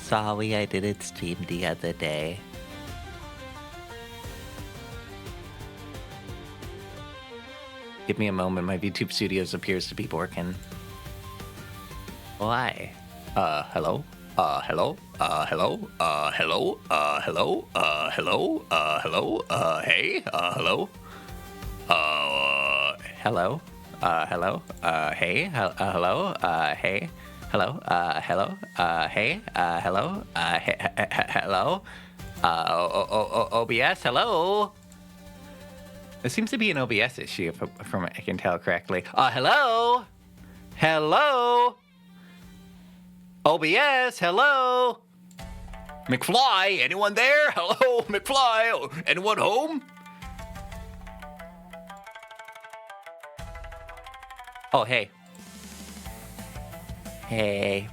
sorry I didn't stream the other day. Give me a moment, my VTube Studios appears to be working. Why? Hello? Hello? Hello? Hello? Hello? Hello? Hello? Hey? Hello? Hello? Hello? Hey? Hello? Hey? Hello? Hello? Hey? Hello? Hello? OBS? Hello? There seems to be an OBS issue, from what I can tell correctly. Hello? Hello? OBS, hello? McFly, anyone there? Hello, McFly? Anyone home? Oh, hey. Hey.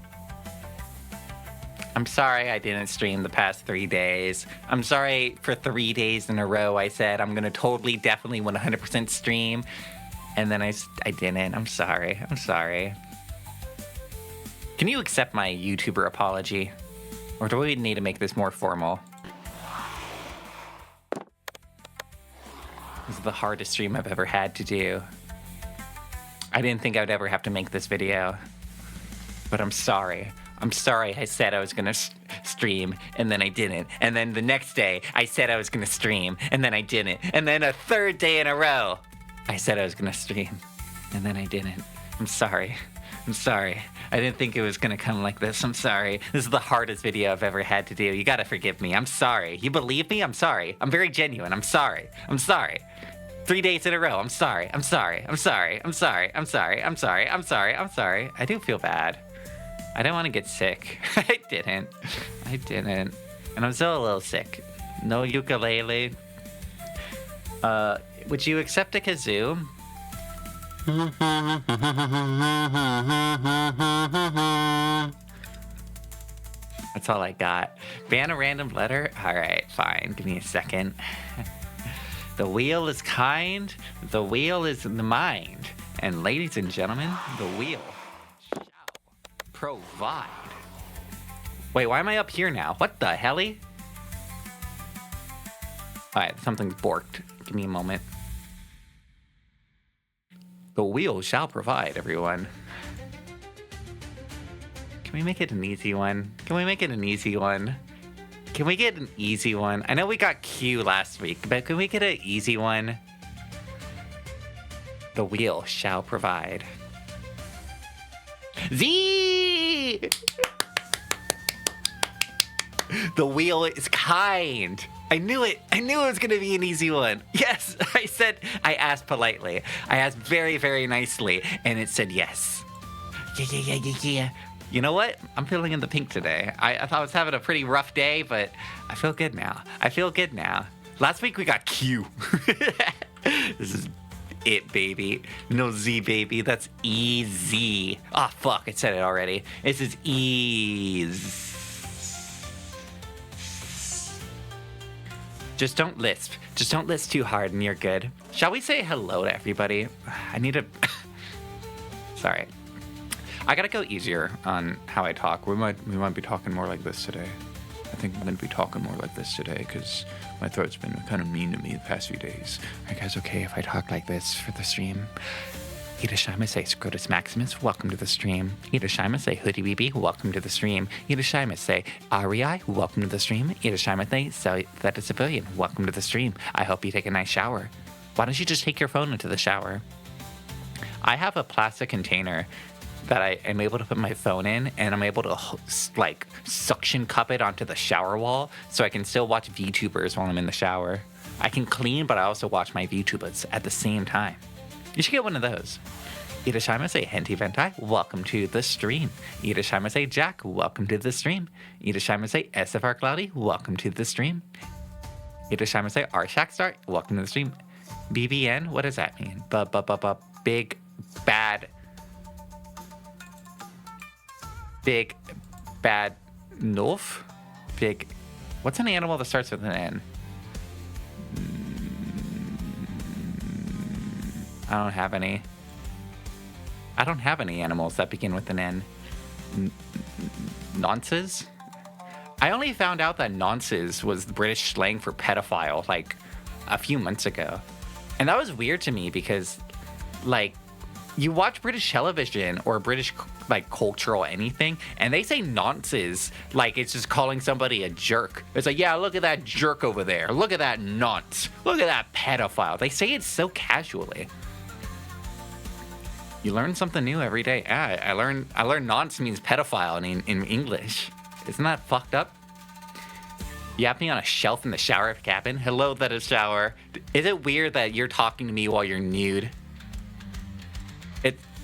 I'm sorry I didn't stream the past 3 days. I'm sorry for 3 days in a row I said I'm gonna totally, definitely 100% stream. And then I didn't. I'm sorry. I'm sorry. Can you accept my YouTuber apology? Or do we need to make this more formal? This is the hardest stream I've ever had to do. I didn't think I would ever have to make this video. But I'm sorry. I'm sorry I said I was gonna stream, and then I didn't. And then the next day, I said I was gonna stream, and then I didn't. And then a third day in a row, I said I was gonna stream, and then I didn't. I'm sorry. I'm sorry. I didn't think it was gonna come like this. I'm sorry. This is the hardest video I've ever had to do. You gotta forgive me. I'm sorry. You believe me? I'm sorry. I'm very genuine. I'm sorry. I'm sorry. 3 days in a row. I'm sorry. I'm sorry. I'm sorry. I'm sorry. I'm sorry. I'm sorry. I'm sorry. I'm sorry. I do feel bad. I don't want to get sick. I didn't. And I'm still a little sick. No ukulele. Would you accept a kazoo? That's all I got. Ban a random letter? Alright, fine. Give me a second. The wheel is kind. The wheel is in the mind. And ladies and gentlemen, the wheel shall provide. Wait, why am I up here now? What the helly? Alright, something's borked. Give me a moment. The wheel shall provide, everyone. Can we make it an easy one? Can we make it an easy one? Can we get an easy one? I know we got Q last week, but can we get an easy one? The wheel shall provide. Z! The wheel is kind. I knew it. I knew it was going to be an easy one. Yes, I asked politely. I asked very, very nicely, and it said yes. Yeah. You know what? I'm feeling in the pink today. I thought I was having a pretty rough day, but I feel good now. Last week we got Q. This is it, baby. No Z, baby. That's easy. Oh, fuck. I said it already. This is ease. Just don't lisp. Just don't lisp too hard and you're good. Shall we say hello to everybody? I need to... Sorry. I gotta go easier on how I talk. We might be talking more like this today. I think I'm gonna be talking more like this today because my throat's been kind of mean to me the past few days. Are you guys okay if I talk like this for the stream? Irashaimase Scrotus Maximus, welcome to the stream. Irashaimase Hoodie BB, welcome to the stream. Irashaimase Arii, welcome to the stream. Irashaimase That is Civilian, welcome to the stream. I hope you take a nice shower. Why don't you just take your phone into the shower? I have a plastic container that I am able to put my phone in, and I'm able to like suction cup it onto the shower wall so I can still watch VTubers while I'm in the shower. I can clean, but I also watch my VTubers at the same time. You should get one of those. Irashaimase Henti Ventai, welcome to the stream. Irashaimase Jack, welcome to the stream. Irashaimase SFR Cloudy, welcome to the stream. Irashaimase Arshakstar, welcome to the stream. BBN, what does that mean? Big bad Nulf? What's an animal that starts with an N? I don't have any. I don't have any animals that begin with an N. Nonces? I only found out that nonces was the British slang for pedophile like a few months ago. And that was weird to me because like you watch British television or British like cultural anything and they say nonces like it's just calling somebody a jerk. It's like, yeah, look at that jerk over there. Look at that nonce. Look at that pedophile. They say it so casually. You learn something new every day. Yeah, I learned nonce means pedophile in English. Isn't that fucked up? You have me on a shelf in the shower cabin. Hello, that is shower. Is it weird that you're talking to me while you're nude?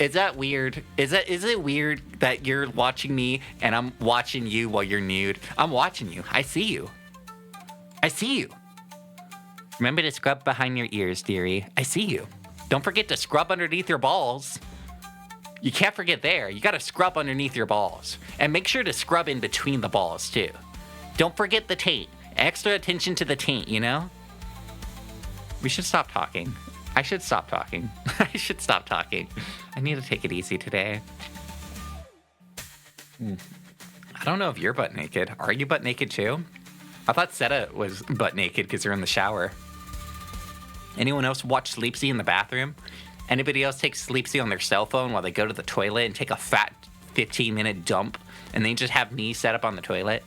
Is that weird? Is it weird that you're watching me and I'm watching you while you're nude? I'm watching you. I see you. I see you. Remember to scrub behind your ears, dearie. I see you. Don't forget to scrub underneath your balls. You can't forget there. You gotta scrub underneath your balls. And make sure to scrub in between the balls, too. Don't forget the taint. Extra attention to the taint, you know? We should stop talking. I should stop talking. I should stop talking. I need to take it easy today. I don't know if you're butt naked. Are you butt naked too? I thought Seta was butt naked because they're in the shower. Anyone else watch Sleepsy in the bathroom? Anybody else take Sleepsy on their cell phone while they go to the toilet and take a fat 15-minute dump and they just have me set up on the toilet?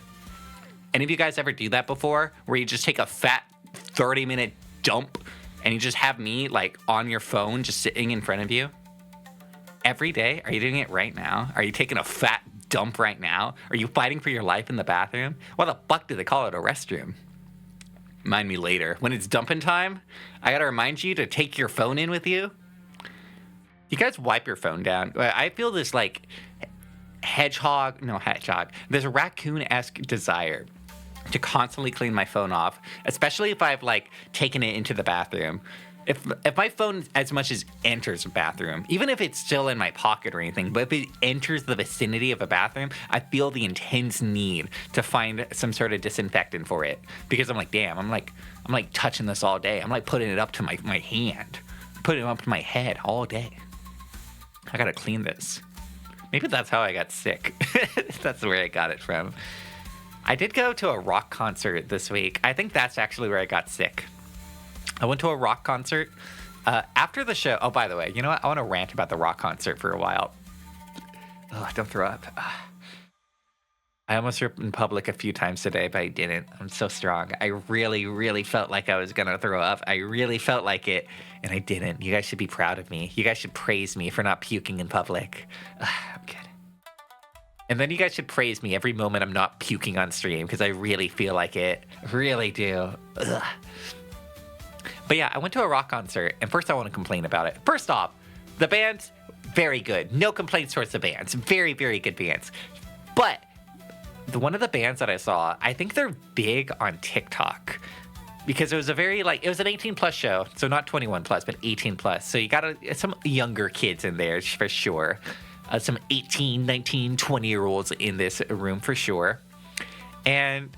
Any of you guys ever do that before? Where you just take a fat 30-minute dump and you just have me like on your phone just sitting in front of you? Every day? Are you doing it right now? Are you taking a fat dump right now? Are you fighting for your life in the bathroom? Why the fuck do they call it a restroom? Mind me later. When it's dumping time, I gotta remind you to take your phone in with you. You guys wipe your phone down. I feel this like hedgehog. There's a raccoon-esque desire to constantly clean my phone off, especially if I've like taken it into the bathroom. If my phone as much as enters a bathroom, even if it's still in my pocket or anything, but if it enters the vicinity of a bathroom, I feel the intense need to find some sort of disinfectant for it. Because I'm like, damn, I'm like touching this all day. I'm like putting it up to my hand, putting it up to my head all day. I gotta clean this. Maybe that's how I got sick. That's where I got it from. I did go to a rock concert this week. I think that's actually where I got sick. I went to a rock concert. After the show... Oh, by the way, you know what? I want to rant about the rock concert for a while. Oh, don't throw up. I almost threw up in public a few times today, but I didn't. I'm so strong. I really, really felt like I was going to throw up. I really felt like it, and I didn't. You guys should be proud of me. You guys should praise me for not puking in public. I'm kidding. And then you guys should praise me every moment I'm not puking on stream, because I really feel like it. Really do. Ugh. But yeah, I went to a rock concert, and first I want to complain about it. First off, the band's very good. No complaints towards the bands. Very, very good bands. But one of the bands that I saw, I think they're big on TikTok. Because it was it was an 18 plus show. So not 21 plus, but 18 plus. So you got some younger kids in there for sure. Some 18, 19, 20-year-olds in this room for sure. And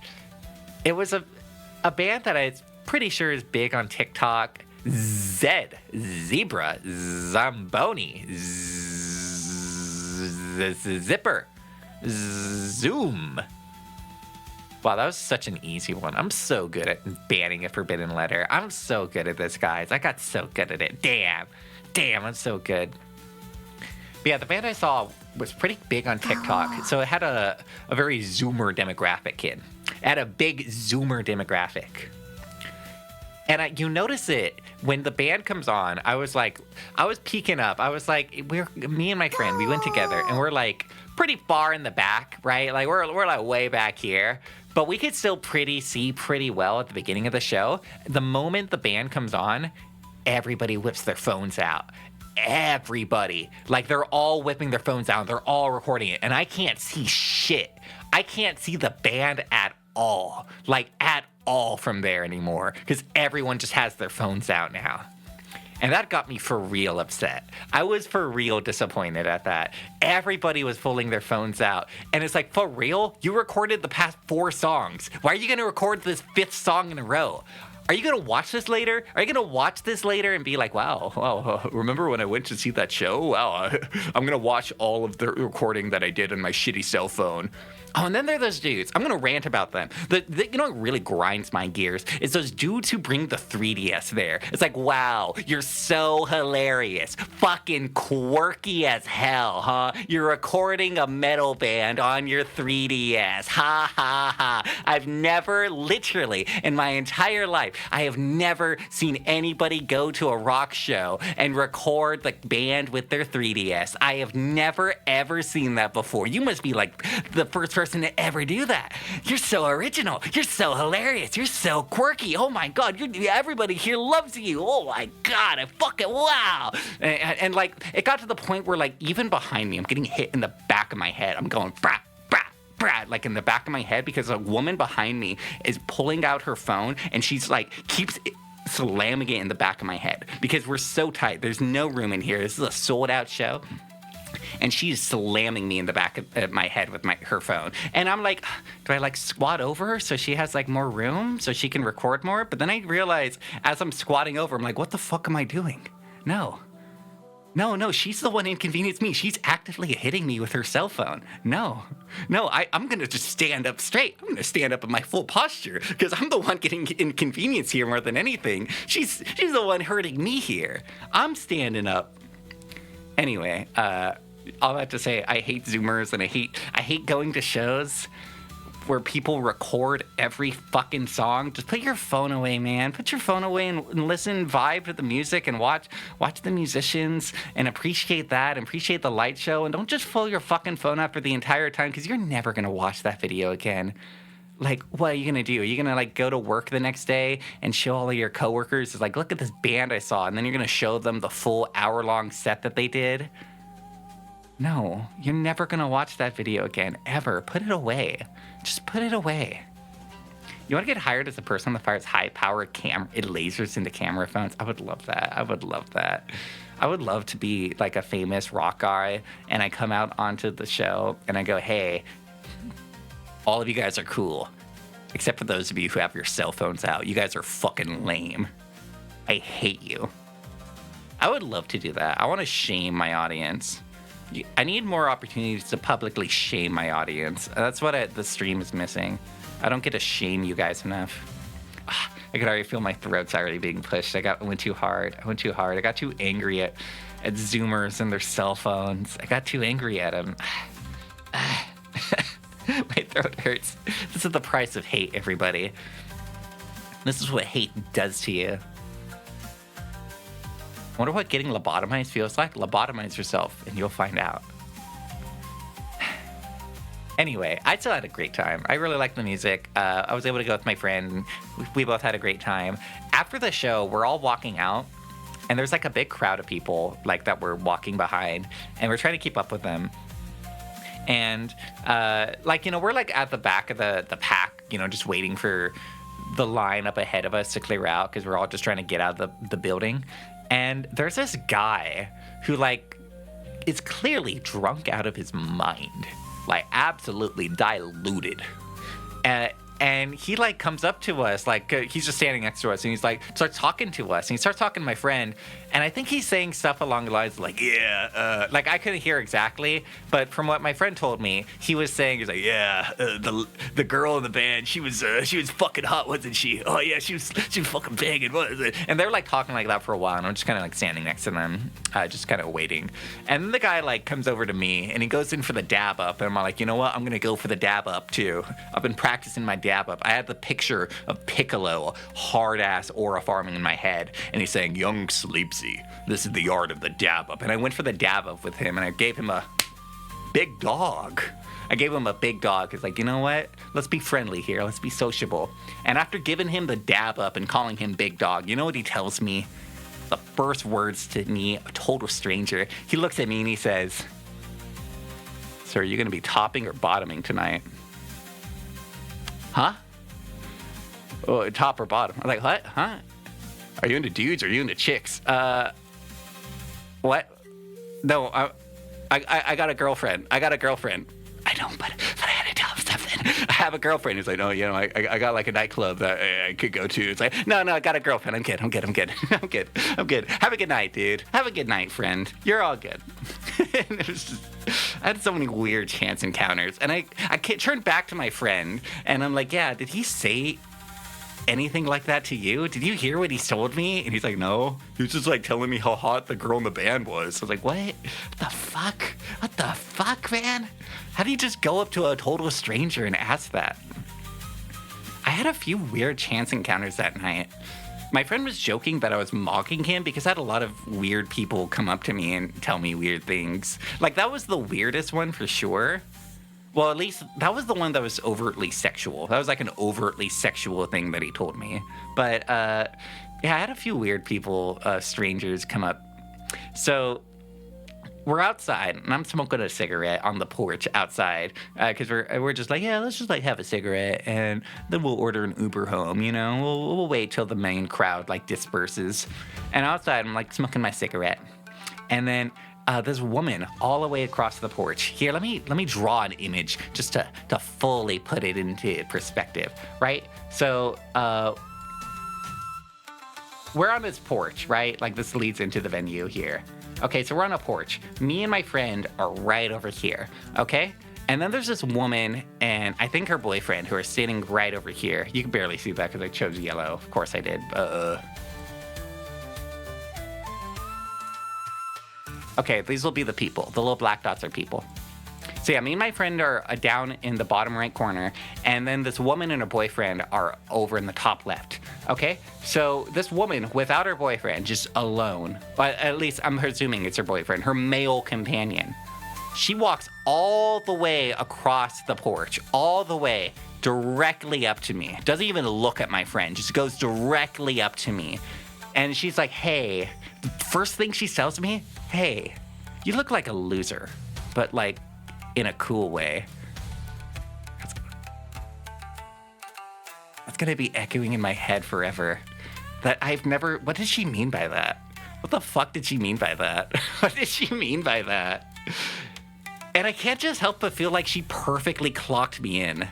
it was a band that I'm pretty sure is big on TikTok. Zebra, Zamboni, Zipper, Zoom. Wow, that was such an easy one. I'm so good at banning a forbidden letter. I'm so good at this, guys. I got so good at it. Damn, I'm so good. But yeah, the band I saw was pretty big on TikTok. So it had a very Zoomer demographic, kid. It had a big Zoomer demographic. And you notice it when the band comes on. I was peeking up. I was like, me and my friend, we went together, and we're like pretty far in the back, right? Like we're like way back here, but we could still see pretty well at the beginning of the show. The moment the band comes on, everybody whips their phones out. Everybody, like they're all whipping their phones out. They're all recording it, and I can't see shit. I can't see the band at all, like at all from there anymore, because everyone just has their phones out now. And that got me for real upset. I was for real disappointed at that. Everybody was pulling their phones out. And it's like, for real? You recorded the past 4 songs. Why are you going to record this 5th song in a row? Are you going to watch this later? Are you going to watch this later and be like, wow, remember when I went to see that show? Wow, I'm going to watch all of the recording that I did on my shitty cell phone. Oh, and then there are those dudes. I'm going to rant about them. You know what really grinds my gears? Is those dudes who bring the 3DS there. It's like, wow, you're so hilarious. Fucking quirky as hell, huh? You're recording a metal band on your 3DS. Ha, ha, ha. I've never, literally, in my entire life, I have never seen anybody go to a rock show and record the band with their 3DS. I have never, ever seen that before. You must be like the first person to ever do that. You're so original. You're so hilarious. You're so quirky. Oh my God. Everybody here loves you. Oh my God. I fucking wow. And like, it got to the point where like, even behind me, I'm getting hit in the back of my head. I'm going, brat, brat, brat, like in the back of my head because a woman behind me is pulling out her phone and she's like, keeps slamming it in the back of my head because we're so tight. There's no room in here. This is a sold out show. And she's slamming me in the back of my head with her phone. And I'm like, do I like squat over her so she has like more room so she can record more? But then I realize as I'm squatting over, I'm like, what the fuck am I doing? No, she's the one inconvenienced me. She's actively hitting me with her cell phone. No, I'm going to just stand up straight. I'm going to stand up in my full posture because I'm the one getting inconvenienced here more than anything. She's the one hurting me here. I'm standing up. Anyway, all that to say, I hate Zoomers and I hate going to shows where people record every fucking song. Just put your phone away, man. Put your phone away and listen, vibe to the music and watch the musicians and appreciate that and appreciate the light show. And don't just pull your fucking phone up for the entire time because you're never going to watch that video again. Like, what are you going to do? Are you going to, like, go to work the next day and show all of your coworkers, like, look at this band I saw, and then you're going to show them the full hour-long set that they did? No, you're never going to watch that video again, ever. Put it away. Just put it away. You want to get hired as a person that fires high-powered lasers into camera phones? I would love that. I would love to be, like, a famous rock guy, and I come out onto the show, and I go, hey, all of you guys are cool, except for those of you who have your cell phones out. You guys are fucking lame. I hate you. I would love to do that. I want to shame my audience. I need more opportunities to publicly shame my audience. That's what the stream is missing. I don't get to shame you guys enough. I could already feel my throat's already being pushed. I went too hard. I got too angry at Zoomers and their cell phones. I got too angry at them. My throat hurts. This is the price of hate, everybody. This is what hate does to you. I wonder what getting lobotomized feels like. Lobotomize yourself, and you'll find out. Anyway, I still had a great time. I really liked the music. I was able to go with my friend. We both had a great time. After the show, we're all walking out, and there's like a big crowd of people like that we're walking behind, and we're trying to keep up with them. And, we're, like, at the back of the pack, just waiting for the line up ahead of us to clear out because we're all just trying to get out of the building. And there's this guy who, like, is clearly drunk out of his mind, like, absolutely diluted. And he, like, comes up to us, like, he's just standing next to us, and he's, like, starts talking to us, and he starts talking to my friend, and I think he's saying stuff along the lines like, like, I couldn't hear exactly, but from what my friend told me, he was saying, he's like, the girl in the band, she was fucking hot, wasn't she? Oh, yeah, she was fucking banging, wasn't it? And they're, like, talking like that for a while, and I'm just kind of, like, standing next to them, just kind of waiting. And then the guy, like, comes over to me, and he goes in for the dab up, and I'm like, you know what? I'm going to go for the dab up, too. I've been practicing my dab up. I had the picture of Piccolo, hard-ass aura farming in my head, and he's saying, young Sleepsy, this is the art of the dab up. And I went for the dab up with him, and I gave him a big dog. I gave him a big dog. It's like, you know what? Let's be friendly here. Let's be sociable. And after giving him the dab up and calling him big dog, you know what he tells me? The first words to me, a total stranger. He looks at me and he says, "Sir, are you going to be topping or bottoming tonight?" Huh? Oh, top or bottom? I'm like, what? Huh? Are you into dudes or are you into chicks? What? No, I got a girlfriend. I know, but I had to tell him something. have a girlfriend. He's like, no, I got like a nightclub that I could go to. It's like, no, I got a girlfriend. I'm good. I'm good. Have a good night, dude. Have a good night, friend. You're all good. And it was just, I had so many weird chance encounters. And I turned back to my friend, and I'm like, yeah, did he say anything like that to you? Did you hear what he told me? And he's like, no. He was just like telling me how hot the girl in the band was. I was like, what the fuck? What the fuck, man? How do you just go up to a total stranger and ask that? I had a few weird chance encounters that night. My friend was joking that I was mocking him because I had a lot of weird people come up to me and tell me weird things. Like, that was the weirdest one for sure. Well, at least that was the one that was overtly sexual. That was like an overtly sexual thing that he told me. But yeah, I had a few weird people, strangers come up. So we're outside, and I'm smoking a cigarette on the porch outside because we're just like, yeah, let's just like have a cigarette, and then we'll order an Uber home. We'll wait till the main crowd like disperses. And outside, I'm like smoking my cigarette, and then this woman all the way across the porch. Here, let me draw an image just to fully put it into perspective, right? So we're on this porch, right? Like, this leads into the venue here. Okay, so we're on a porch. Me and my friend are right over here, okay? And then there's this woman and I think her boyfriend who are sitting right over here. You can barely see that because I chose yellow. Of course I did. Okay, these will be the people. The little black dots are people. So yeah, me and my friend are down in the bottom right corner, and then this woman and her boyfriend are over in the top left. Okay? So this woman, without her boyfriend, just alone, but at least I'm presuming it's her boyfriend, her male companion. She walks all the way across the porch, all the way directly up to me. Doesn't even look at my friend, just goes directly up to me. And she's like, hey, the first thing she tells me, hey, you look like a loser, but like in a cool way. That's gonna be echoing in my head forever. That I've never, what did she mean by that? What the fuck did she mean by that? What did she mean by that? And I can't just help but feel like she perfectly clocked me in.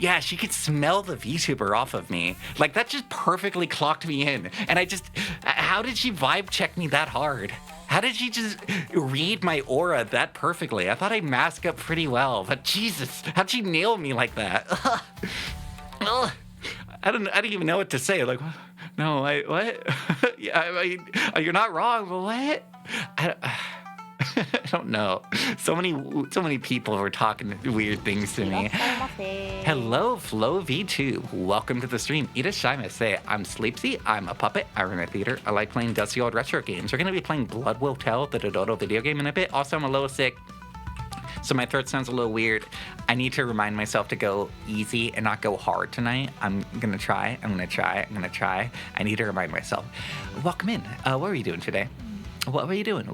Yeah, she could smell the VTuber off of me. Like, that just perfectly clocked me in. And how did she vibe check me that hard? How did she just read my aura that perfectly? I thought I masked up pretty well, but Jesus, how'd she nail me like that? I don't even know what to say. Like, no, what? Yeah, I mean, you're not wrong, but what? I don't know. So many people were talking weird things to me. Hello, Flo VTube. Welcome to the stream. Irashaimase. I'm Sleepsy. I'm a puppet. I run a theater. I like playing dusty old retro games. We're going to be playing Blood Will Tell, the Dododo video game, in a bit. Also, I'm a little sick, so my throat sounds a little weird. I need to remind myself to go easy and not go hard tonight. I'm going to try. I need to remind myself. Welcome in. What are you doing today? What were you doing?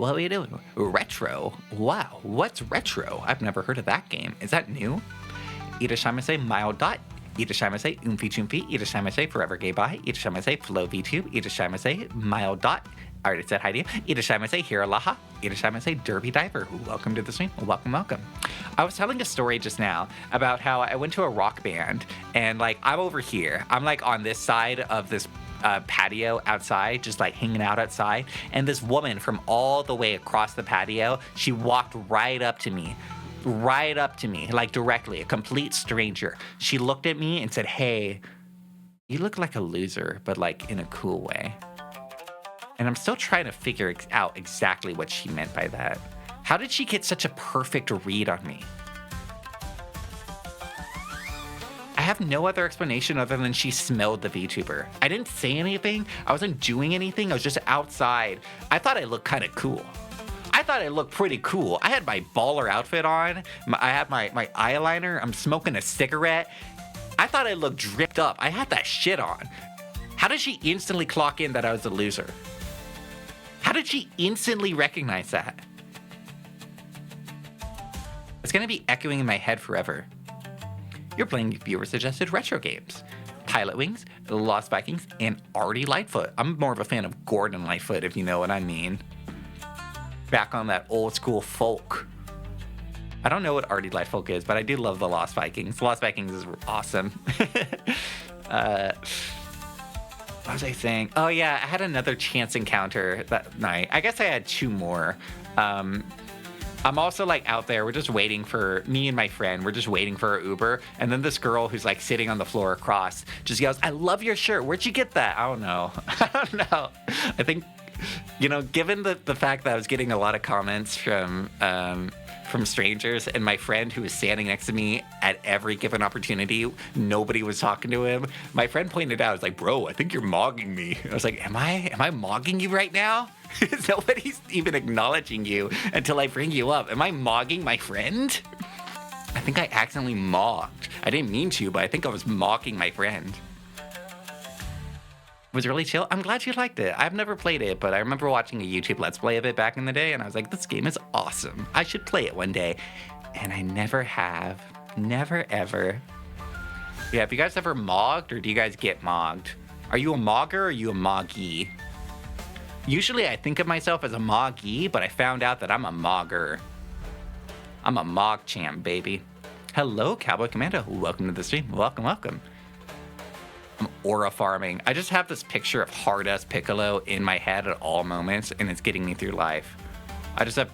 Retro? Wow, what's retro? I've never heard of that game. Is that new? Irashaimase mild dot. Irashaimase Oomfi Choomfi. Irashaimase Forever Gay Bye. Irashaimase Flow VTube. Irashaimase mild dot. I already said hi to you. Irashaimase Hiralaha. Irashaimase Derby Diver. Welcome to the stream. Welcome. I was telling a story just now about how I went to a rock band and like I'm over here. I'm like on this side of this patio outside, just like hanging out outside, and this woman from all the way across the patio, she walked right up to me, like directly, a complete stranger. She looked at me and said, hey, you look like a loser, but like in a cool way. And I'm still trying to figure out exactly what she meant by that. How did she get such a perfect read on me? I have no other explanation other than she smelled the VTuber. I didn't say anything. I wasn't doing anything. I was just outside. I thought I looked kind of cool. I thought I looked pretty cool. I had my baller outfit on. I had my eyeliner. I'm smoking a cigarette. I thought I looked dripped up. I had that shit on. How did she instantly clock in that I was a loser? How did she instantly recognize that? It's gonna be echoing in my head forever. You're playing viewer-suggested retro games. Pilot Wings, Lost Vikings, and Artie Lightfoot. I'm more of a fan of Gordon Lightfoot, if you know what I mean. Back on that old school folk. I don't know what Artie Lightfolk is, but I do love the Lost Vikings. The Lost Vikings is awesome. What was I saying? Oh, yeah, I had another chance encounter that night. I guess I had 2 more. I'm also like out there. We're just waiting for me and my friend. We're just waiting for our Uber. And then this girl who's like sitting on the floor across just yells, "I love your shirt. Where'd you get that?" I don't know. I don't know. I think, given the fact that I was getting a lot of comments from strangers, and my friend who was standing next to me at every given opportunity, nobody was talking to him. My friend pointed out, I was like, "Bro, I think you're mogging me." I was like, am I mogging you right now? Nobody's even acknowledging you until I bring you up. Am I mogging my friend? I think I accidentally mogged. I didn't mean to, but I think I was mocking my friend. It was really chill. I'm glad you liked it. I've never played it, but I remember watching a YouTube Let's Play of it back in the day, and I was like, this game is awesome. I should play it one day. And I never have. Never, ever. Yeah, have you guys ever mogged, or do you guys get mogged? Are you a mogger, or are you a moggy? Usually I think of myself as a moggy, but I found out that I'm a mogger. I'm a mog champ, baby. Hello, Cowboy Commando. Welcome to the stream. Welcome, welcome. I'm aura farming. I just have this picture of hard-ass Piccolo in my head at all moments, and it's getting me through life. I just have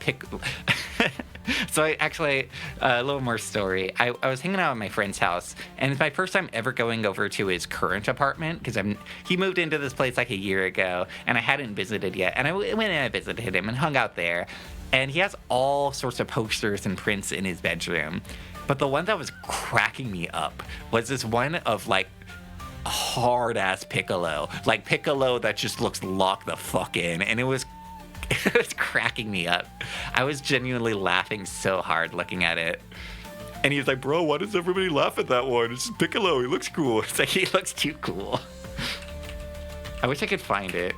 So I actually, a little more story. I was hanging out at my friend's house, and it's my first time ever going over to his current apartment, because he moved into this place like a year ago, and I hadn't visited yet. And I went and I visited him and hung out there, and he has all sorts of posters and prints in his bedroom. But the one that was cracking me up was this one of like hard-ass Piccolo. Like Piccolo that just looks locked the fuck in, and it was cracking me up. I was genuinely laughing so hard looking at it. And he was like, "Bro, why does everybody laugh at that one? It's just Piccolo. He looks cool." It's like, he looks too cool. I wish I could find it.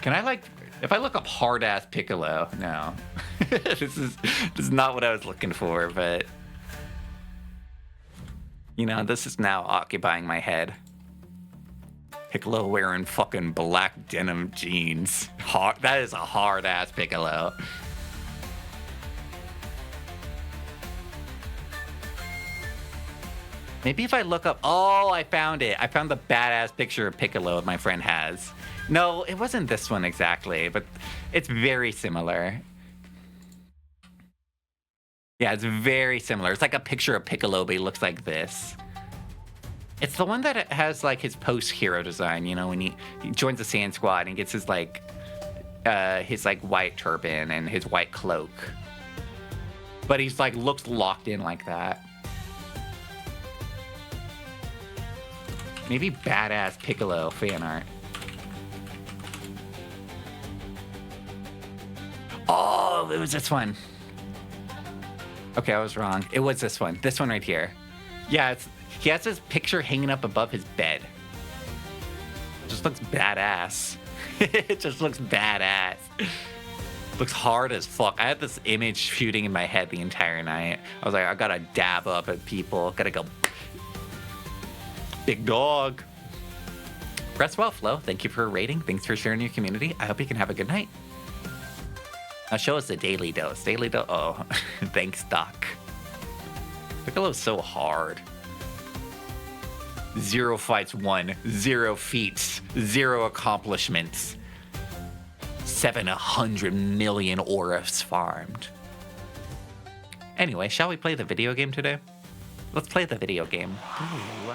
Can I if I look up hard-ass Piccolo? No. This is not what I was looking for, but this is now occupying my head. Piccolo wearing fucking black denim jeans. That is a hard-ass Piccolo. Maybe if I look up... Oh, I found it. I found the badass picture of Piccolo my friend has. No, it wasn't this one exactly, but it's very similar. Yeah, it's very similar. It's like a picture of Piccolo, but he looks like this. It's the one that has like his post-hero design, when he joins the Sand Squad and gets his white turban and his white cloak. But he's like looks locked in like that. Maybe badass Piccolo fan art. Oh, it was this one. Okay, I was wrong. It was this one. This one right here. Yeah, he has his picture hanging up above his bed. It just looks badass. It just looks badass. Looks hard as fuck. I had this image shooting in my head the entire night. I was like, I gotta dab up at people. Gotta go. Big dog. Rest well, Flo. Thank you for rating. Thanks for sharing your community. I hope you can have a good night. Now show us the daily dose. Daily dose. Oh, thanks, Doc. Piccolo's so hard. 0 fights won, 0 feats, 0 accomplishments. 700 million auras farmed. Anyway, shall we play the video game today? Let's play the video game. Ooh.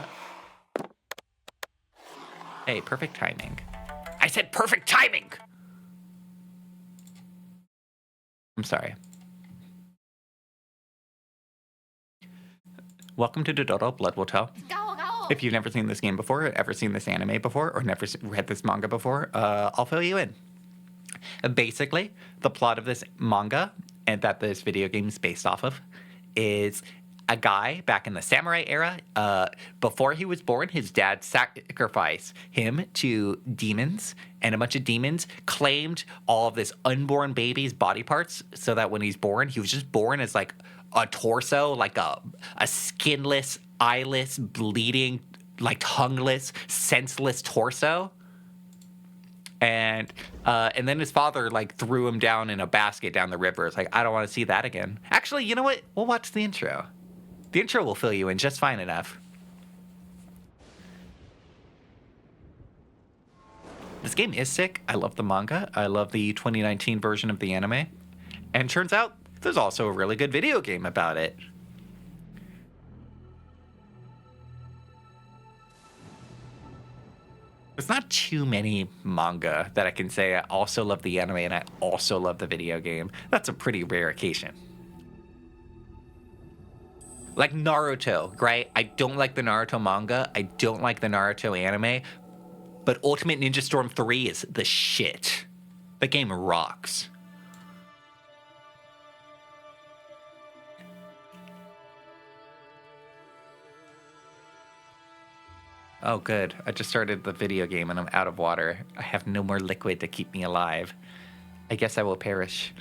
Hey, perfect timing. I said perfect timing! I'm sorry. Welcome to Dododo Blood Will Tell. If you've never seen this game before, or ever seen this anime before, or never read this manga before, I'll fill you in. Basically, the plot of this manga, and that this video game is based off of, is a guy back in the samurai era. Before he was born, his dad sacrificed him to demons, and a bunch of demons claimed all of this unborn baby's body parts, so that when he's born, he was just born as like a torso, like a skinless, eyeless, bleeding, like tongueless, senseless torso. And then his father like threw him down in a basket down the river. It's like, I don't want to see that again. Actually, you know what? We'll watch the intro. The intro will fill you in just fine enough. This game is sick. I love the manga. I love the 2019 version of the anime. And turns out there's also a really good video game about it. There's not too many manga that I can say I also love the anime and I also love the video game. That's a pretty rare occasion. Like Naruto, right? I don't like the Naruto manga. I don't like the Naruto anime. But Ultimate Ninja Storm 3 is the shit. The game rocks. Oh, good. I just started the video game and I'm out of water. I have no more liquid to keep me alive. I guess I will perish.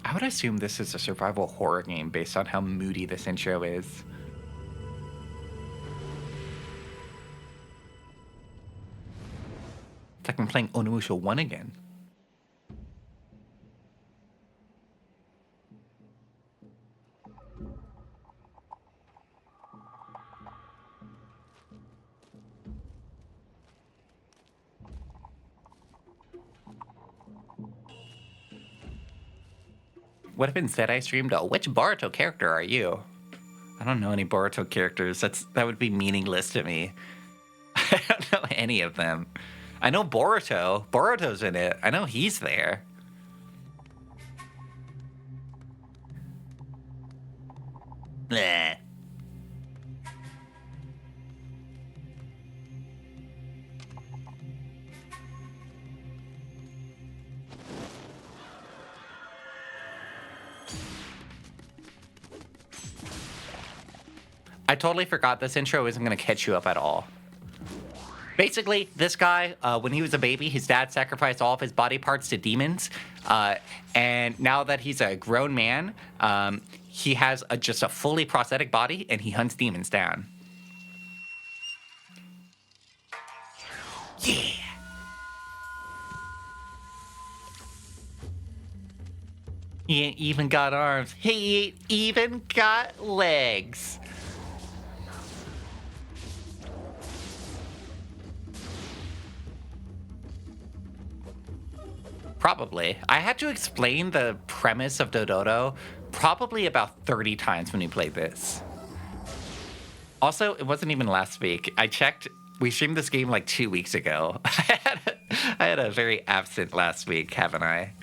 I would assume this is a survival horror game based on how moody this intro is. It's like I'm playing Onimusha 1 again. What if instead I streamed, which Boruto character are you? I don't know any Boruto characters. That would be meaningless to me. I don't know any of them. I know Boruto. Boruto's in it. I know he's there. Bleh. I totally forgot this intro isn't going to catch you up at all. Basically, this guy, when he was a baby, his dad sacrificed all of his body parts to demons. And now that he's a grown man, he has just a fully prosthetic body and he hunts demons down. Yeah. He ain't even got arms. He ain't even got legs. Probably. I had to explain the premise of Dododo probably about 30 times when we played this. Also, it wasn't even last week. I checked. We streamed this game like 2 weeks ago. I had a very absent last week, haven't I?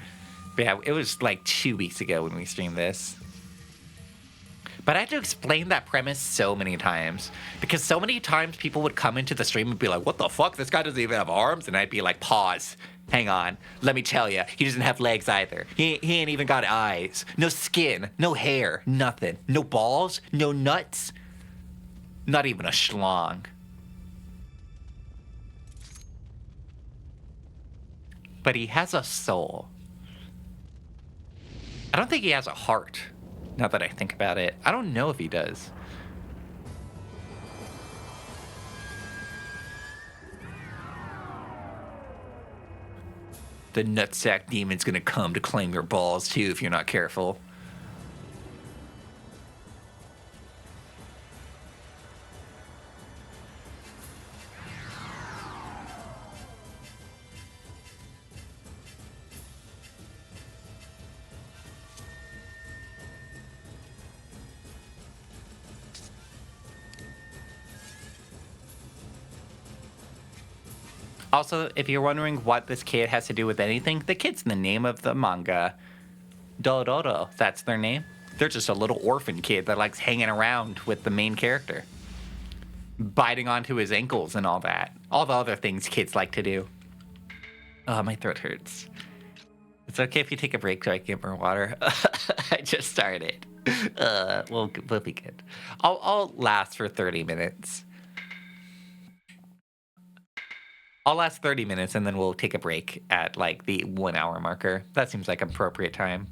But yeah, it was like 2 weeks ago when we streamed this. But I had to explain that premise so many times. Because so many times people would come into the stream and be like, what the fuck? This guy doesn't even have arms? And I'd be like, pause. Hang on. Let me tell you. He doesn't have legs either. He ain't even got eyes. No skin. No hair. Nothing. No balls. No nuts. Not even a schlong. But he has a soul. I don't think he has a heart. Now that I think about it, I don't know if he does. The nutsack demon's gonna come to claim your balls too if you're not careful. Also, if you're wondering what this kid has to do with anything, the kid's in the name of the manga. Dororo, that's their name. They're just a little orphan kid that likes hanging around with the main character. Biting onto his ankles and all that. All the other things kids like to do. Oh, my throat hurts. It's okay if you take a break so I can get more water. I just started. We'll be good. I'll last for 30 minutes. I'll last 30 minutes and then we'll take a break at like the 1 hour marker. That seems like appropriate time.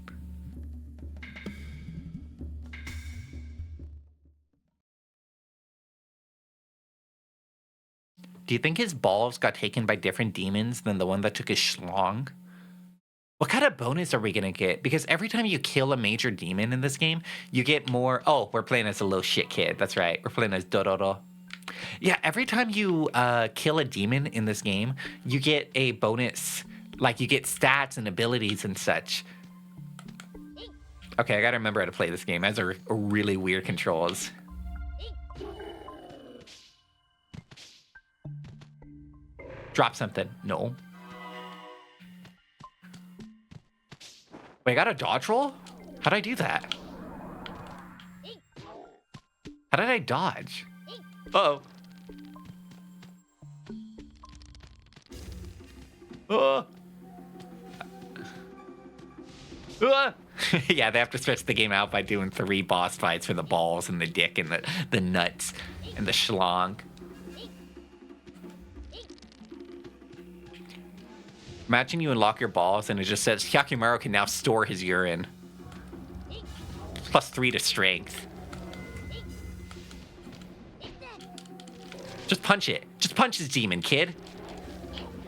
Do you think his balls got taken by different demons than the one that took his schlong? What kind of bonus are we gonna get? Because every time you kill a major demon in this game, you get more. Oh, we're playing as a little shit kid. That's right. We're playing as Dororo. Yeah, every time you kill a demon in this game, you get a bonus. Like, you get stats and abilities and such. Okay, I gotta remember how to play this game. It has a really weird controls. Drop something. No. Wait, I got a dodge roll? How'd I do that? How did I dodge? Uh-oh. Yeah, they have to stretch the game out by doing 3 boss fights for the balls and the dick and the nuts and the schlong. Imagine you unlock your balls and it just says Hyakimaru can now store his urine. +3 to strength. Just punch it. Just punch this demon, kid.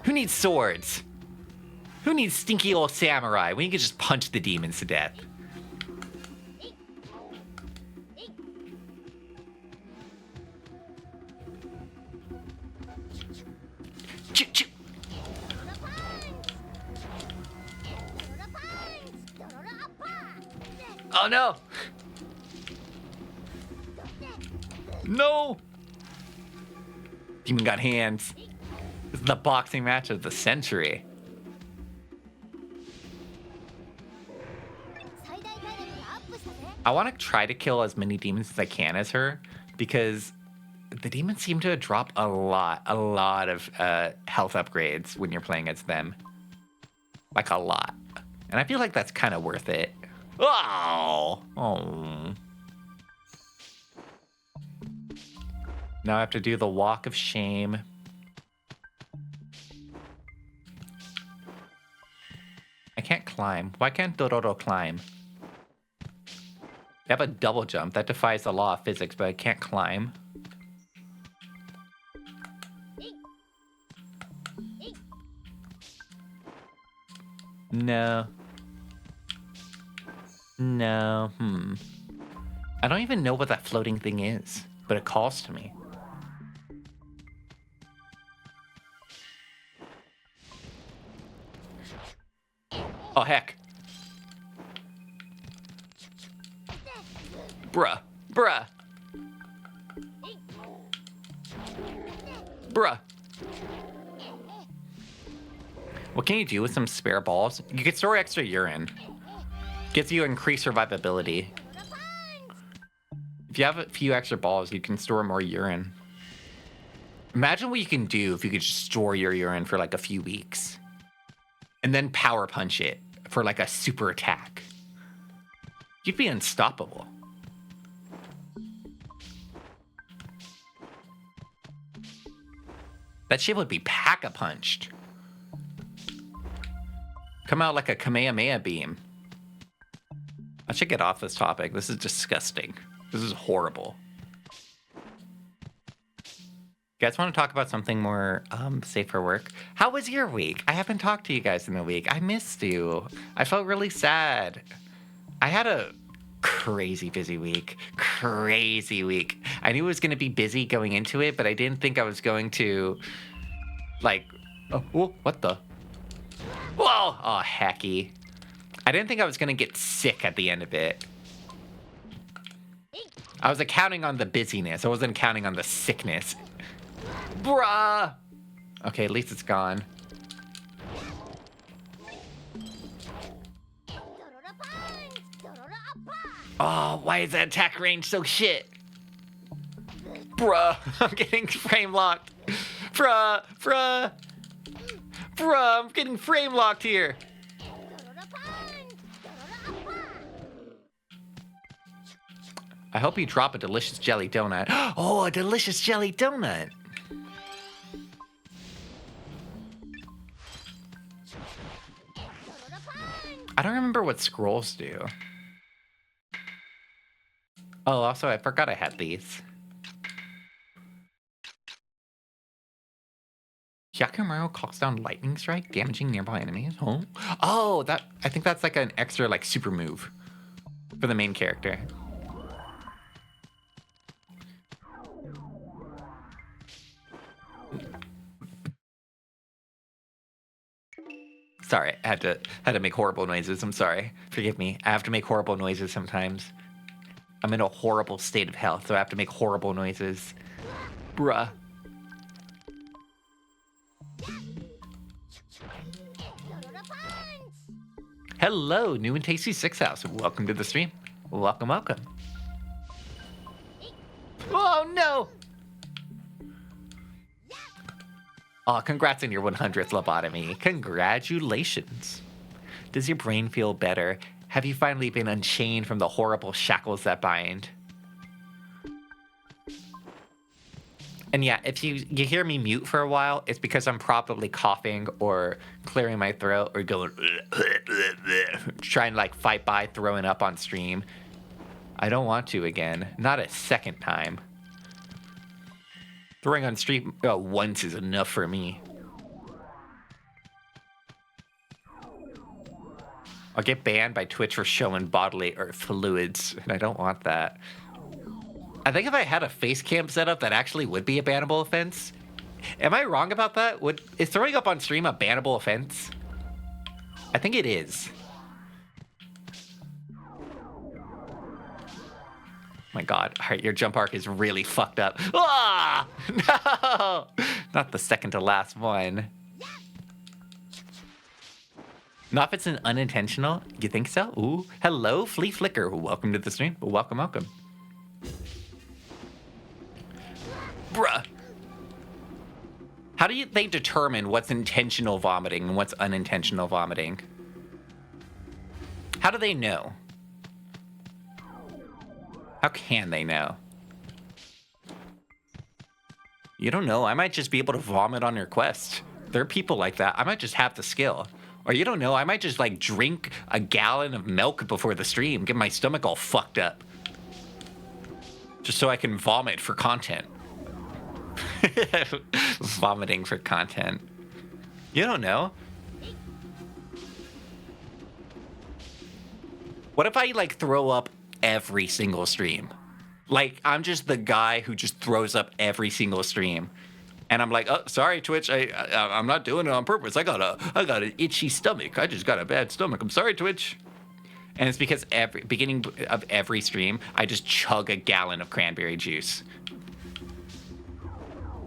Who needs swords? Who needs stinky old samurai when you can just punch the demons to death? Choo, choo. Oh no! No! Demon got hands. This is the boxing match of the century. I want to try to kill as many demons as I can as her, because the demons seem to drop a lot of health upgrades when you're playing as them. Like, a lot. And I feel like that's kind of worth it. Oh! Now I have to do the walk of shame. I can't climb. Why can't Dororo climb? I have a double jump. That defies the law of physics, but I can't climb. No. No. I don't even know what that floating thing is, but it calls to me. Oh, heck. Bruh. Bruh. Bruh. What can you do with some spare balls? You can store extra urine. Gives you increased survivability. If you have a few extra balls, you can store more urine. Imagine what you can do if you could just store your urine for like a few weeks. And then power punch it for like a super attack. You'd be unstoppable. That shit would be pack-a-punched. Come out like a Kamehameha beam. I should get off this topic. This is disgusting. This is horrible. You guys want to talk about something more safe for work? How was your week? I haven't talked to you guys in a week. I missed you. I felt really sad. I had a crazy busy week. Crazy week. I knew it was going to be busy going into it, but I didn't think I was going to, like... Oh, what the... Whoa! Oh, hecky. I didn't think I was going to get sick at the end of it. I was counting on the busyness. I wasn't counting on the sickness. Bruh! Okay, at least it's gone. Oh, why is that attack range so shit? Bruh, I'm getting frame locked. Bruh, I'm getting frame locked here. I hope you drop a delicious jelly donut. Oh, a delicious jelly donut. I don't remember what scrolls do. Oh, also, I forgot I had these. Hyakumaru calls down lightning strike, damaging nearby enemies. Oh, I think that's like an extra like super move for the main character. Sorry, I had to make horrible noises. I'm sorry. Forgive me. I have to make horrible noises sometimes. I'm in a horrible state of health, so I have to make horrible noises. Bruh. Hello, new and tasty Six House. Welcome to the stream. Welcome, welcome. Oh no! Oh, congrats on your 100th lobotomy. Congratulations. Does your brain feel better? Have you finally been unchained from the horrible shackles that bind? And yeah, if you hear me mute for a while, it's because I'm probably coughing or clearing my throat or going trying to like fight by throwing up on stream. I don't want to again. Not a second time. Throwing on stream once is enough for me. I'll get banned by Twitch for showing bodily or fluids, and I don't want that. I think if I had a face cam setup, that actually would be a bannable offense. Am I wrong about that? Is throwing up on stream a bannable offense? I think it is. My God, all right, your jump arc is really fucked up. Ah! No! Not the second to last one. Not if it's an unintentional. You think so? Ooh, hello, Flea Flicker. Welcome to the stream. Welcome, welcome. Bruh. How do they determine what's intentional vomiting and what's unintentional vomiting? How do they know? How can they know? You don't know. I might just be able to vomit on your quest. There are people like that. I might just have the skill. Or you don't know. I might just like drink a gallon of milk before the stream, get my stomach all fucked up. Just so I can vomit for content. Vomiting for content. You don't know. What if I like throw up every single stream? Like I'm just the guy who just throws up every single stream. And I'm like, oh, sorry, Twitch. I'm not doing it on purpose. I got an itchy stomach. I just got a bad stomach. I'm sorry, Twitch. And it's because beginning of every stream, I just chug a gallon of cranberry juice.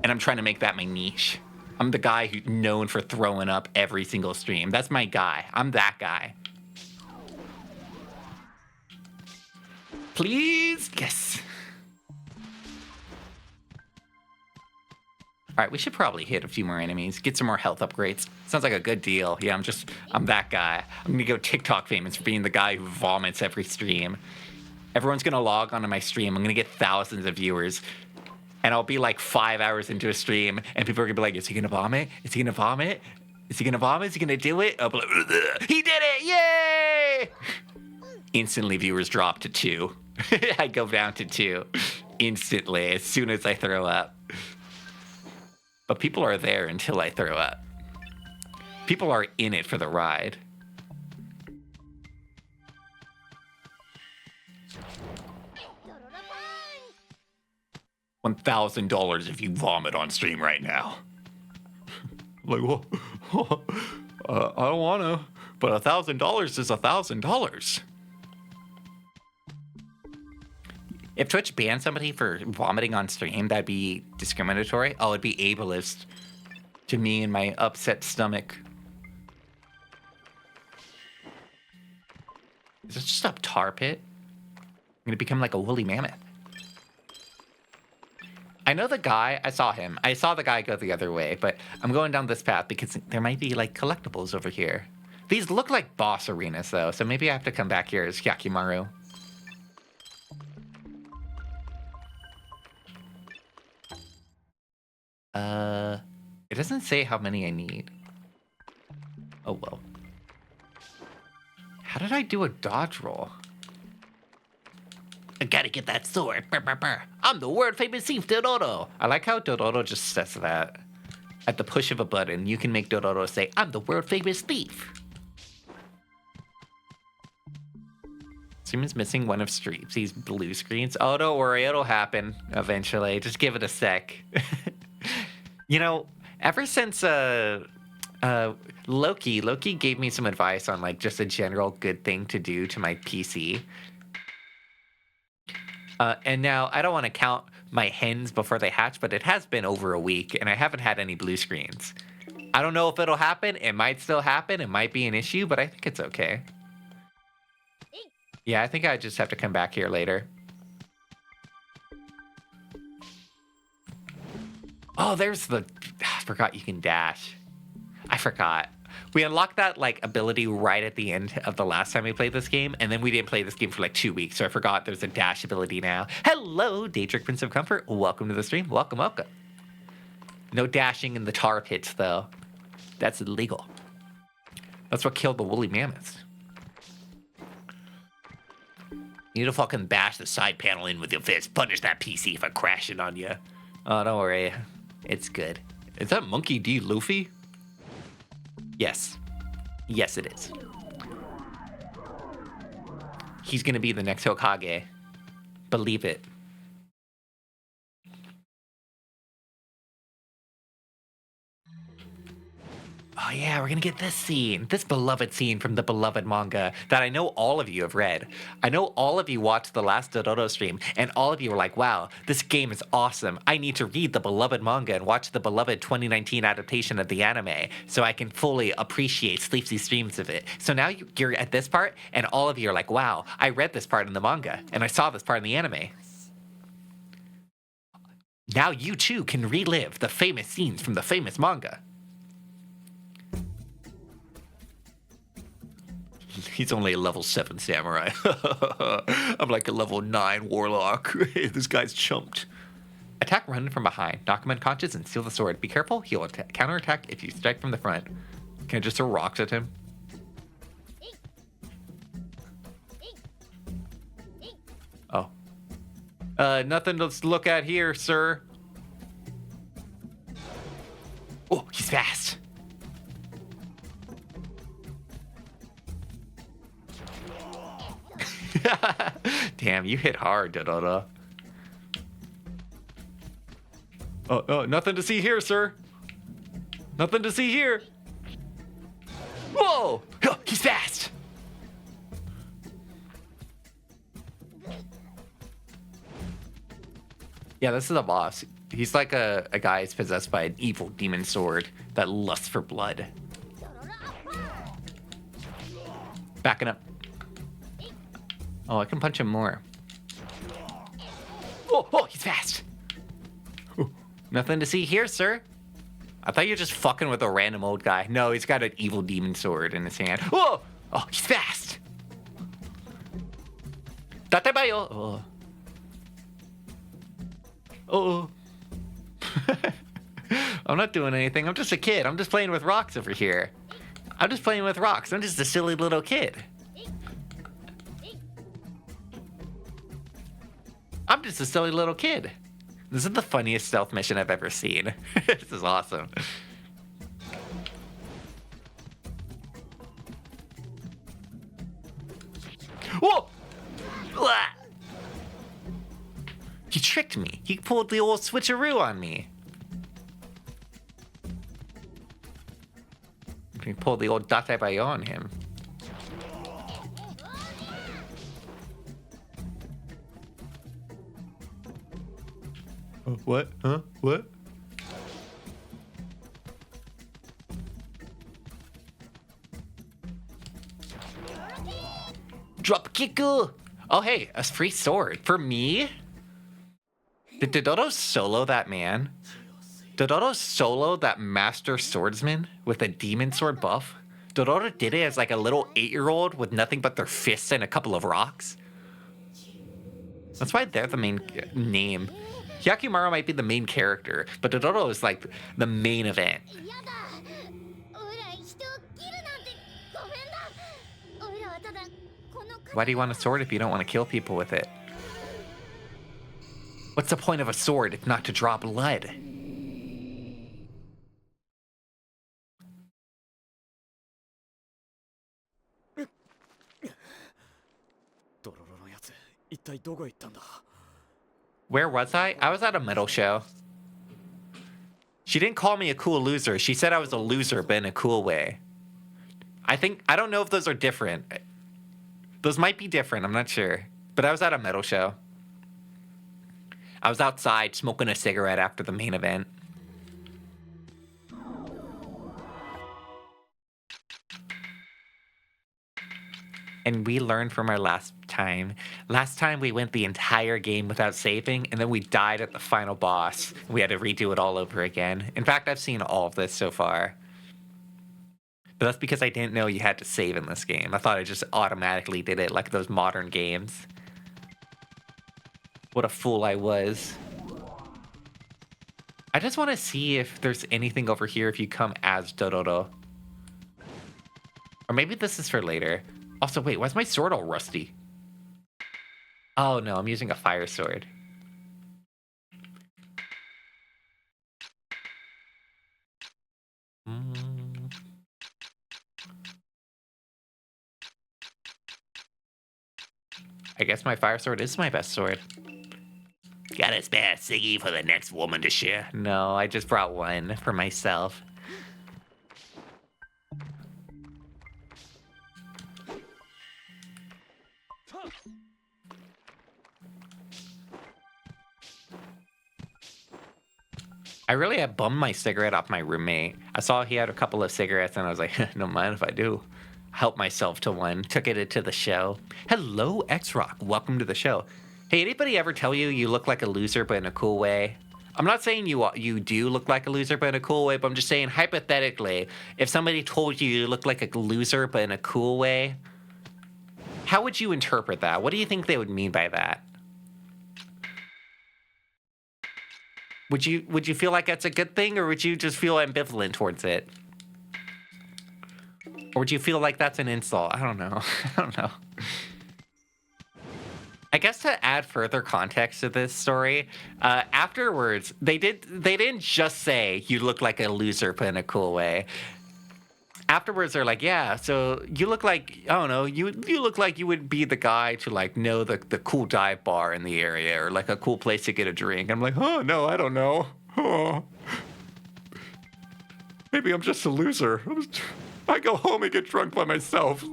And I'm trying to make that my niche. I'm the guy who's known for throwing up every single stream. That's my guy. I'm that guy. Please? Yes. All right, we should probably hit a few more enemies, get some more health upgrades. Sounds like a good deal. Yeah, I'm that guy. I'm gonna go TikTok famous for being the guy who vomits every stream. Everyone's gonna log onto my stream. I'm gonna get thousands of viewers. And I'll be like 5 hours into a stream, and people are gonna be like, is he gonna vomit? Is he gonna vomit? Is he gonna vomit? Is he gonna do it? I'll be like, ugh. He did it! Yay! Instantly viewers drop to 2. I go down to 2 instantly as soon as I throw up. But people are there until I throw up. People are in it for the ride. $1,000 if you vomit on stream right now. Like, well, I don't want to, but $1,000 is $1,000. If Twitch banned somebody for vomiting on stream, that'd be discriminatory. Oh, it'd be ableist to me and my upset stomach. Is this just a tar pit? I'm gonna become like a woolly mammoth. I know the guy, I saw him. I saw the guy go the other way, but I'm going down this path because there might be like collectibles over here. These look like boss arenas though, so maybe I have to come back here as Hyakumaru. It doesn't say how many I need. Oh, well. How did I do a dodge roll? I gotta get that sword. Brr, brr, brr. I'm the world famous thief, Dororo. I like how Dororo just says that. At the push of a button, you can make Dororo say, I'm the world famous thief. Seems missing one of these blue screens. Oh, don't worry, it'll happen eventually. Just give it a sec. You know, ever since Loki gave me some advice on like just a general good thing to do to my PC. And now I don't want to count my hens before they hatch, but it has been over a week and I haven't had any blue screens. I don't know if it'll happen. It might still happen. It might be an issue, but I think it's okay. Yeah, I think I just have to come back here later. Oh, there's the... I forgot you can dash. I forgot. We unlocked that, like, ability right at the end of the last time we played this game, and then we didn't play this game for, like, 2 weeks, so I forgot there's a dash ability now. Hello, Daedric Prince of Comfort. Welcome to the stream. Welcome, welcome. No dashing in the tar pits, though. That's illegal. That's what killed the woolly mammoths. You need to fucking bash the side panel in with your fist. Punish that PC if I crash it on you. Oh, don't worry. It's good. Is that Monkey D. Luffy? Yes. Yes, it is. He's gonna be the next Hokage. Believe it. Oh yeah, we're gonna get this scene, this beloved scene from the beloved manga that I know all of you have read. I know all of you watched the last Dororo stream, and all of you were like, wow, this game is awesome. I need to read the beloved manga and watch the beloved 2019 adaptation of the anime so I can fully appreciate Sleepsy's streams of it. So now you're at this part, and all of you are like, wow, I read this part in the manga, and I saw this part in the anime. Now you too can relive the famous scenes from the famous manga. He's only a level 7 samurai. I'm like a level 9 warlock. This guy's chumped. Attack run from behind. Knock him unconscious and steal the sword. Be careful, he'll counterattack if you strike from the front. Can I just throw rocks at him? Oh. Nothing to look at here, sir. Oh, he's fast. Damn, you hit hard, Dororo. Oh, nothing to see here, sir. Nothing to see here. Whoa! Oh, he's fast. Yeah, this is a boss. He's like a guy who's possessed by an evil demon sword that lusts for blood. Backing up. Oh, I can punch him more. Oh, he's fast. Ooh, nothing to see here, sir. I thought you were just fucking with a random old guy. No, he's got an evil demon sword in his hand. Oh, he's fast. Tatebayo. Oh. I'm not doing anything. I'm just a kid. I'm just playing with rocks over here. I'm just playing with rocks. I'm just a silly little kid. I'm just a silly little kid. This is the funniest stealth mission I've ever seen. This is awesome. Whoa! Blah! He tricked me. He pulled the old switcheroo on me. He pulled the old Datebayo on him. What? Huh? What? Drop kick! Oh, hey, a free sword. For me? Did Dororo solo that man? Did Dororo solo that master swordsman with a demon sword buff? Dororo did it as like a little 8-year-old with nothing but their fists and a couple of rocks? That's why they're the main name. Hyakumaru might be the main character, but Dodoro is like the main event. Why do you want a sword if you don't want to kill people with it? What's the point of a sword if not to draw blood? Where was I? I was at a metal show. She didn't call me a cool loser. She said I was a loser, but in a cool way. I don't know if those are different. Those might be different, I'm not sure. But I was at a metal show. I was outside smoking a cigarette after the main event. And we learned from our last time. Last time we went the entire game without saving, and then we died at the final boss. We had to redo it all over again. In fact, I've seen all of this so far. But that's because I didn't know you had to save in this game. I thought I just automatically did it like those modern games. What a fool I was. I just want to see if there's anything over here if you come as Dororo. Or maybe this is for later. Also, wait, why is my sword all rusty? Oh no, I'm using a fire sword. I guess my fire sword is my best sword. Gotta spare Siggy for the next woman to share. No, I just brought one for myself. I really have bummed my cigarette off my roommate. I saw he had a couple of cigarettes and I was like, don't mind if I do. Help myself to one. Took it into the show. Hello, X-Rock. Welcome to the show. Hey, anybody ever tell you you look like a loser but in a cool way? I'm not saying you do look like a loser but in a cool way, but I'm just saying hypothetically, if somebody told you you look like a loser but in a cool way, how would you interpret that? What do you think they would mean by that? Would you feel like that's a good thing, or would you just feel ambivalent towards it? Or would you feel like that's an insult? I don't know. I don't know. I guess to add further context to this story, afterwards, they didn't just say you look like a loser but in a cool way. Afterwards, they're like, yeah, so you look like, I don't know, you look like you would be the guy to like know the cool dive bar in the area or like a cool place to get a drink. I'm like, oh, no, I don't know. Oh. Maybe I'm just a loser. I go home and get drunk by myself.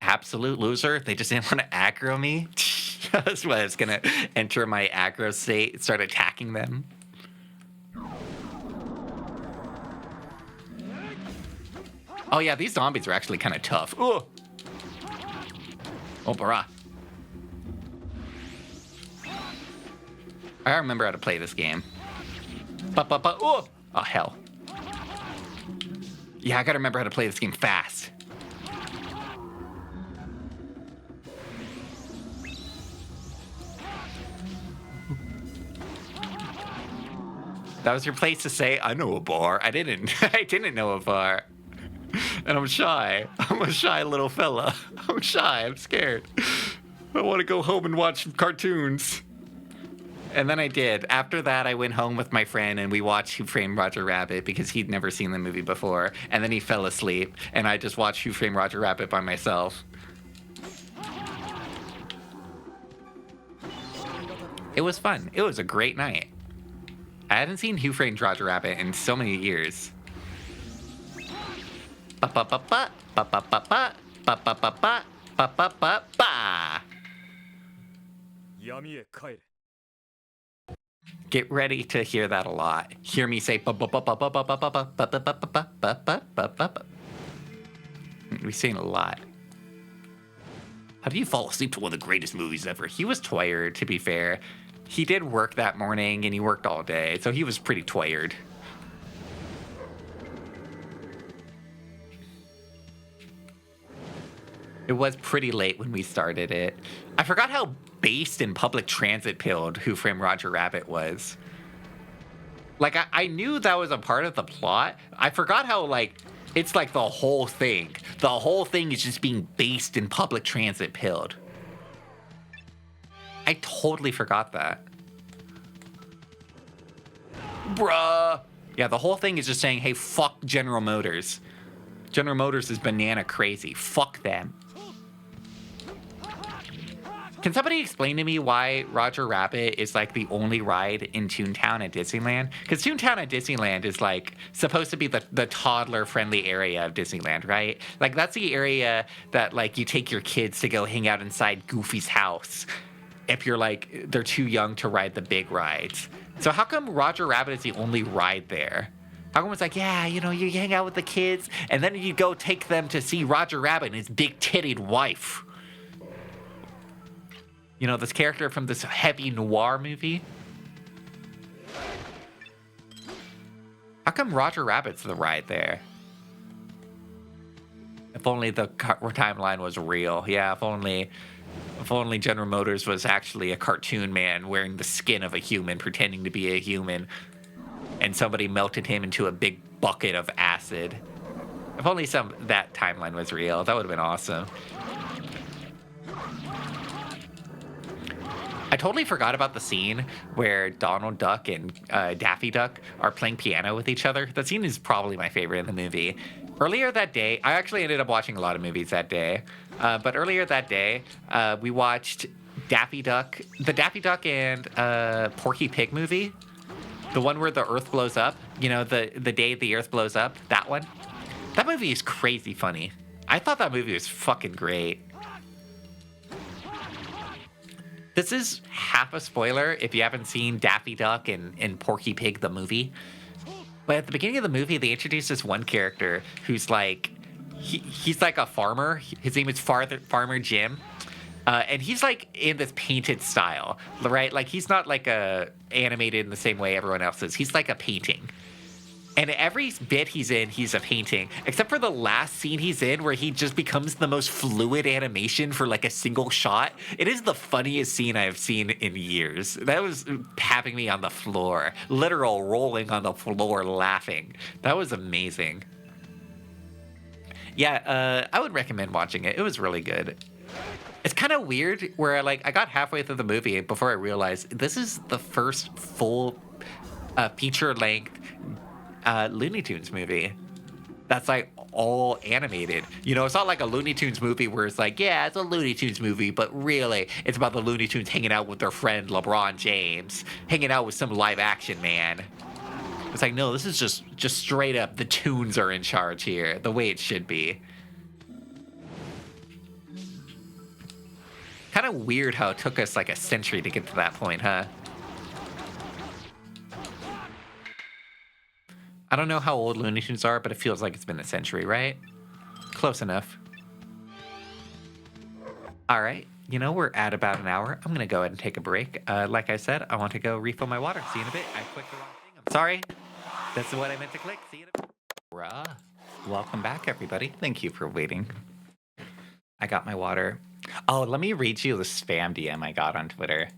Absolute loser. They just didn't want to aggro me. That's why it's going to enter my aggro state, start attacking them. Oh yeah, these zombies are actually kind of tough. Oh, bara. I remember how to play this game. Oh, hell. Yeah, I gotta remember how to play this game fast. That was your place to say, I know a bar. I didn't know a bar. And I'm shy. I'm a shy little fella. I'm shy. I'm scared. I want to go home and watch cartoons. And then I did. After that, I went home with my friend and we watched Who Framed Roger Rabbit because he'd never seen the movie before. And then he fell asleep. And I just watched Who Framed Roger Rabbit by myself. It was fun. It was a great night. I hadn't seen Who Framed Roger Rabbit in so many years. Get ready to hear that a lot. Hear me say we sing a lot. How do you fall asleep to one of the greatest movies ever? He was tired, to be fair. He did work that morning and he worked all day, so he was pretty tired. It was pretty late when we started it. I forgot how based and public transit pilled Who Framed Roger Rabbit was. Like, I knew that was a part of the plot. I forgot how, like, it's like the whole thing. The whole thing is just being based in public transit pilled. I totally forgot that. Bruh. Yeah, the whole thing is just saying, hey, fuck General Motors. General Motors is banana crazy. Fuck them. Can somebody explain to me why Roger Rabbit is like the only ride in Toontown at Disneyland? Because Toontown at Disneyland is like supposed to be the toddler-friendly area of Disneyland, right? Like that's the area that like you take your kids to go hang out inside Goofy's house if you're like they're too young to ride the big rides. So how come Roger Rabbit is the only ride there? How come it's like, yeah, you know, you hang out with the kids and then you go take them to see Roger Rabbit and his big-tittied wife? You know, this character from this heavy noir movie. How come Roger Rabbit's the ride there? If only the timeline was real. Yeah, if only General Motors was actually a cartoon man wearing the skin of a human, pretending to be a human, and somebody melted him into a big bucket of acid. If only that timeline was real, that would have been awesome. I totally forgot about the scene where Donald Duck and Daffy Duck are playing piano with each other. That scene is probably my favorite in the movie. Earlier that day, I actually ended up watching a lot of movies that day. But earlier that day, we watched Daffy Duck and Porky Pig movie. The one where the Earth blows up. You know, the day the Earth blows up. That one. That movie is crazy funny. I thought that movie was fucking great. This is half a spoiler if you haven't seen Daffy Duck and Porky Pig the movie. But at the beginning of the movie, they introduce this one character who's like, he's like a farmer. His name is Farmer Jim. And he's like in this painted style, right? Like he's not like animated in the same way everyone else is. He's like a painting. And every bit he's in, he's a painting. Except for the last scene he's in where he just becomes the most fluid animation for like a single shot. It is the funniest scene I've seen in years. That was having me on the floor. Literal rolling on the floor laughing. That was amazing. Yeah, I would recommend watching it. It was really good. It's kind of weird where I got halfway through the movie before I realized this is the first full feature-length Looney Tunes movie that's like all animated. You know, it's not like a Looney Tunes movie where it's like, yeah, it's a Looney Tunes movie, but really it's about the Looney Tunes hanging out with their friend LeBron James, hanging out with some live action man. It's like, no, this is just straight up the tunes are in charge here, the way it should be. Kind of weird how it took us like a century to get to that point, huh? I don't know how old Looney Tunes are, but it feels like it's been a century, right? Close enough. All right. You know, we're at about an hour. I'm going to go ahead and take a break. Like I said, I want to go refill my water. See you in a bit. I clicked the wrong thing. I'm sorry. That's what I meant to click. See you in a bit. Rah. Welcome back, everybody. Thank you for waiting. I got my water. Oh, let me read you the spam DM I got on Twitter.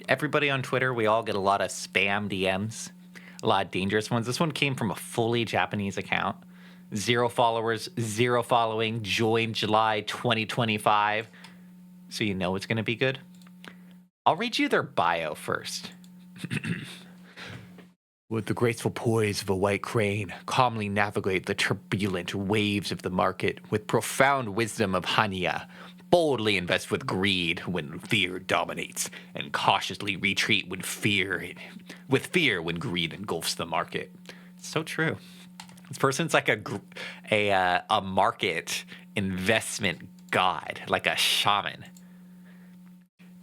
Everybody on Twitter, we all get a lot of spam DMs, a lot of dangerous ones. This one came from a fully Japanese account. 0 followers, 0 following, joined July 2025. So you know it's going to be good. I'll read you their bio first. With the graceful poise of a white crane, calmly navigate the turbulent waves of the market with profound wisdom of Hanya. Boldly invest with greed when fear dominates, and cautiously retreat when fear when greed engulfs the market. It's so true. This person's like a market investment god, like a shaman.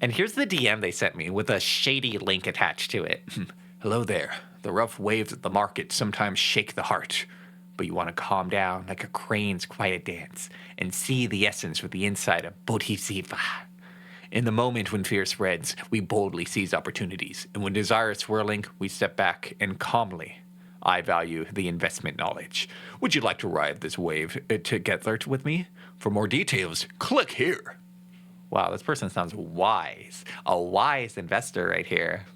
And here's the DM they sent me with a shady link attached to it. Hello there. The rough waves of the market sometimes shake the heart, but you want to calm down like a crane's quiet dance and see the essence with the inside of Bodhisattva. In the moment when fear spreads, we boldly seize opportunities, and when desire is swirling, we step back and calmly I value the investment knowledge. Would you like to ride this wave together with me? For more details, click here. Wow, this person sounds wise. A wise investor right here.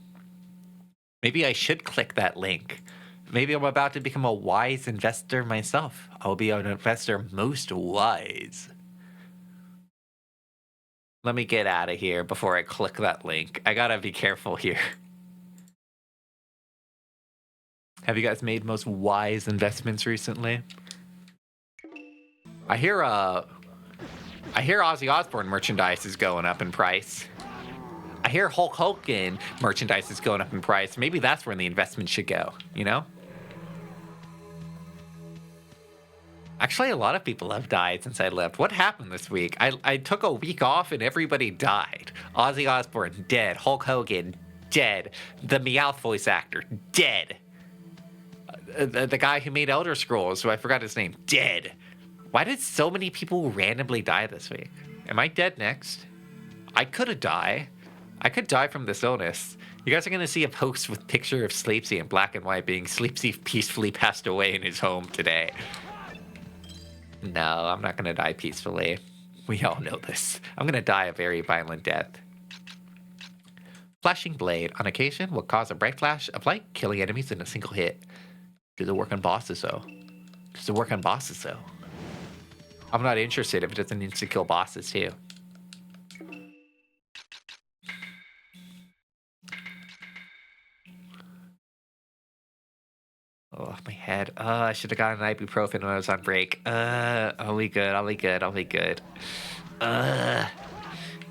Maybe I should click that link. Maybe I'm about to become a wise investor myself. I'll be an investor most wise. Let me get out of here before I click that link. I gotta be careful here. Have you guys made most wise investments recently? I hear Ozzy Osbourne merchandise is going up in price. I hear Hulk Hogan merchandise is going up in price. Maybe that's where the investment should go, you know? Actually, a lot of people have died since I left. What happened this week? I took a week off and everybody died. Ozzy Osbourne, dead. Hulk Hogan, dead. The Meowth voice actor, dead. The guy who made Elder Scrolls, who I forgot his name, dead. Why did so many people randomly die this week? Am I dead next? I could die. I could die from this illness. You guys are going to see a post with picture of Sleepsy in black and white being Sleepsy peacefully passed away in his home today. No, I'm not going to die peacefully. We all know this. I'm going to die a very violent death. Flashing blade. On occasion, will cause a bright flash of light, killing enemies in a single hit. Do the work on bosses, though. Does it work on bosses, though? I'm not interested if it doesn't insta-kill bosses, too. Oh, my head. I should have gotten an ibuprofen when I was on break. I'll be good. I'll be good. I'll be good.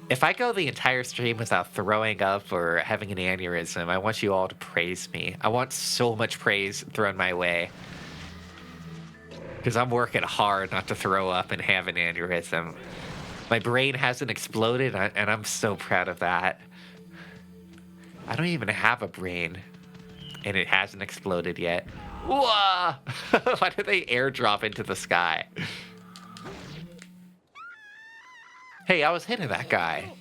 If I go the entire stream without throwing up or having an aneurysm, I want you all to praise me. I want so much praise thrown my way. Because I'm working hard not to throw up and have an aneurysm. My brain hasn't exploded, and I'm so proud of that. I don't even have a brain, and it hasn't exploded yet. Whoa! Why did they airdrop into the sky? Hey, I was hitting that guy.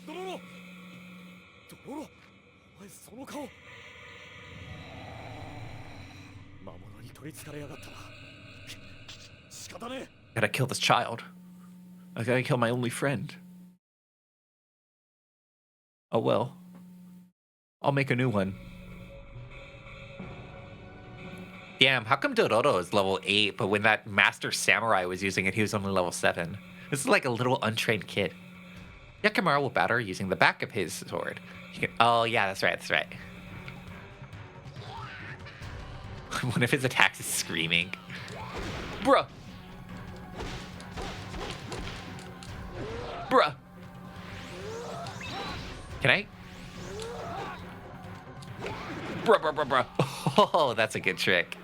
Gotta kill this child. I gotta kill my only friend. Oh well. I'll make a new one. Damn, how come Dororo is level 8, but when that Master Samurai was using it, he was only level 7? This is like a little untrained kid. Yakamaru will batter using the back of his sword. Oh, yeah, that's right, that's right. One of his attacks is screaming. Bruh! Bruh! Can I? Bruh, bruh, bruh, bruh. Oh, that's a good trick.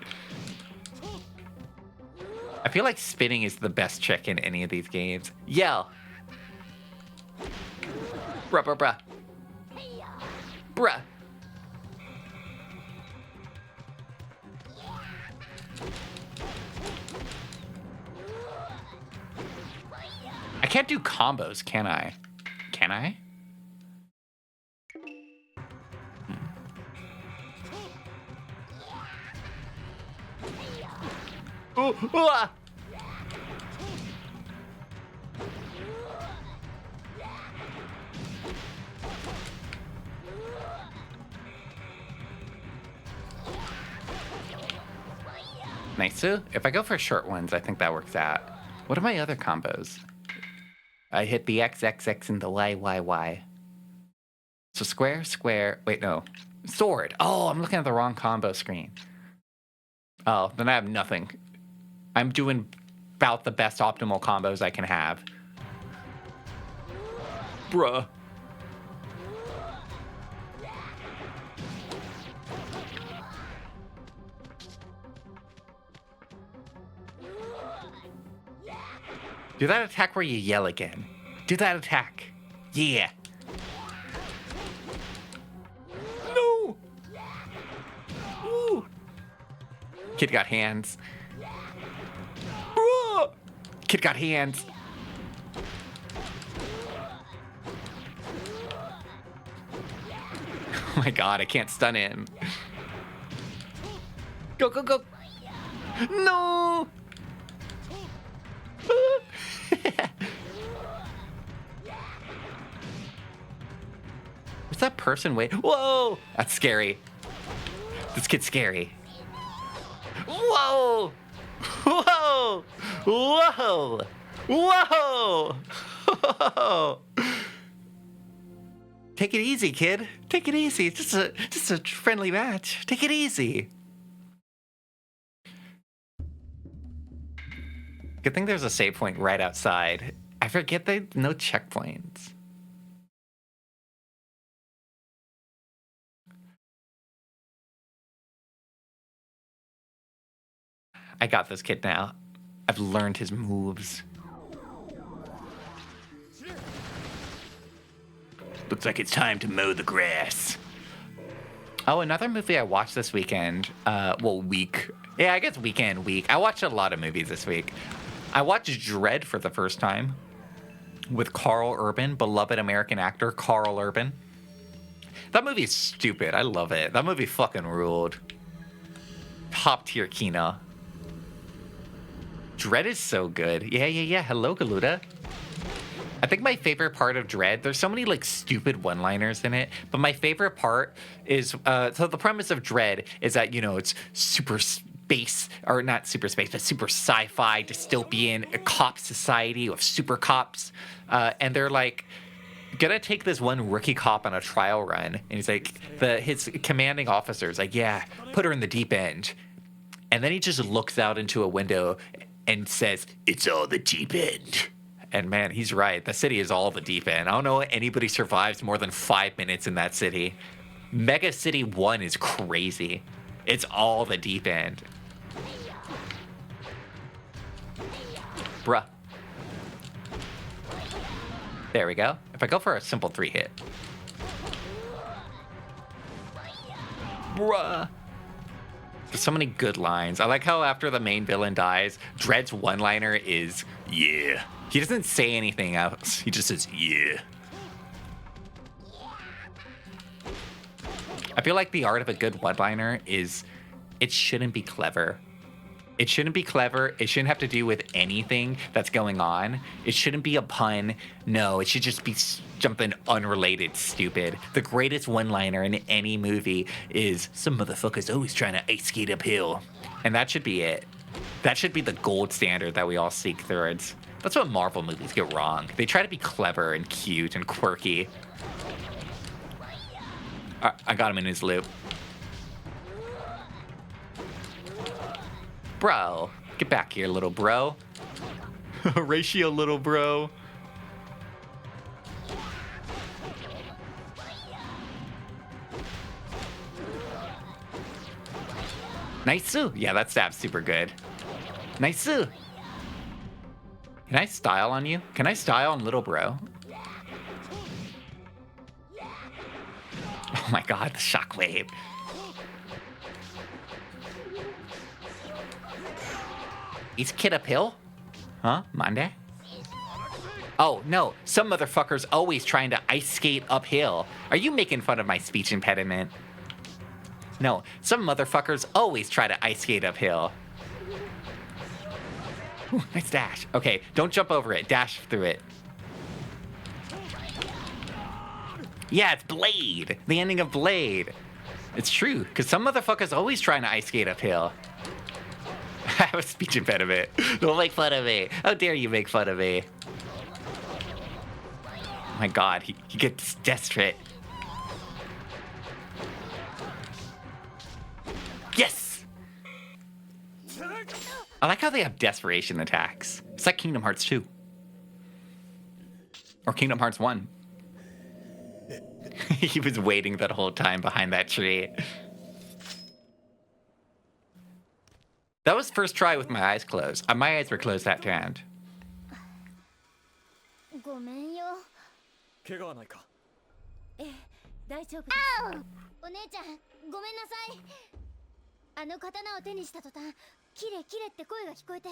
I feel like spinning is the best trick in any of these games. Yell. Bruh, bruh, bruh. Bruh. I can't do combos, can I? Can I? Ooh, ah! Nice. If I go for short ones, I think that works out. What are my other combos? I hit the XXX and the YYY. So square, square. Wait, no. Sword. Oh, I'm looking at the wrong combo screen. Oh, then I have nothing. I'm doing about the best optimal combos I can have. Bruh. Do that attack where you yell again. Do that attack. Yeah. No. Ooh. Kid got hands. Bruh. Kid got hands. Oh my god, I can't stun him. Go, go, go. No! What's that person wait? Whoa! That's scary. This kid's scary. Whoa! Whoa! Whoa! Whoa! Whoa! Take it easy, kid. Take it easy. It's just a friendly match. Take it easy. Good thing there's a save point right outside. I forget they no checkpoints. I got this kid now. I've learned his moves. Looks like it's time to mow the grass. Oh, another movie I watched this weekend. Week. Yeah, I guess week. I watched a lot of movies this week. I watched Dredd for the first time with Carl Urban, beloved American actor Carl Urban. That movie is stupid. I love it. That movie fucking ruled. Top tier kino. Dredd is so good. Yeah. Hello, Galuda. I think my favorite part of Dredd, there's so many like stupid one-liners in it, but my favorite part is, so the premise of Dredd is that, you know, it's super space, or not super space, but super sci-fi, dystopian, a cop society with super cops, and they're like, gonna take this one rookie cop on a trial run, and he's like, his commanding officer's like, yeah, put her in the deep end. And then he just looks out into a window and says, it's all the deep end. And man, he's right. The city is all the deep end. I don't know anybody survives more than 5 minutes in that city. Mega City 1 is crazy. It's all the deep end. Bruh. There we go. If I go for a simple 3-hit. Bruh. There's so many good lines. I like how after the main villain dies, Dredd's one-liner is, yeah. He doesn't say anything else. He just says, yeah. I feel like the art of a good one-liner is, it shouldn't be clever. It shouldn't be clever. It shouldn't have to do with anything that's going on. It shouldn't be a pun. No, it should just be something unrelated, stupid. The greatest one-liner in any movie is, some motherfucker's always trying to ice skate uphill. And that should be it. That should be the gold standard that we all seek towards. That's what Marvel movies get wrong. They try to be clever and cute and quirky. I got him in his loop. Bro, get back here, little bro. Ratio, little bro. Nice-oo. Yeah, that stab's super good. Nice-oo. Can I style on you? Can I style on little bro? Oh my god, the shockwave. Is Kid uphill? Huh? Monday? Oh, no. Some motherfucker's always trying to ice skate uphill. Are you making fun of my speech impediment? No. Some motherfuckers always try to ice skate uphill. Ooh, nice dash. Okay, don't jump over it. Dash through it. Yeah, it's Blade. The ending of Blade. It's true, because some motherfuckers always trying to ice skate uphill. I have a speech impediment. Don't make fun of me. How dare you make fun of me? Oh my god, he gets desperate. Yes! I like how they have desperation attacks. It's like Kingdom Hearts 2. Or Kingdom Hearts 1. He was waiting that whole time behind that tree. That was first try with my eyes closed. My eyes were closed that round. ごめんよ。怪我はないか。ええ、大丈夫です。お姉ちゃん、ごめんなさい。あの刀を手にした途端、キレキレって声が聞こえて、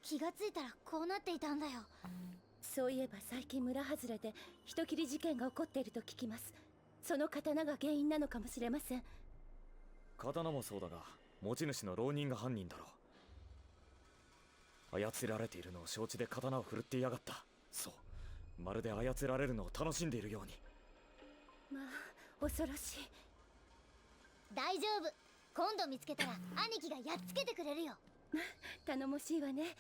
気がついたらこうなっていたんだよ。そういえば最近村外れで人斬り事件が起こっていると聞きます。その刀が原因なのかもしれません。刀もそうだが、持ち主の浪人が犯人だろう。操られているのを承知で刀を振るっていやがった。そうまるで操られるのを楽しんでいるように。まあ恐ろしい。大丈夫、今度見つけたら兄貴がやっつけてくれるよ。頼もしいわね。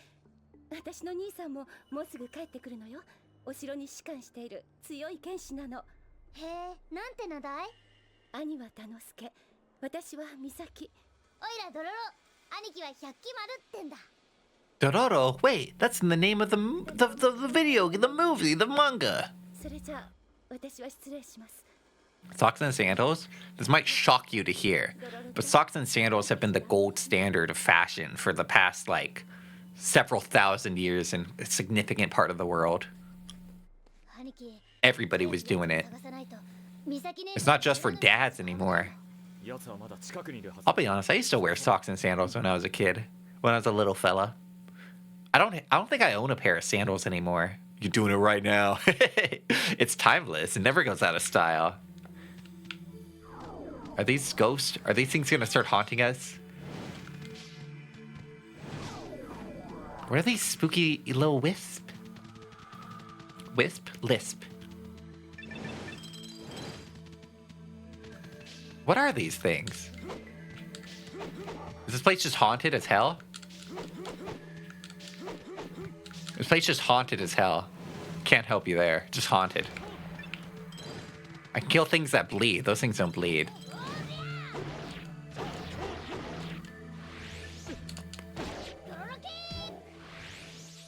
私の兄さんももうすぐ帰ってくるのよ。お城に仕官している強い剣士なの。へえ、なんて名だい？兄は田之助、私は美咲。おいらドロロ、兄貴は百鬼丸ってんだ。 Dororo? Wait, that's in the name of the video, the movie, the manga. それじゃあ私は失礼します。 Socks and sandals? This might shock you to hear, but socks and sandals have been the gold standard of fashion for the past, like, several thousand years in a significant part of the world. 兄貴、 Everybody was doing it. 探さないと。美咲姉 It's not just for dads anymore. 奴はまだ近くにいるはず。 I'll be honest, I used to wear socks and sandals when I was a kid, when I was a little fella. I don't think I own a pair of sandals anymore. You're doing it right now. It's timeless. It never goes out of style. Are these ghosts? Are these things gonna start haunting us? What are these spooky little wisp? Wisp? Lisp. What are these things? Is this place just haunted as hell? This place just haunted as hell. Can't help you there. Just haunted. I can kill things that bleed. Those things don't bleed.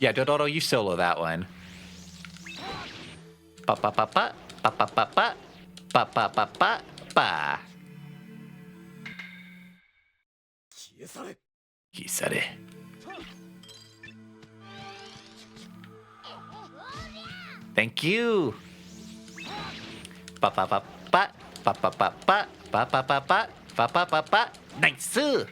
Yeah, Dororo, you solo that one. Ba ba ba ba ba ba ba ba ba ba ba ba ba. 消え去れ。 He said it. Thank you. Ba ba ba ba ba ba ba ba ba ba ba ba ba ba ba ba. Nice.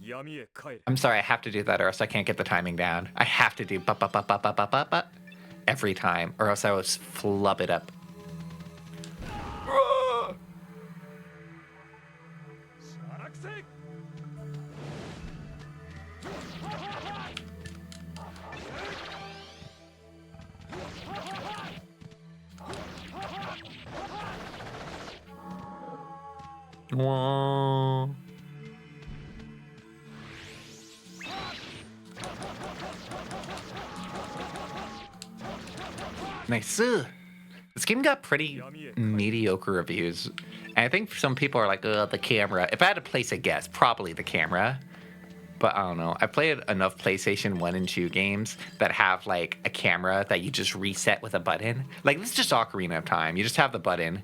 闇へ帰れ。 I'm sorry, I have to do that, or else I can't get the timing down. I have to do ba ba ba ba ba ba ba ba every time, or else I will flub it up. 荒くせ。 Whoa. Nice. This game got pretty mediocre reviews. And I think some people are like, the camera. If I had to place a guess, probably the camera. But I don't know. I played enough PlayStation 1 and 2 games that have like a camera that you just reset with a button. Like this is just Ocarina of Time. You just have the button.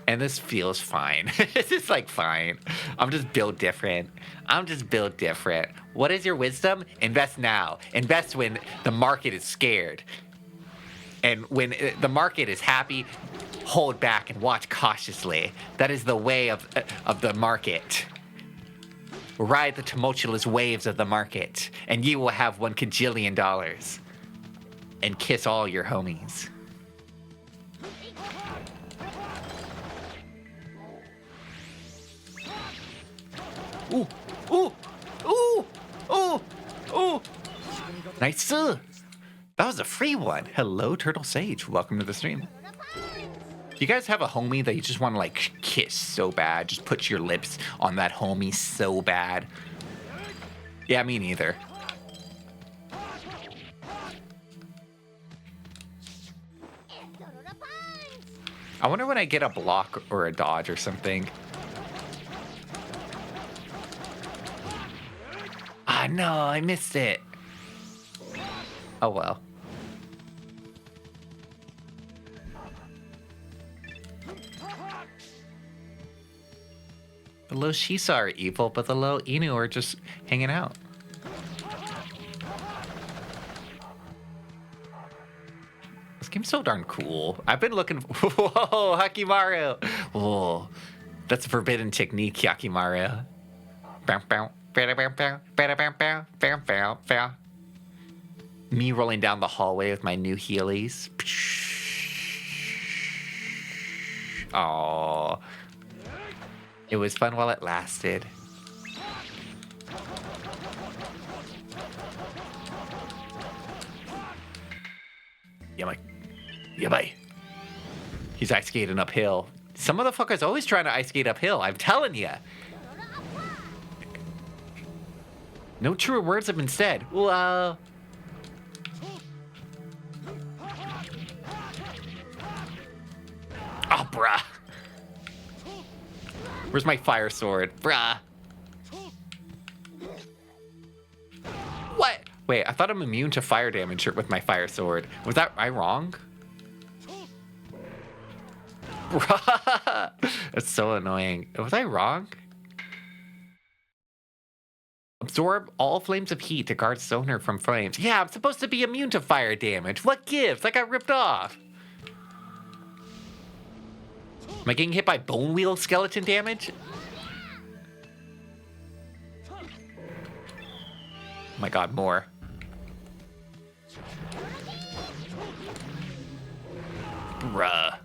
And this feels fine. It's just like fine. I'm just built different. What is your wisdom? Invest now. Invest when the market is scared. And when the market is happy, hold back and watch cautiously. That is the way of the market. Ride the tumultuous waves of the market, and you will have $1 kajillion. And kiss all your homies. Ooh, ooh, ooh, ooh, ooh. Nice. That was a free one. Hello, Turtle Sage. Welcome to the stream. Do you guys have a homie that you just want to like kiss so bad? Just put your lips on that homie so bad. Yeah, me neither. I wonder when I get a block or a dodge or something. Ah, no, I missed it. Oh, well. The little Shisa are evil, but the little Inu are just hanging out. This game's so darn cool. I've been looking... Whoa, Hakimaru! Whoa. That's a forbidden technique, Hakimaru. Me rolling down the hallway with my new Heelys. Aww. It was fun while it lasted. Yabai. He's ice skating uphill. Some motherfucker's always trying to ice skate uphill. I'm telling you. No truer words have been said. Whoa. Oh, bruh. Where's my fire sword? Bruh. What? Wait, I thought I'm immune to fire damage with my fire sword. Was that I wrong? Bruh. That's so annoying. Was I wrong? Absorb all flames of heat to guard Sonar from flames. Yeah, I'm supposed to be immune to fire damage. What gives? I got ripped off. Am I getting hit by bone wheel skeleton damage? Oh my god, more. Bruh.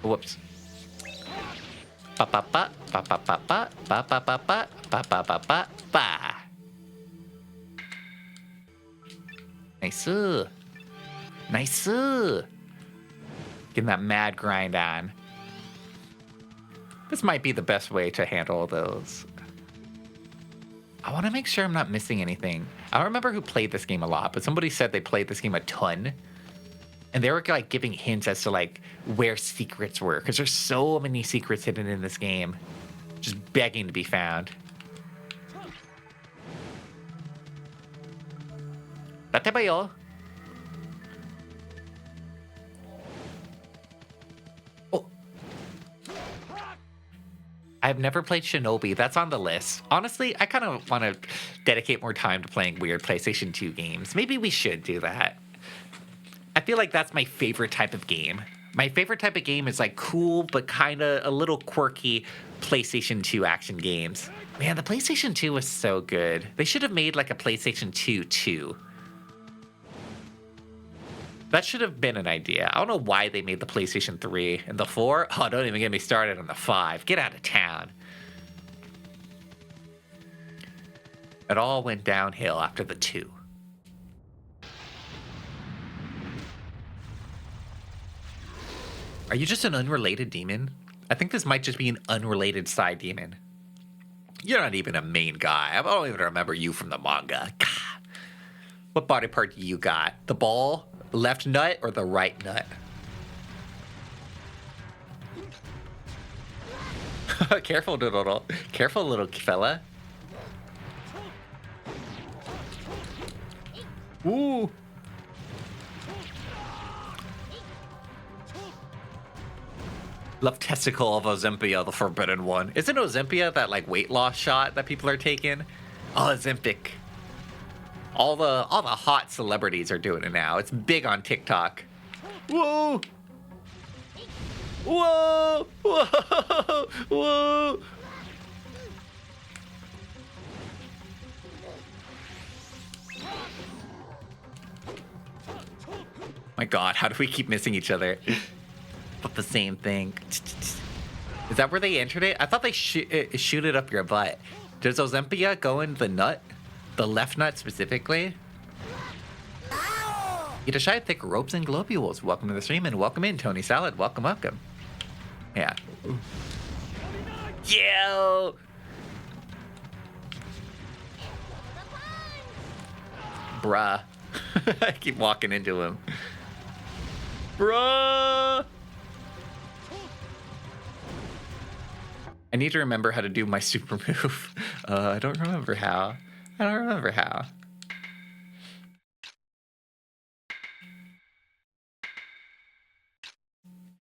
Whoops. Ba ba ba ba ba ba ba ba ba ba ba ba ba ba ba ba. Nice. Nice. Getting that mad grind on. This might be the best way to handle those. I want to make sure I'm not missing anything. I don't remember who played this game a lot, but somebody said they played this game a ton. And they were like giving hints as to like where secrets were, because there's so many secrets hidden in this game, just begging to be found. Date ba yo? Oh. I've never played Shinobi. That's on the list. Honestly, I kind of want to dedicate more time to playing weird PlayStation 2 games. Maybe we should do that. I feel like that's my favorite type of game. My favorite type of game is like cool, but kind of a little quirky PlayStation 2 action games. Man, the PlayStation 2 was so good. They should have made like a PlayStation 2 2. That should have been an idea. I don't know why they made the PlayStation 3 and the 4. Oh, don't even get me started on the 5. Get out of town. It all went downhill after the 2. Are you just an unrelated demon? I think this might just be an unrelated side demon. You're not even a main guy. I don't even remember you from the manga. God. What body part do you got? The ball, left nut, or the right nut? Careful, Doodle. Careful, little fella. Ooh. Left testicle of Ozympia, the forbidden one. Isn't Ozympia that like weight loss shot that people are taking? Oh, Ozempic. All the hot celebrities are doing it now. It's big on TikTok. Whoa! Whoa! Whoa! Whoa! My God, how do we keep missing each other? But the same thing. Is that where they entered it? I thought they shoot it up your butt. Does Ozympia go in the nut? The left nut specifically? Itashai Thick Ropes and Globules. Welcome to the stream and welcome in, Tony Salad. Welcome, welcome. Yeah. Yo! Bruh. I keep walking into him. Bruh! I need to remember how to do my super move. I don't remember how.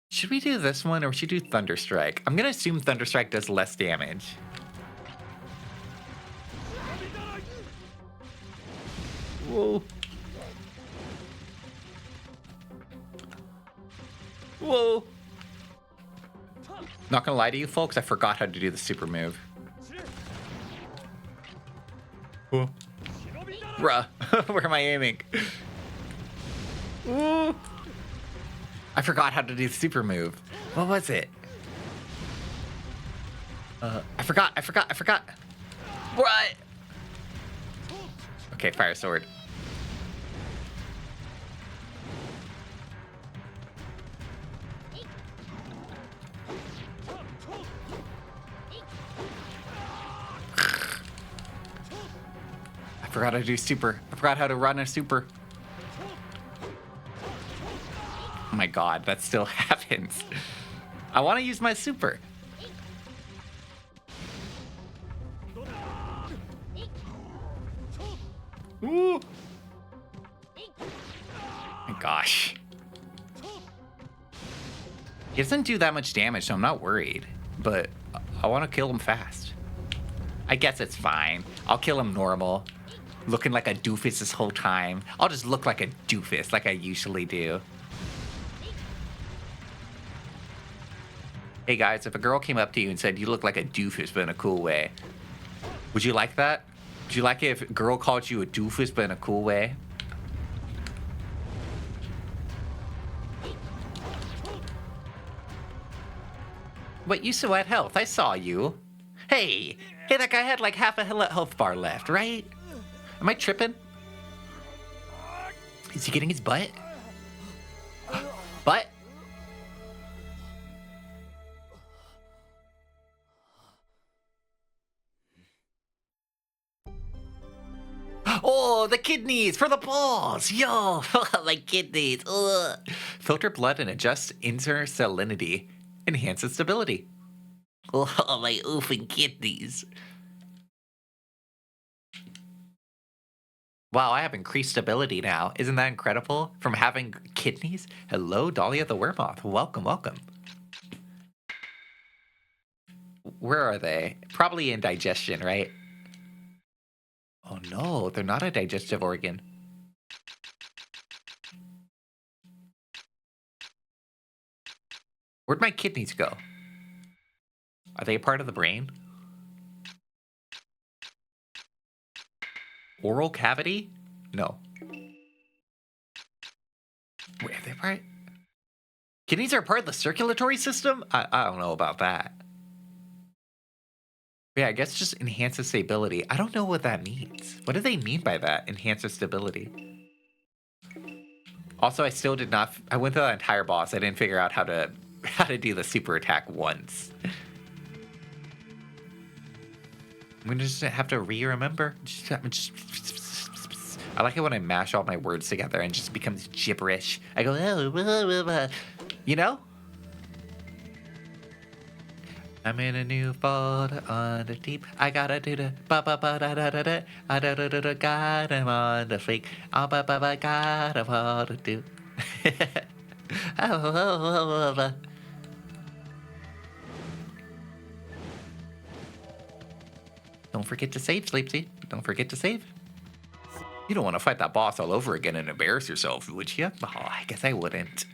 Should we do this one or should we do Thunderstrike? I'm gonna assume Thunderstrike does less damage. Whoa. Whoa. Not gonna lie to you folks, I forgot how to do the super move. Whoa. Bruh, where am I aiming? Ooh. I forgot how to do the super move. What was it? I forgot. What? Okay, fire sword. I forgot how to do super. I forgot how to run a super. Oh my god, that still happens. I want to use my super. Ooh. My gosh. He doesn't do that much damage, so I'm not worried. But I want to kill him fast. I guess it's fine. I'll kill him normal. Looking like a doofus this whole time. I'll just look like a doofus like I usually do. Hey guys, if a girl came up to you and said you look like a doofus but in a cool way, would you like that? Would you like it if a girl called you a doofus but in a cool way? But you still had health. I saw you. Hey, that guy had like half a health bar left, right? Am I tripping? Is he getting his butt? Butt? Oh, the kidneys for the balls. Yo, my kidneys. Ugh. Filter blood and adjust inner salinity. Enhances stability. Oh, my oofing kidneys. Wow, I have increased stability now. Isn't that incredible? From having kidneys? Hello, Dahlia the Weremoth. Welcome, welcome. Where are they? Probably in digestion, right? Oh no, they're not a digestive organ. Where'd my kidneys go? Are they a part of the brain? Oral cavity? No. Wait, are they part? Kidneys are part of the circulatory system? I don't know about that. Yeah, I guess just enhances stability. I don't know what that means. What do they mean by that? Enhances stability. Also, I still did not. I went through the entire boss. I didn't figure out how to do the super attack once. I'm gonna just have to remember. I like it when I mash all my words together and just becomes gibberish. I go, you know? I'm in a new vault on the deep. I gotta do the ba ba ba da da da da. I da da da da. God, I'm on the freak. Ah ba ba ba. God, I'm all to do. Don't forget to save, Sleepsy. Don't forget to save. You don't want to fight that boss all over again and embarrass yourself, would you? Oh, I guess I wouldn't.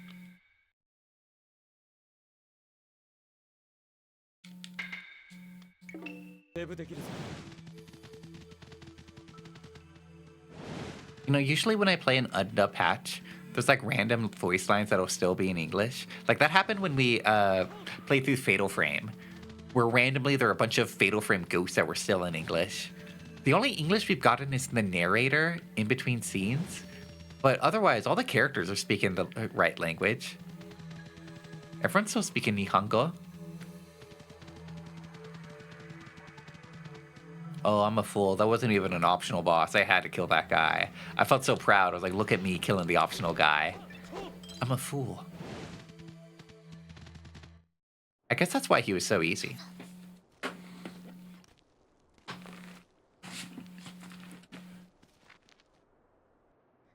You know, usually when I play an UNDA patch, there's like random voice lines that'll still be in English. Like that happened when we played through Fatal Frame, where randomly there are a bunch of Fatal Frame ghosts that were still in English. The only English we've gotten is the narrator in between scenes, but otherwise all the characters are speaking the right language. Everyone's still speaking Nihongo. Oh, I'm a fool. That wasn't even an optional boss. I had to kill that guy. I felt so proud. I was like, look at me killing the optional guy. I'm a fool. I guess that's why he was so easy.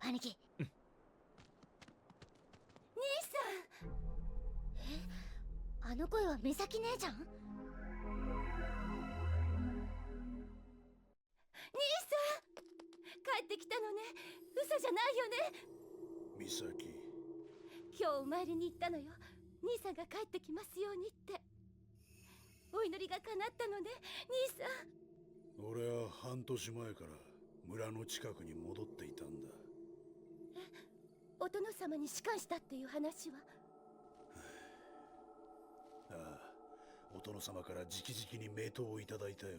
Aniki. あの声は美咲姉ちゃん？兄さん、帰ってきたのね。嘘じゃないよね。美咲。今日お参りに行ったのよ。兄さんが帰ってきますようにって。お祈りが叶ったのね、兄さん。俺は半年前から村の近くに戻っていたんだ。お殿様に仕官したっていう話は？ああ、お殿様から直々に命答をいただいたよ。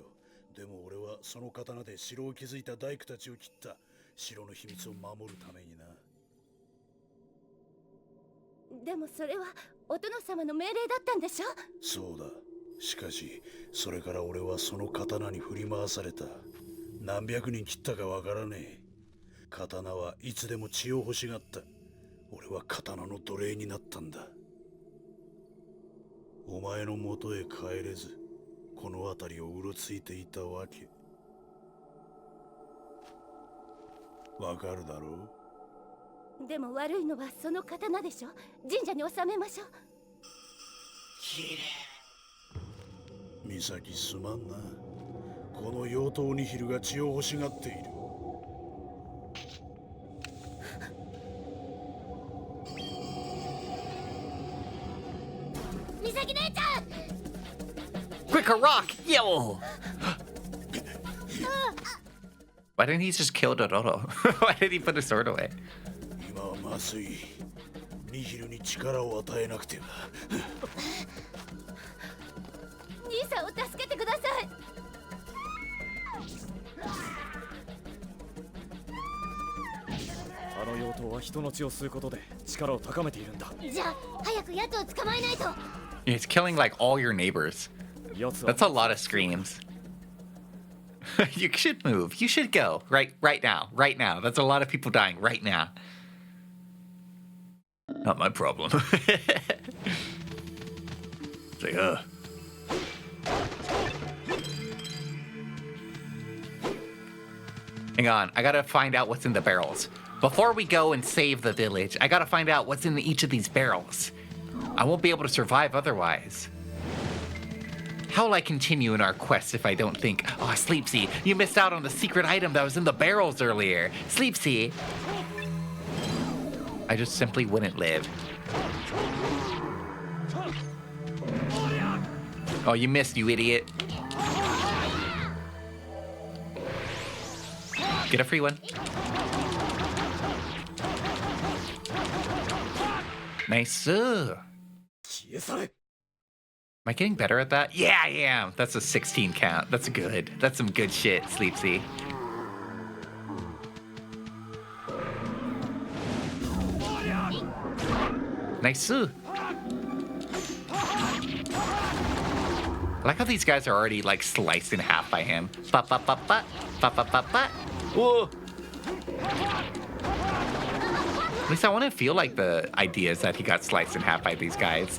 でも俺はその刀で城を築いた大工たちを切った。城の秘密を守るためにな。でもそれはお殿様の命令だったんでしょ。そうだ。しかしそれから俺はその刀に振り回された。何百人切ったかわからねえ。刀はいつでも血を欲しがった。俺は刀の奴隷になったんだ。お前の元へ帰れず、この辺りをうろついていたわけ。わかるだろう。でも悪いのはその刀でしょ。神社に納めましょう。美咲すまんな。この妖刀ニヒルが血を欲しがっている。美咲姉ちゃん Quicker rock! Yo! Why didn't he just kill Dororo? Why did he put his sword away? 今はまずい。ニヒルに力を与えなくては。兄さんを助けてください。あの妖刀は人の血を吸うことで力を高めているんだ。じゃあ早くヤツを捕まえないと。 He's killing like all your neighbors. 奴は That's a lot of screams. You should move. You should go. Right now. Right now. That's a lot of people dying right now. Not my problem. It's like, Hang on. I gotta find out what's in the barrels. Before we go and save the village, I gotta find out what's in each of these barrels. I won't be able to survive otherwise. How will I continue in our quest if I don't think, oh, Sleepsy, you missed out on the secret item that was in the barrels earlier. Sleepsy. I just simply wouldn't live. Oh, you missed, you idiot. Get a free one. Nice. 消え去れ。 Am I getting better at that? Yeah, I am. That's a 16 count. That's good. That's some good shit, Sleepsy. Nice. I like how these guys are already like sliced in half by him. Ba ba ba ba ba ba ba ba. Whoa. At least I want to feel like the idea is that he got sliced in half by these guys.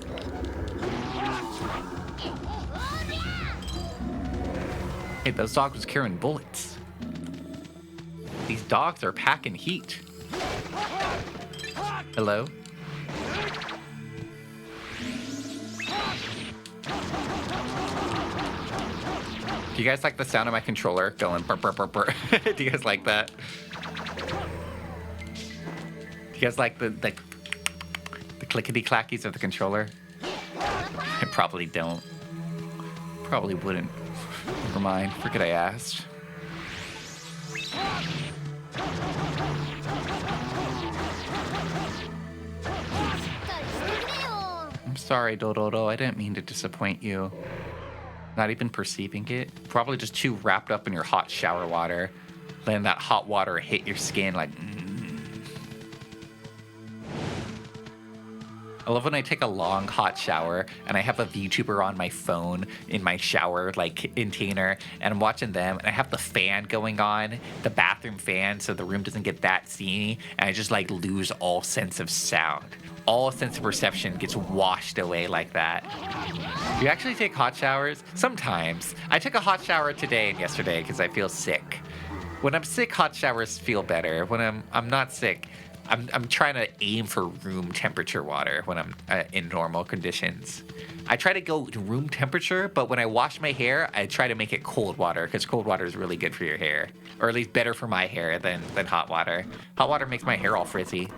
Hey, those dogs was carrying bullets. These dogs are packing heat. Hello? Do you guys like the sound of my controller going burr burr burr burr? Do you guys like that? Do you guys like the clickety clackies of the controller? I probably don't. Probably wouldn't. Never mind. Forget I asked. I'm sorry, Dororo. I didn't mean to disappoint you. Not even perceiving it. Probably just too wrapped up in your hot shower water. Letting that hot water hit your skin like... I love when I take a long hot shower and I have a VTuber on my phone in my shower like container and I'm watching them and I have the fan going on, the bathroom fan, so the room doesn't get that steamy and I just like lose all sense of sound. All sense of perception gets washed away like that. Do you actually take hot showers? Sometimes. I took a hot shower today and yesterday because I feel sick. When I'm sick, hot showers feel better. When I'm not sick, I'm trying to aim for room temperature water when I'm in normal conditions. I try to go to room temperature, but when I wash my hair, I try to make it cold water because cold water is really good for your hair, or at least better for my hair than hot water. Hot water makes my hair all frizzy.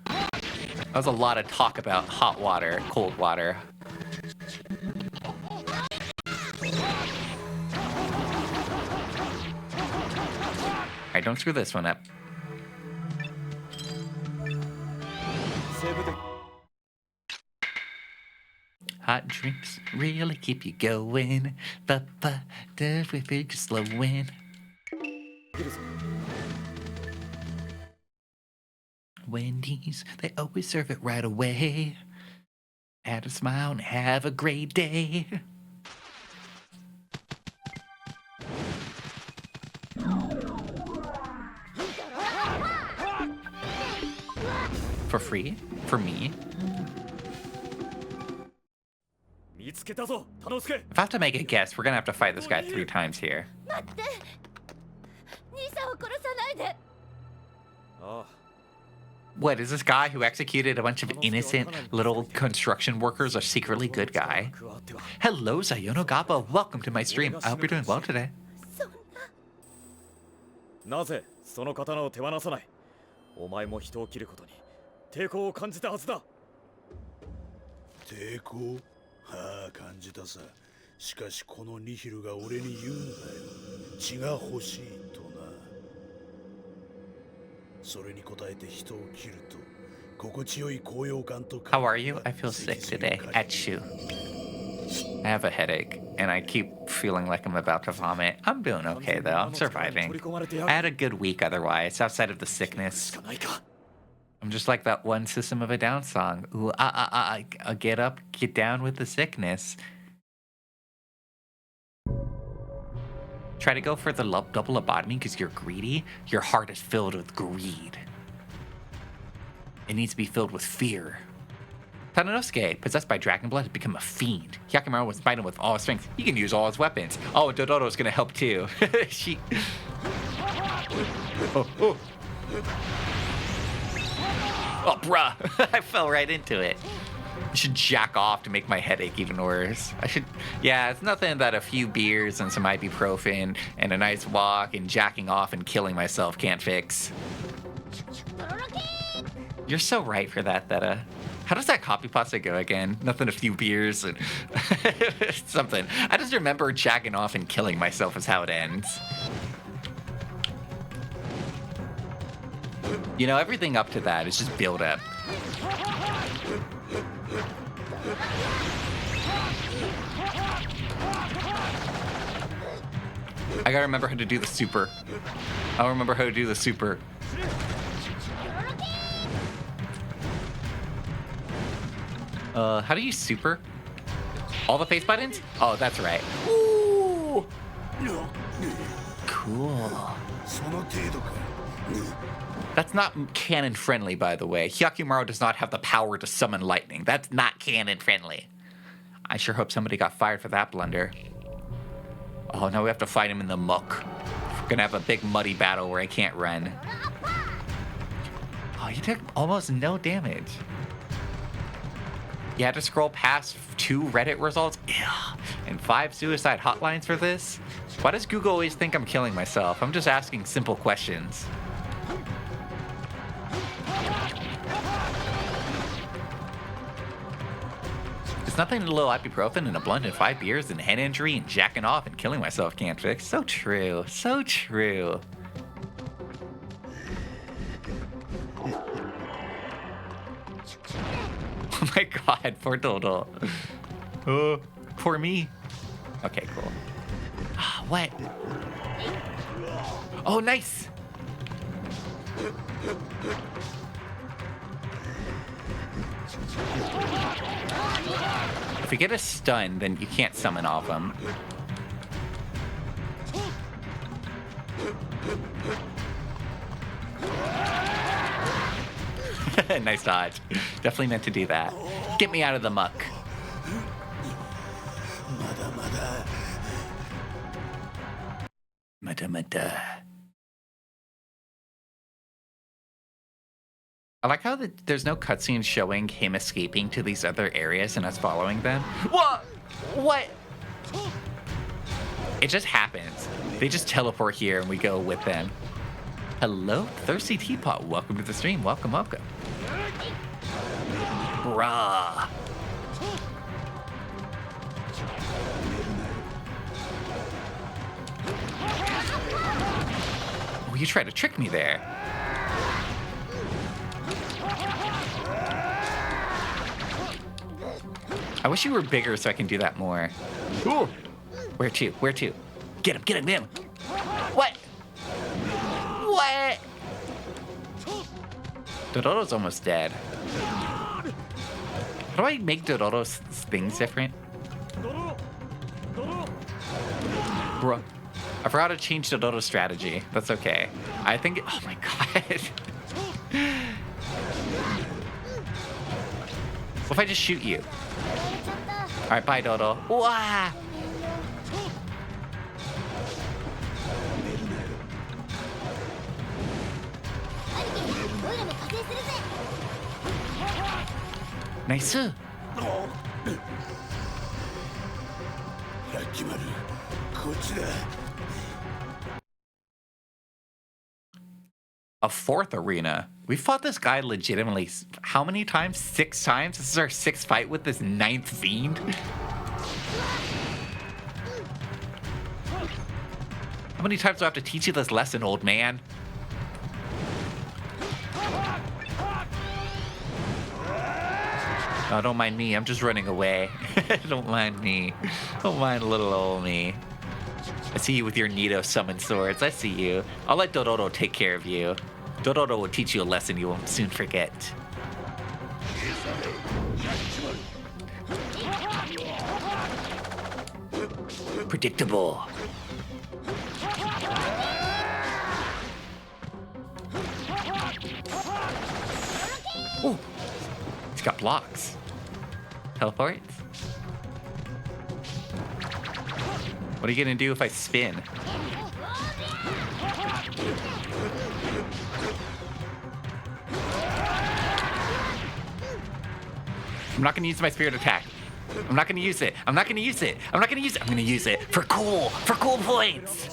That was a lot of talk about hot water, cold water. Alright, don't screw this one up. セーブで Hot drinks really keep you going. But the river just flowing. きるぞ Wendy's, they always serve it right away. Add a smile and have a great day. For free? For me? 見つけたぞタノスケ If I have to make a guess, we're gonna have to fight this guy 3 times here. 待って兄さんを殺さないでああ What, is this guy who executed a bunch of innocent little construction workers a secretly good guy? 加わっては Hello, Zayono Gappa. Welcome to my stream. I hope you're doing well today. そんななぜその刀を手放さないお前も人を切ることに抵抗を感じたはずだ抵抗はあ感じたさ。しかしこのニヒルが俺に言うんだよ。血が欲しいとな。それに応えて人を切ると心地よい高揚感と How are you? I feel sick today. Achoo. I have a headache, and I keep feeling like I'm about to vomit. I'm doing okay, though. I'm surviving. I had a good week otherwise, outside of the し sickness. かないか I'm just like that one System of a Down song. Ooh, get up, get down with the sickness. Try to go for the double lobotomy because you're greedy. Your heart is filled with greed. It needs to be filled with fear. Tadanosuke, possessed by dragon blood, has become a fiend. Hyakumaru was fighting with all his strength. He can use all his weapons. Oh, Dododo's gonna help too. She... Oh, bruh. I fell right into it. I should jack off to make my headache even worse. Yeah, it's nothing that a few beers and some ibuprofen and a nice walk and jacking off and killing myself can't fix. You're so right for that, Theta. How does that copy pasta go again? Nothing, a few beers and something. I just remember jacking off and killing myself is how it ends. You know, everything up to that is just build up. I gotta remember how to do the super. I'll remember how to do the super. How do you super? All the face buttons? Oh, that's right. Ooh. Cool. その程度か That's not canon friendly, by the way. Hyakumaru does not have the power to summon lightning. That's not canon friendly. I sure hope somebody got fired for that blunder. Oh, now we have to fight him in the muck. We're gonna have a big muddy battle where I can't run. Oh, you took almost no damage. You had to scroll past 2 Reddit results? Ew. And 5 suicide hotlines for this? Why does Google always think I'm killing myself? I'm just asking simple questions. It's nothing a little ibuprofen and a blunt and 5 beers and a head injury and jacking off and killing myself can't fix. So true. So true. Oh my god, poor Dodo. Oh, poor me. Okay, cool. What? Oh, nice. If you get a stun, then you can't summon all of them. Nice dodge. Definitely meant to do that. Get me out of the muck. まだまだ Mata. I like how there's no cutscene showing him escaping to these other areas and us following them. What? What? It just happens. They just teleport here and we go with them. Hello, Thirsty Teapot. Welcome to the stream. Welcome, welcome. Bruh. Oh, you tried to trick me there. I wish you were bigger so I can do that more. Ooh. Where to? Where to? Get him, get him, get him. What? What? Dororo's almost dead. How do I make Dororo's things different? Bro, I forgot to change Dororo's strategy. That's okay. I think, oh my god. What if I just shoot you? Alright, bye, Dodo. Wah! Nice. ラッキマル、こっちだ。A fourth arena. We fought this guy legitimately how many times? 6 times? This is our 6th fight with this 9th fiend? How many times do I have to teach you this lesson, old man? Oh, don't mind me. I'm just running away. Don't mind me. Don't mind little old me. I see you with your Nito summon swords. I see you. I'll let Dororo take care of you. Dororo will teach you a lesson you won't soon forget. Predictable. Oh, he's got blocks. Teleport. What are you gonna do if I spin? I'm not gonna use my spirit attack. I'm not gonna use it. I'm not gonna use it. I'm not gonna use it. I'm gonna use it for cool points.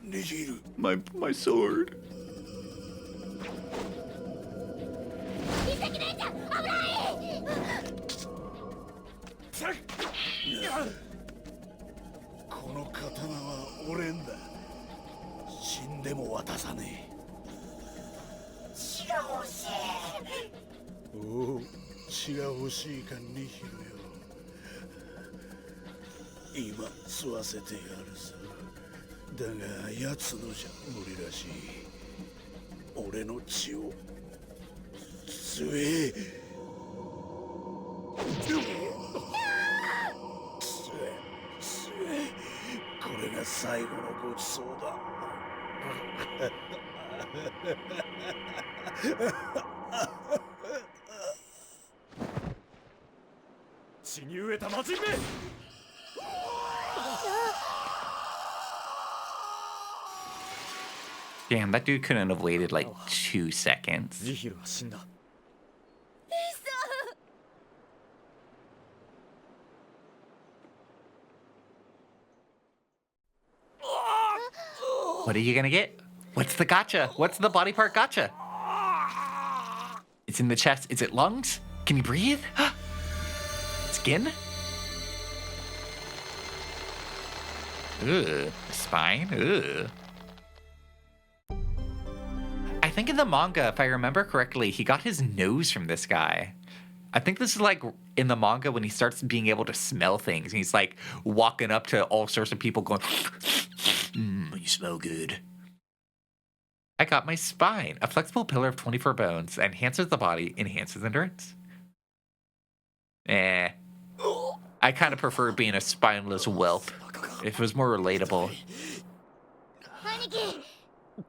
Nijiru. My sword.この刀は俺んだ。死んでも渡さねえ。血が欲しい。おお、血が欲しいかニヒルよ。今吸わせてやるさ。だが奴のじゃ無理らしい。俺の血を吸え。これが最後のごちそうだ。血に飢えた魔人め。Damn, that dude couldn't have waited like 2 seconds. ニヒルは死んだ。What are you gonna get? What's the gotcha? What's the body part gotcha? It's in the chest. Is it lungs? Can you breathe? Skin? Ugh. Spine? Ugh. I think in the manga, if I remember correctly, he got his nose from this guy. I think this is like in the manga when he starts being able to smell things. And he's like walking up to all sorts of people going, you smell good. I got my spine. A flexible pillar of 24 bones. Enhances the body, enhances endurance. I kind of prefer being a spineless whelp. If it was more relatable.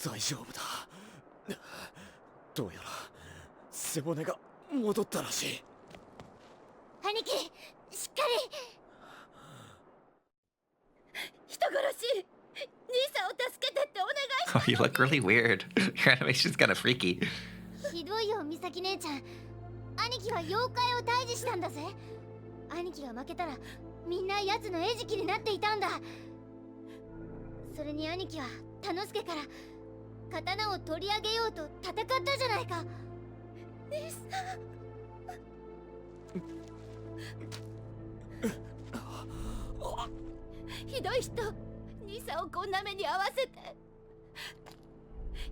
大丈夫だ。どうやら背骨が戻ったらしい。兄貴、しっかり。人殺し、兄さんを助けてってお願い。Oh, you look really weird. Your animation's kind of freaky. ひどいよ、美咲姉ちゃん。兄貴は妖怪を退治したんだぜ。兄貴が負けたらみんな奴の餌食になっていたんだ。それに兄貴は田之助から刀を取り上げようと戦ったじゃないか。兄さん。ひどい人、兄さんをこんな目に遭わせて。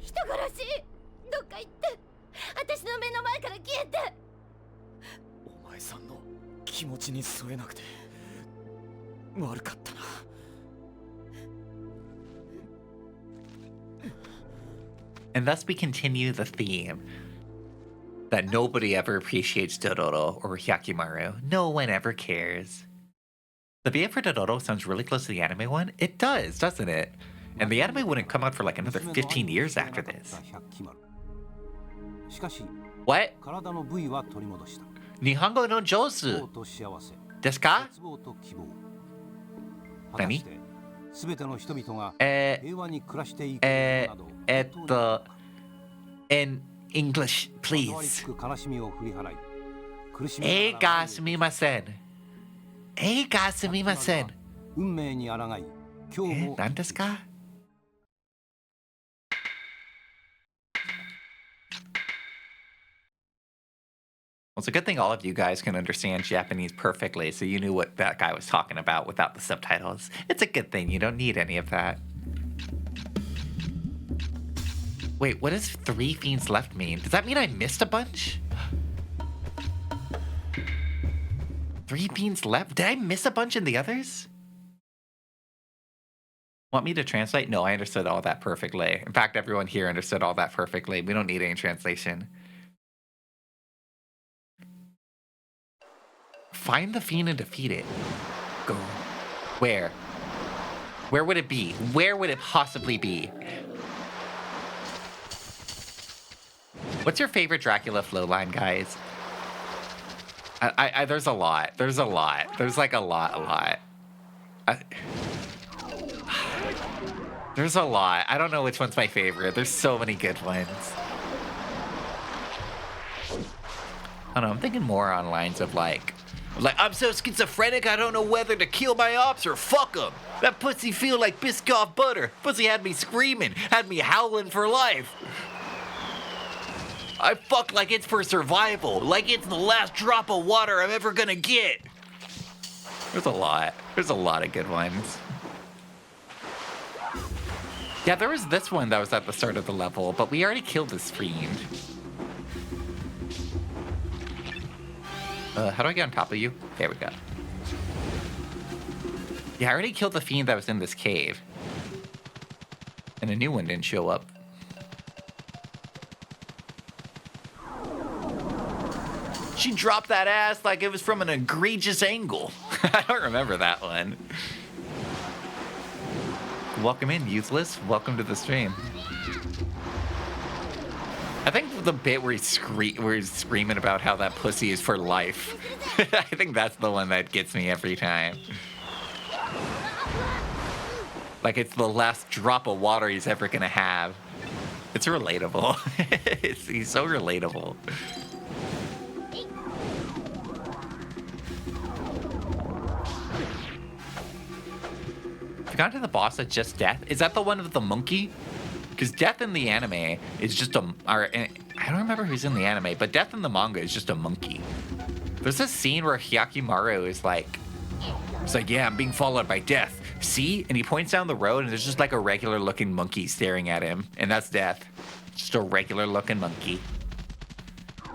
人殺し、どっか行って。私気持ちに添えなくて悪かったな。 And thus we continue the theme that nobody ever appreciates Dororo or Hyakimaru. No one ever cares. The VF for Dororo sounds really close to the anime one. It does, doesn't it? And the anime wouldn't come out for like another 15 years after this. What? 体の部位は取り戻した。 Nihongo no Josu と幸せ、 desu ka? 絶望と希望。果たして全ての人々が平和に暮らしていくなど、in English, まとわり please. つく悲しみを振り払い、苦しみ Eiga sumimasen. Eiga sumimasen. 運命に抗い、今日も何ですか? Well, it's a good thing all of you guys can understand Japanese perfectly, so you knew what that guy was talking about without the subtitles. It's a good thing. You don't need any of that. Wait, what does 3 fiends left mean? Does that mean I missed a bunch? 3 fiends left? Did I miss a bunch in the others? Want me to translate? No, I understood all that perfectly. In fact, everyone here understood all that perfectly. We don't need any translation. Find the fiend and defeat it. Go. Where? Where would it be? Where would it possibly be? What's your favorite Dracula flow line, guys? There's a lot. There's a lot. There's like a lot. There's a lot. I don't know which one's my favorite. There's so many good ones. I don't know. I'm thinking more on lines of like, I'm so schizophrenic, I don't know whether to kill my ops or fuck them. That pussy feel like Biscoff butter. Pussy had me screaming, had me howling for life. I fuck like it's for survival, like it's the last drop of water I'm ever gonna get. There's a lot. There's a lot of good ones. Yeah, there was this one that was at the start of the level, but we already killed this fiend. How do I get on top of you? There we go. Yeah, I already killed the fiend that was in this cave. And a new one didn't show up. She dropped that ass like it was from an egregious angle. I don't remember that one. Welcome in, Useless. Welcome to the stream. I think the bit where he's screaming about how that pussy is for life. I think that's the one that gets me every time. Like it's the last drop of water he's ever gonna have. It's relatable. He's so relatable. Have you gone to the boss that's just death? Is that the one with the monkey? Because Death in the anime is just I don't remember who's in the anime, but Death in the manga is just a monkey. There's this scene where Hyakimaru is like, yeah, I'm being followed by Death. See? And he points down the road and there's just like a regular looking monkey staring at him. And that's Death. Just a regular looking monkey.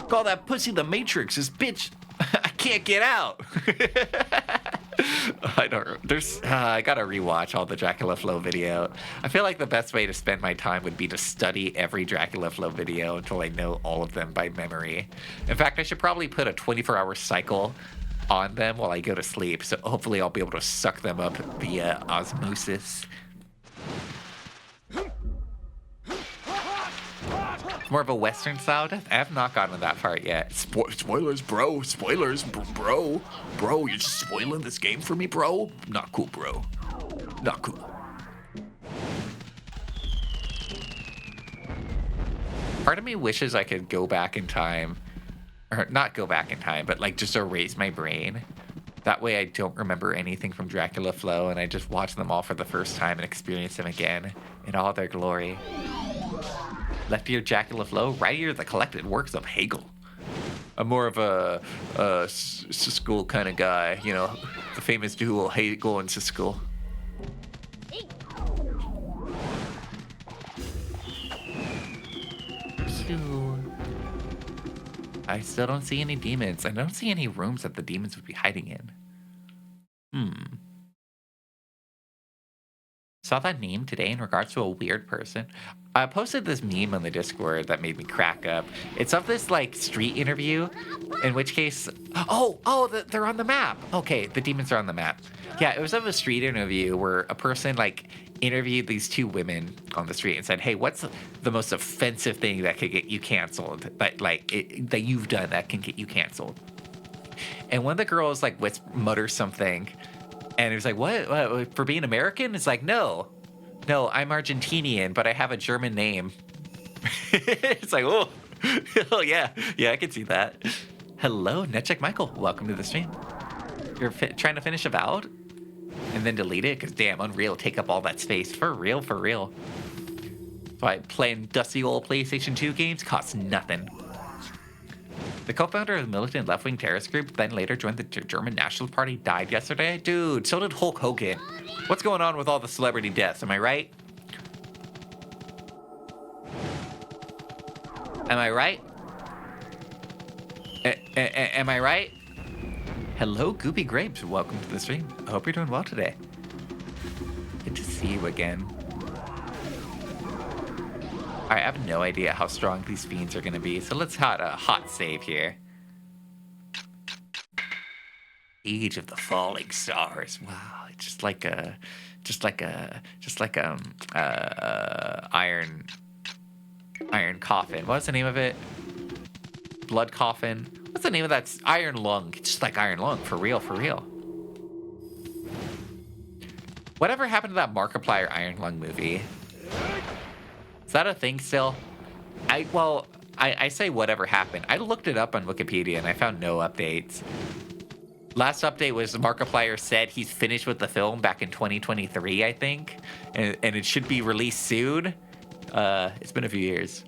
Call that pussy the Matrix, this bitch. I can't get out. I gotta rewatch all the Dracula Flow video. I feel like the best way to spend my time would be to study every Dracula Flow video until I know all of them by memory. In fact, I should probably put a 24-hour cycle on them while I go to sleep, so hopefully I'll be able to suck them up via osmosis. More of a Western style death? I have not gotten to that part yet. Spoilers, bro. Spoilers, bro. Bro, you're just spoiling this game for me, bro? Not cool, bro. Not cool. Part of me wishes I could go back in time. Or not go back in time, but like just erase my brain. That way I don't remember anything from Dracula Flow and I just watch them all for the first time and experience them again in all their glory. Left ear Dracula Flow, right ear the collected works of Hegel. I'm more of a Siskel kind of guy, you know, the famous duo Hegel and Siskel. I still don't see any demons. I don't see any rooms that the demons would be hiding in. Saw that meme today in regards to a weird person. I posted this meme on the Discord that made me crack up. It's of this like street interview, in which case, they're on the map. Okay, the demons are on the map. Yeah, it was of a street interview where a person like interviewed these two women on the street and said, "Hey, what's the most offensive thing that could get you canceled? That you've done that can get you canceled?" And one of the girls like mutters something. And he was like, what? For being American? It's like, no, I'm Argentinian, but I have a German name. It's like, oh, yeah, I can see that. Hello, Netcheck Michael. Welcome to the stream. You're trying to finish Avowed? And then delete it? Because damn, Unreal take up all that space. For real. So playing dusty old PlayStation 2 games costs nothing. The co-founder of the militant left-wing terrorist group, then later joined the German National Party, died yesterday. Dude, so did Hulk Hogan. What's going on with all the celebrity deaths? Am I right? Am I right? Am I right? Hello, Goopy Grapes. Welcome to the stream. I hope you're doing well today. Good to see you again. I have no idea how strong these fiends are going to be, so let's have a hot save here. Age of the Falling Stars. Wow, it's just like Iron Coffin. What's the name of it? Blood Coffin. What's the name of that? Iron Lung. It's just like Iron Lung, for real. Whatever happened to that Markiplier Iron Lung movie? Is that a thing still? I say whatever happened. I looked it up on Wikipedia and I found no updates. Last update was Markiplier said he's finished with the film back in 2023, I think. And it should be released soon. It's been a few years.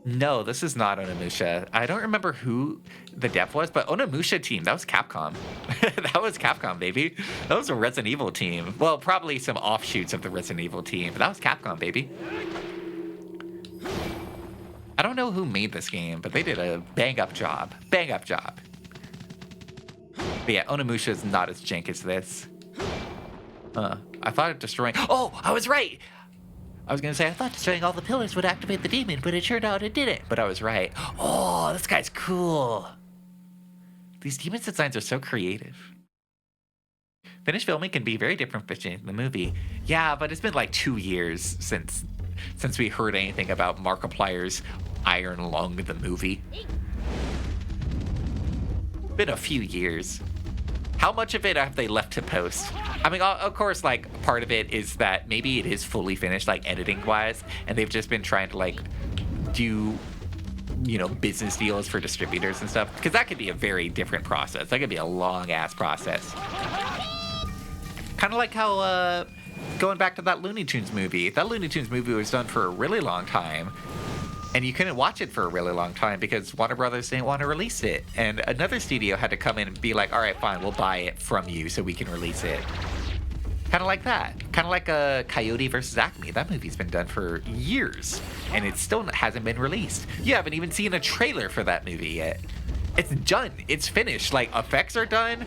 No, this is not Onimusha. I don't remember who the dev was, but Onimusha team, that was Capcom. That was Capcom, baby. That was a Resident Evil team. Well, probably some offshoots of the Resident Evil team, but that was Capcom, baby. I don't know who made this game, but they did a bang-up job. But yeah, Onimusha is not as jank as this. I thought of destroying... Oh, I was right! I was going to say, I thought destroying all the pillars would activate the demon, but it turned out it didn't. But I was right. Oh, this guy's cool. These demon designs are so creative. Finished filming can be very different from the movie. Yeah, but it's been like 2 years since we heard anything about Markiplier's Iron Lung, the movie. Been a few years. How much of it have they left to post? I mean, of course, like, part of it is that maybe it is fully finished, like, editing-wise, and they've just been trying to, like, do, you know, business deals for distributors and stuff, because that could be a very different process. That could be a long-ass process. Kind of like how, going back to that Looney Tunes movie. That Looney Tunes movie was done for a really long time, and you couldn't watch it for a really long time because Warner Brothers didn't want to release it. And another studio had to come in and be like, all right, fine, we'll buy it from you so we can release it. Kind of like that. Kind of like a Coyote versus Acme. That movie's been done for years, and it still hasn't been released. You haven't even seen a trailer for that movie yet. It's done. It's finished. Like, effects are done.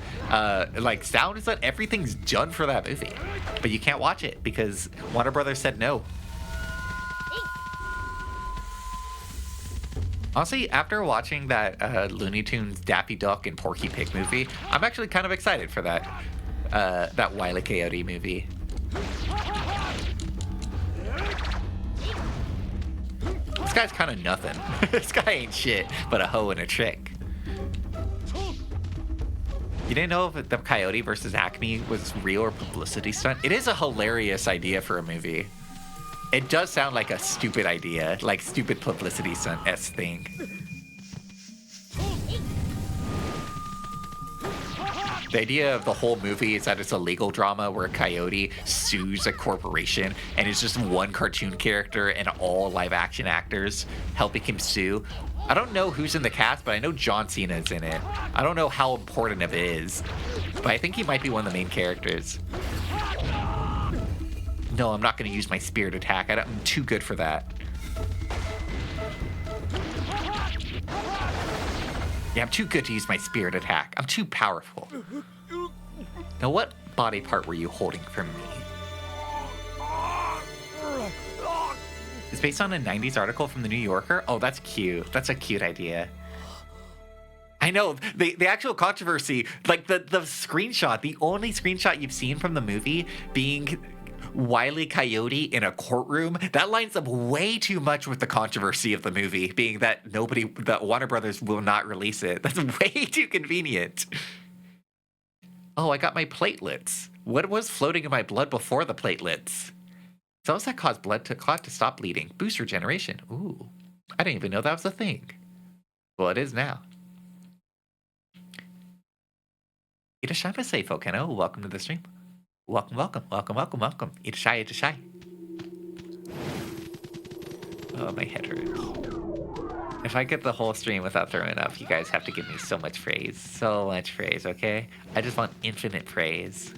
Like, sound is done. Everything's done for that movie. But you can't watch it because Warner Brothers said no. Honestly, after watching that Looney Tunes Daffy Duck and Porky Pig movie, I'm actually kind of excited for that Wile E. Coyote movie. This guy's kind of nothing. This guy ain't shit but a hoe and a trick. You didn't know if the Coyote versus Acme was real or publicity stunt? It is a hilarious idea for a movie. It does sound like a stupid idea, like stupid publicity stunt-esque thing. The idea of the whole movie is that it's a legal drama where a coyote sues a corporation and it's just one cartoon character and all live-action actors helping him sue. I don't know who's in the cast, but I know John Cena is in it. I don't know how important it is, but I think he might be one of the main characters. No, I'm not going to use my spirit attack. I'm too good for that. Yeah, I'm too good to use my spirit attack. I'm too powerful. Now, what body part were you holding from me? It's based on a 90s article from the New Yorker. Oh, that's cute. That's a cute idea. I know, the actual controversy, like the screenshot, the only screenshot you've seen from the movie being Wile E. Coyote in a courtroom, that lines up way too much with the controversy of the movie, being that Warner Brothers will not release it. That's way too convenient. Oh, I got my platelets. What was floating in my blood before the platelets? Cells that cause blood to clot to stop bleeding. Boost regeneration. Ooh, I didn't even know that was a thing. Well, it is now. Irashaimase, Volcano. Welcome to the stream. Welcome. Irashai. Oh, my head hurts. If I get the whole stream without throwing up, you guys have to give me so much praise. So much praise, okay? I just want infinite praise.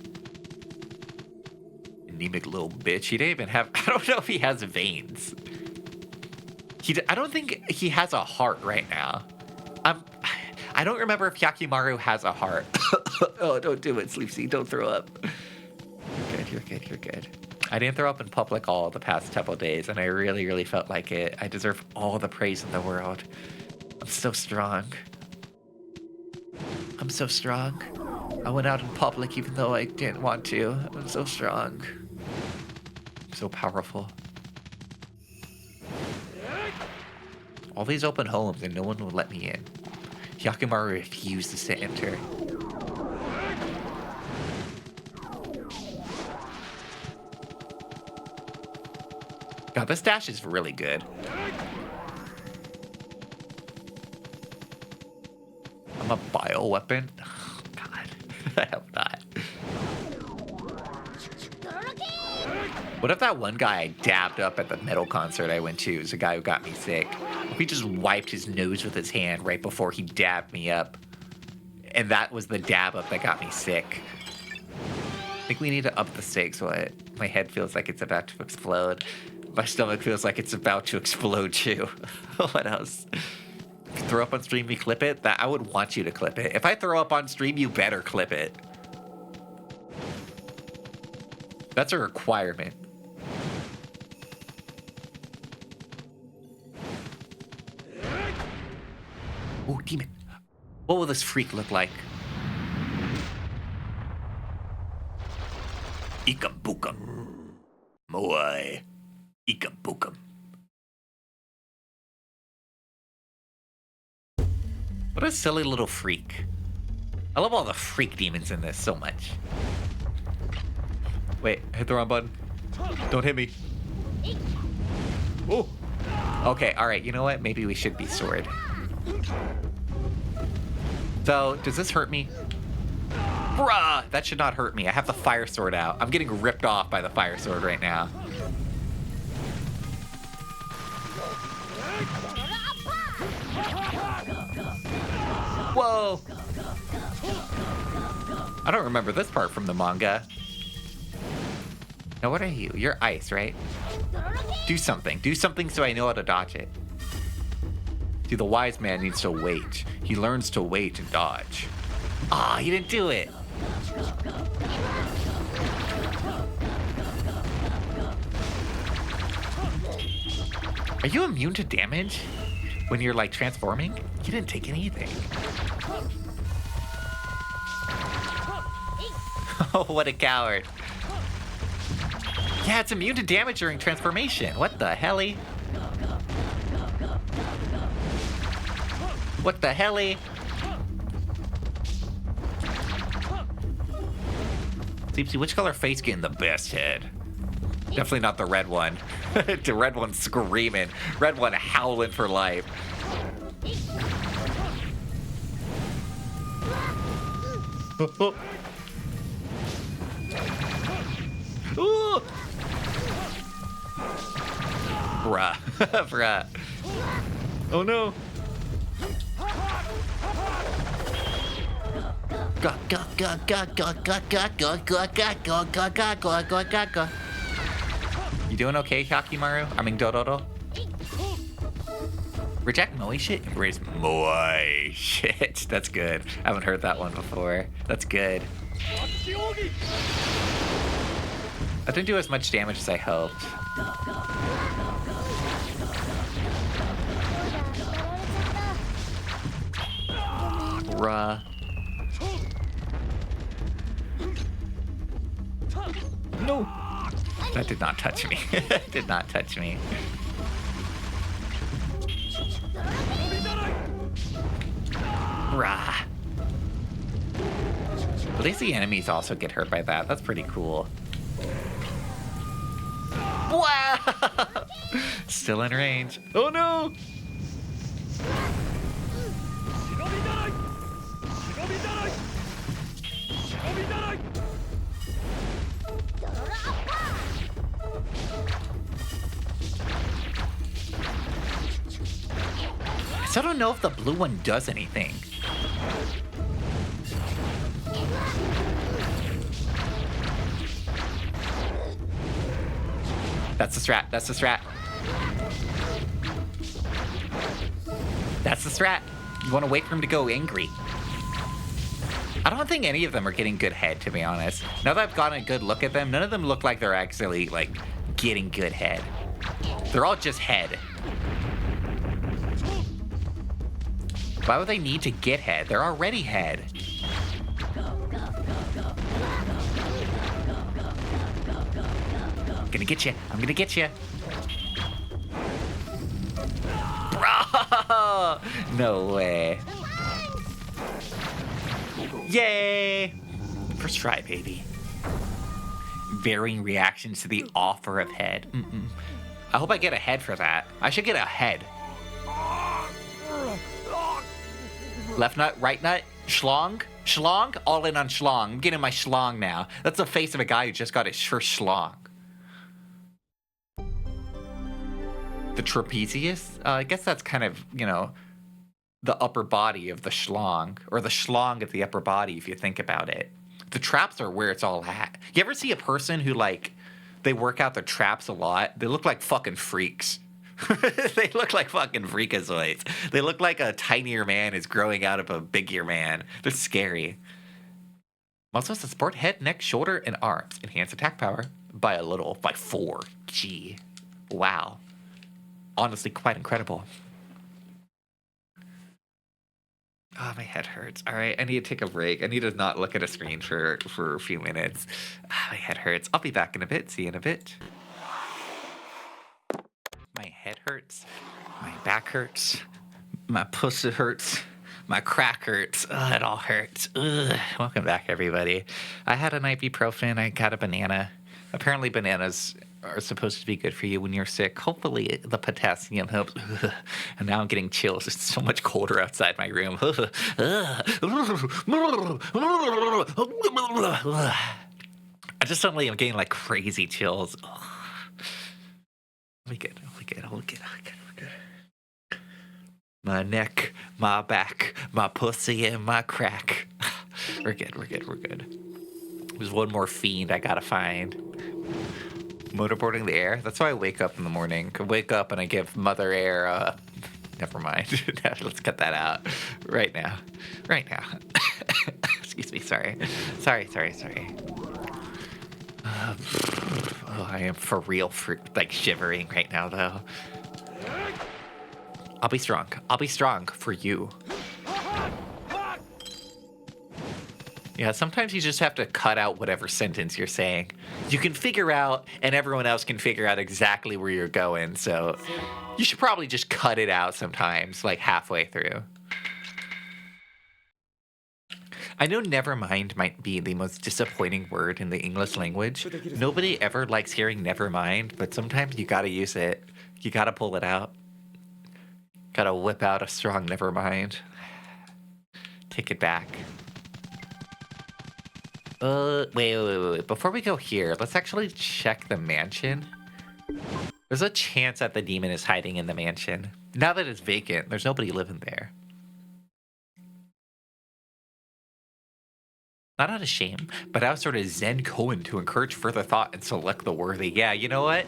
Anemic little bitch. He didn't even have... I don't know if he has veins. I don't think he has a heart right now. I don't remember if Yakimaru has a heart. Oh, don't do it, Sleepsy. Don't throw up. You're good. I didn't throw up in public all the past couple days, and I really, really felt like it. I deserve all the praise in the world. I'm so strong. I went out in public even though I didn't want to. I'm so strong. I'm so powerful. All these open homes and no one will let me in. Yakimaru refused to enter. God, this dash is really good. I'm a bioweapon? Oh, God. I hope not. What if that one guy I dabbed up at the metal concert I went to is a guy who got me sick? If he just wiped his nose with his hand right before he dabbed me up, and that was the dab up that got me sick. I think we need to up the stakes. What? My head feels like it's about to explode. My stomach feels like it's about to explode too. What else? If you throw up on stream, you clip it? That I would want you to clip it. If I throw up on stream, you better clip it. That's a requirement. Oh, demon. What will this freak look like? Ikabukam. Moai. Ikabukam. What a silly little freak. I love all the freak demons in this so much. Wait, hit the wrong button. Don't hit me. Oh. Okay, alright, you know what? Maybe we should be sword. So, does this hurt me? Bruh! That should not hurt me. I have the fire sword out. I'm getting ripped off by the fire sword right now. Whoa! I don't remember this part from the manga. Now, what are you? You're ice, right? Do something. Do something so I know how to dodge it. See, the wise man needs to wait. He learns to wait and dodge. Ah, he didn't do it. Are you immune to damage when you're, like, transforming? You didn't take anything. Oh, what a coward. Yeah, it's immune to damage during transformation. What the helly? What the helly? Sleepsy, which color face getting the best head? Definitely not the red one. The red one's screaming. Red one howling for life. Ooh. Bruh. Bruh. Oh no. You doing okay, Yakimaru? I mean, Dororo? Reject Moe shit? Embrace Moe shit. That's good. I haven't heard that one before. That's good. That didn't do as much damage as I hoped. Bruh. No. That did not touch me. Did not touch me. Rah. At least the enemies also get hurt by that. That's pretty cool. Wow! Still in range. Oh no! I still don't know if the blue one does anything. That's the strat. That's the strat. That's the strat. You want to wait for him to go angry. I don't think any of them are getting good head, to be honest. Now that I've gotten a good look at them, none of them look like they're actually, like, getting good head. They're all just head. Why would they need to get head? They're already head. I'm gonna get you. I'm gonna get you. Bro! No way. Yay! First try, baby. Varying reactions to the offer of head. I hope I get a head for that. I should get a head. Left nut, right nut, schlong, schlong, all in on schlong. I'm getting my schlong now. That's the face of a guy who just got his first schlong. The trapezius? I guess that's kind of, you know, the upper body of the schlong, or the schlong of the upper body if you think about it. The traps are where it's all at. You ever see a person who, like, they work out their traps a lot? They look like fucking freaks. They look like fucking freakazoids. They look like a tinier man is growing out of a bigger man. They're scary. Muscles to support head, neck, shoulder, and arms. Enhance attack power by a little, by 4. Gee. Wow. Honestly, quite incredible. Oh, my head hurts. All right, I need to take a break. I need to not look at a screen for a few minutes. My head hurts. I'll be back in a bit. See you in a bit. My head hurts. My back hurts. My pussy hurts. My crack hurts. Ugh, it all hurts. Ugh. Welcome back, everybody. I had an ibuprofen. I got a banana. Apparently, bananas are supposed to be good for you when you're sick. Hopefully, the potassium helps. Ugh. And now I'm getting chills. It's so much colder outside my room. I just suddenly am getting like crazy chills. Ugh. We're good. My neck, my back, my pussy, and my crack. We're good. There's one more fiend I gotta find. Motorboarding the air? That's why I wake up in the morning. I wake up and I give Mother Air, never mind. Let's cut that out. Right now. Excuse me, sorry. I am for real, like, shivering right now, though. I'll be strong for you. Yeah, sometimes you just have to cut out whatever sentence you're saying. You can figure out, and everyone else can figure out exactly where you're going, so you should probably just cut it out sometimes, like halfway through. I know nevermind might be the most disappointing word in the English language. Nobody ever likes hearing nevermind, but sometimes you gotta use it. You gotta pull it out. Gotta whip out a strong nevermind. Take it back. Wait. Before we go here, let's actually check the mansion. There's a chance that the demon is hiding in the mansion. Now that it's vacant, there's nobody living there. Not out of shame, but out of sort of Zen koan to encourage further thought and select the worthy. Yeah, you know what?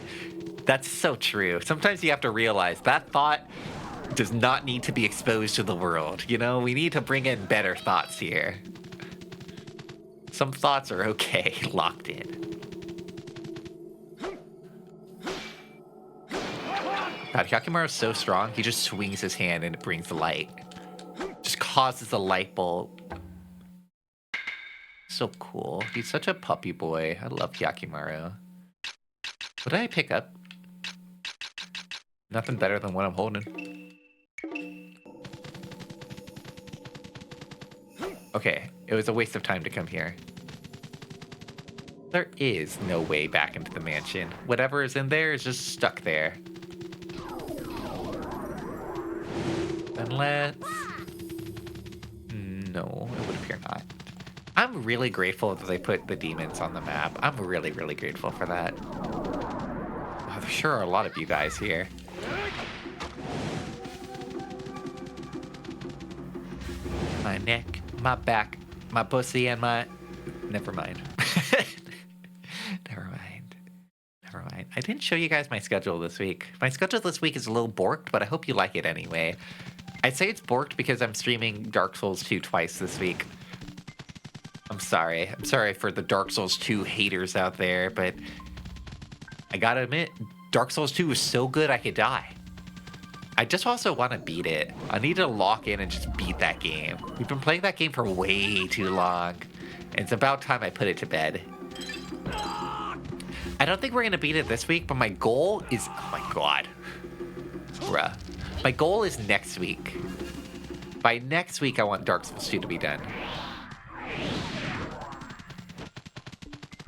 That's so true. Sometimes you have to realize that thought does not need to be exposed to the world. You know, we need to bring in better thoughts here. Some thoughts are okay locked in. God, Hyakimaru's so strong, he just swings his hand and it brings the light. Just causes a light bulb. So cool. He's such a puppy boy. I love Hyakimaru. What did I pick up? Nothing better than what I'm holding. Okay, it was a waste of time to come here. There is no way back into the mansion. Whatever is in there is just stuck there. Unless... No, it would appear not. I'm really grateful that they put the demons on the map. I'm really, really grateful for that. Wow, there sure are a lot of you guys here. My neck, my back, my pussy, and my... Never mind. Never mind. Never mind. I didn't show you guys my schedule this week. My schedule this week is a little borked, but I hope you like it anyway. I'd say it's borked because I'm streaming Dark Souls 2 twice this week. I'm sorry. I'm sorry for the Dark Souls 2 haters out there, but I gotta admit, Dark Souls 2 is so good I could die. I just also want to beat it. I need to lock in and just beat that game. We've been playing that game for way too long, and it's about time I put it to bed. I don't think we're gonna beat it this week, but my goal is... Oh my god. Bruh. My goal is next week. By next week, I want Dark Souls 2 to be done.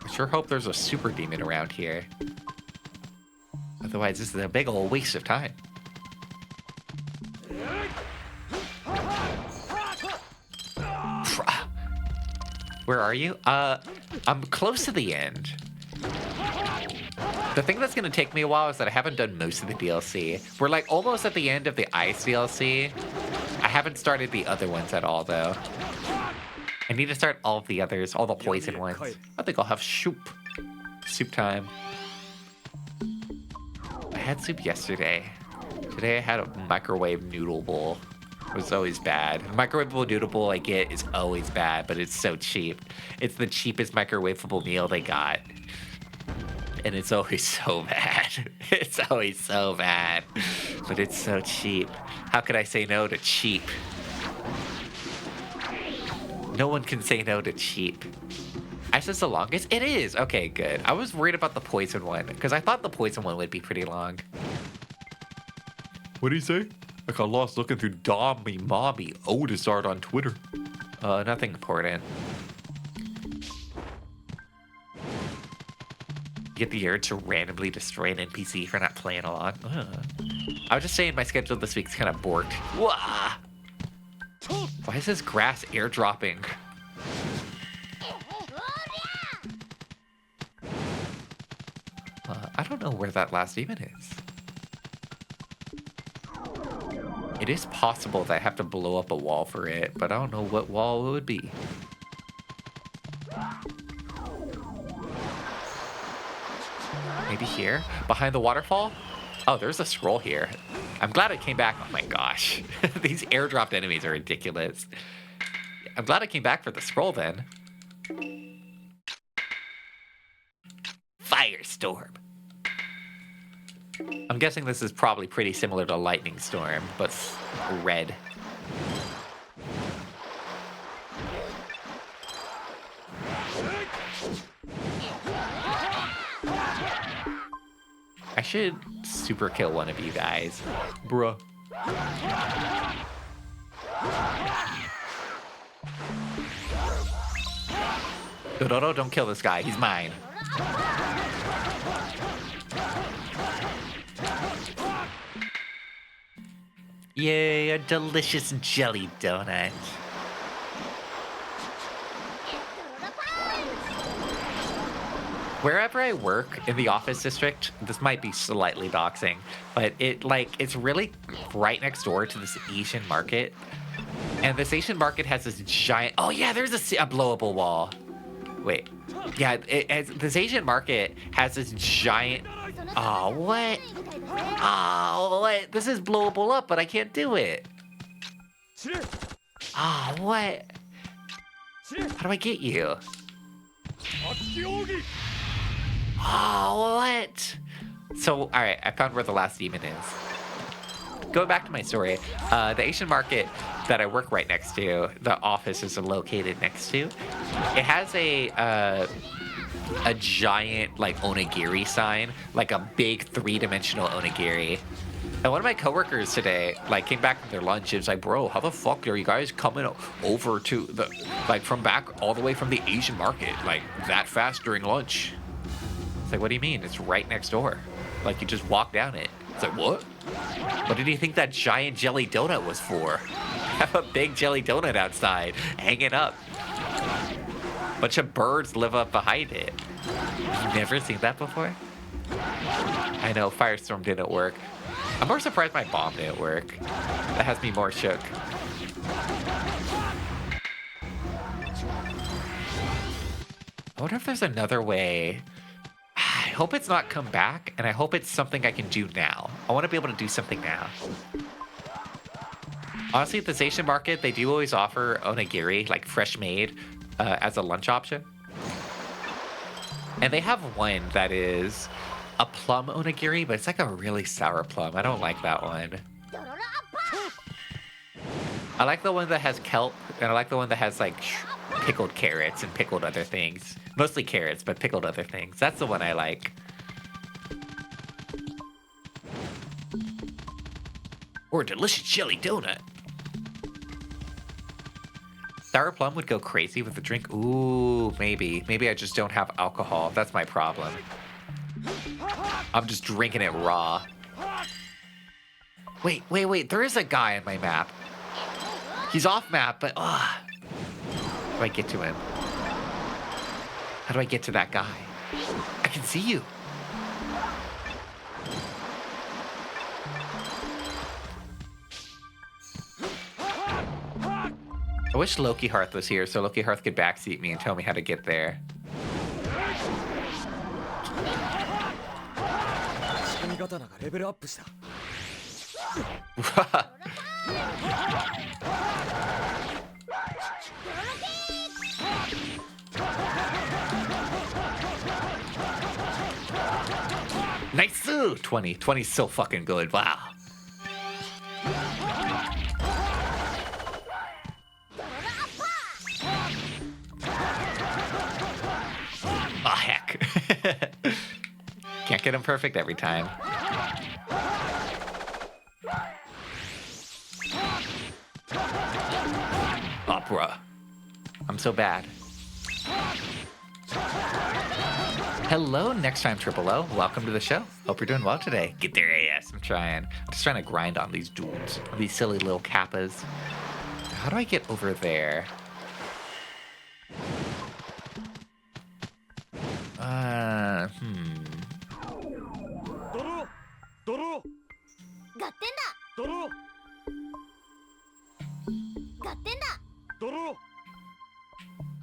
I sure hope there's a super demon around here. Otherwise, this is a big old waste of time. Where are you? I'm close to the end. The thing that's going to take me a while is that I haven't done most of the DLC. We're like almost at the end of the Ice DLC. I haven't started the other ones at all, though. I need to start all of the others, all the poison ones. I think I'll have soup. Soup time. I had soup yesterday. Today I had a microwave noodle bowl. It was always bad. The microwavable noodle bowl I get is always bad, but it's so cheap. It's the cheapest microwavable meal they got. And it's always so bad. It's always so bad. But it's so cheap. How could I say no to cheap? No one can say no to cheap. Ice is the longest? It is! Okay, good. I was worried about the poison one, because I thought the poison one would be pretty long. What do you say? I got lost looking through Dommy Mommy Otis art on Twitter. Nothing important. Get the urge to randomly destroy an NPC for not playing along. I was just saying my schedule this week's kind of borked. Wah! Why is this grass airdropping? I don't know where that last demon is. It is possible that I have to blow up a wall for it, but I don't know what wall it would be. Maybe here? Behind the waterfall? Oh, there's a scroll here. I'm glad it came back. Oh my gosh. These airdropped enemies are ridiculous. I'm glad I came back for the scroll then. Firestorm. I'm guessing this is probably pretty similar to Lightning Storm, but red. I should super kill one of you guys. Bruh. Dororo, don't kill this guy. He's mine. Yay, a delicious jelly donut. Wherever I work in the office district, this might be slightly doxing, but it's really right next door to this Asian market. And this Asian market has this giant... Oh yeah, there's a blowable wall. Wait. Yeah, this Asian market has this giant. Oh, what? Oh, what? This is blowable up, but I can't do it. Oh, what? How do I get you? Oh, what? So, alright, I found where the last demon is. Going back to my story, the Asian market that I work right next to, the office is located next to, it has a giant, like, onigiri sign, like a big 3-dimensional onigiri. And one of my coworkers today, like, came back from their lunch and was like, bro, how the fuck are you guys coming over to the, like, from back all the way from the Asian market, like, that fast during lunch? It's like, what do you mean? It's right next door. Like, you just walk down it. It's like, what? What did you think that giant jelly donut was for? Have a big jelly donut outside, hanging up. Bunch of birds live up behind it. You've never seen that before? I know, Firestorm didn't work. I'm more surprised my bomb didn't work. That has me more shook. I wonder if there's another way. I hope it's not come back, and I hope it's something I can do now. I want to be able to do something now. Honestly, at this Asian market, they do always offer onigiri, like fresh made, as a lunch option. And they have one that is a plum onigiri, but it's like a really sour plum. I don't like that one. I like the one that has kelp, and I like the one that has like pickled carrots and pickled other things. Mostly carrots, but pickled other things. That's the one I like. Or a delicious jelly donut. Sour plum would go crazy with the drink. Ooh, maybe. Maybe I just don't have alcohol. That's my problem. I'm just drinking it raw. Wait. There is a guy on my map. He's off map, but how do I get to him? How do I get to that guy? I can see you. I wish Loki Hearth was here so Loki Hearth could backseat me and tell me how to get there. Nice! 20. 20's so fucking good. Wow. Oh, heck. Can't get him perfect every time. Oh, bruh. I'm so bad. Hello, next time Triple O. Welcome to the show. Hope you're doing well today. Get their ass. I'm trying. I'm just trying to grind on these dudes. These silly little kappas. How do I get over there?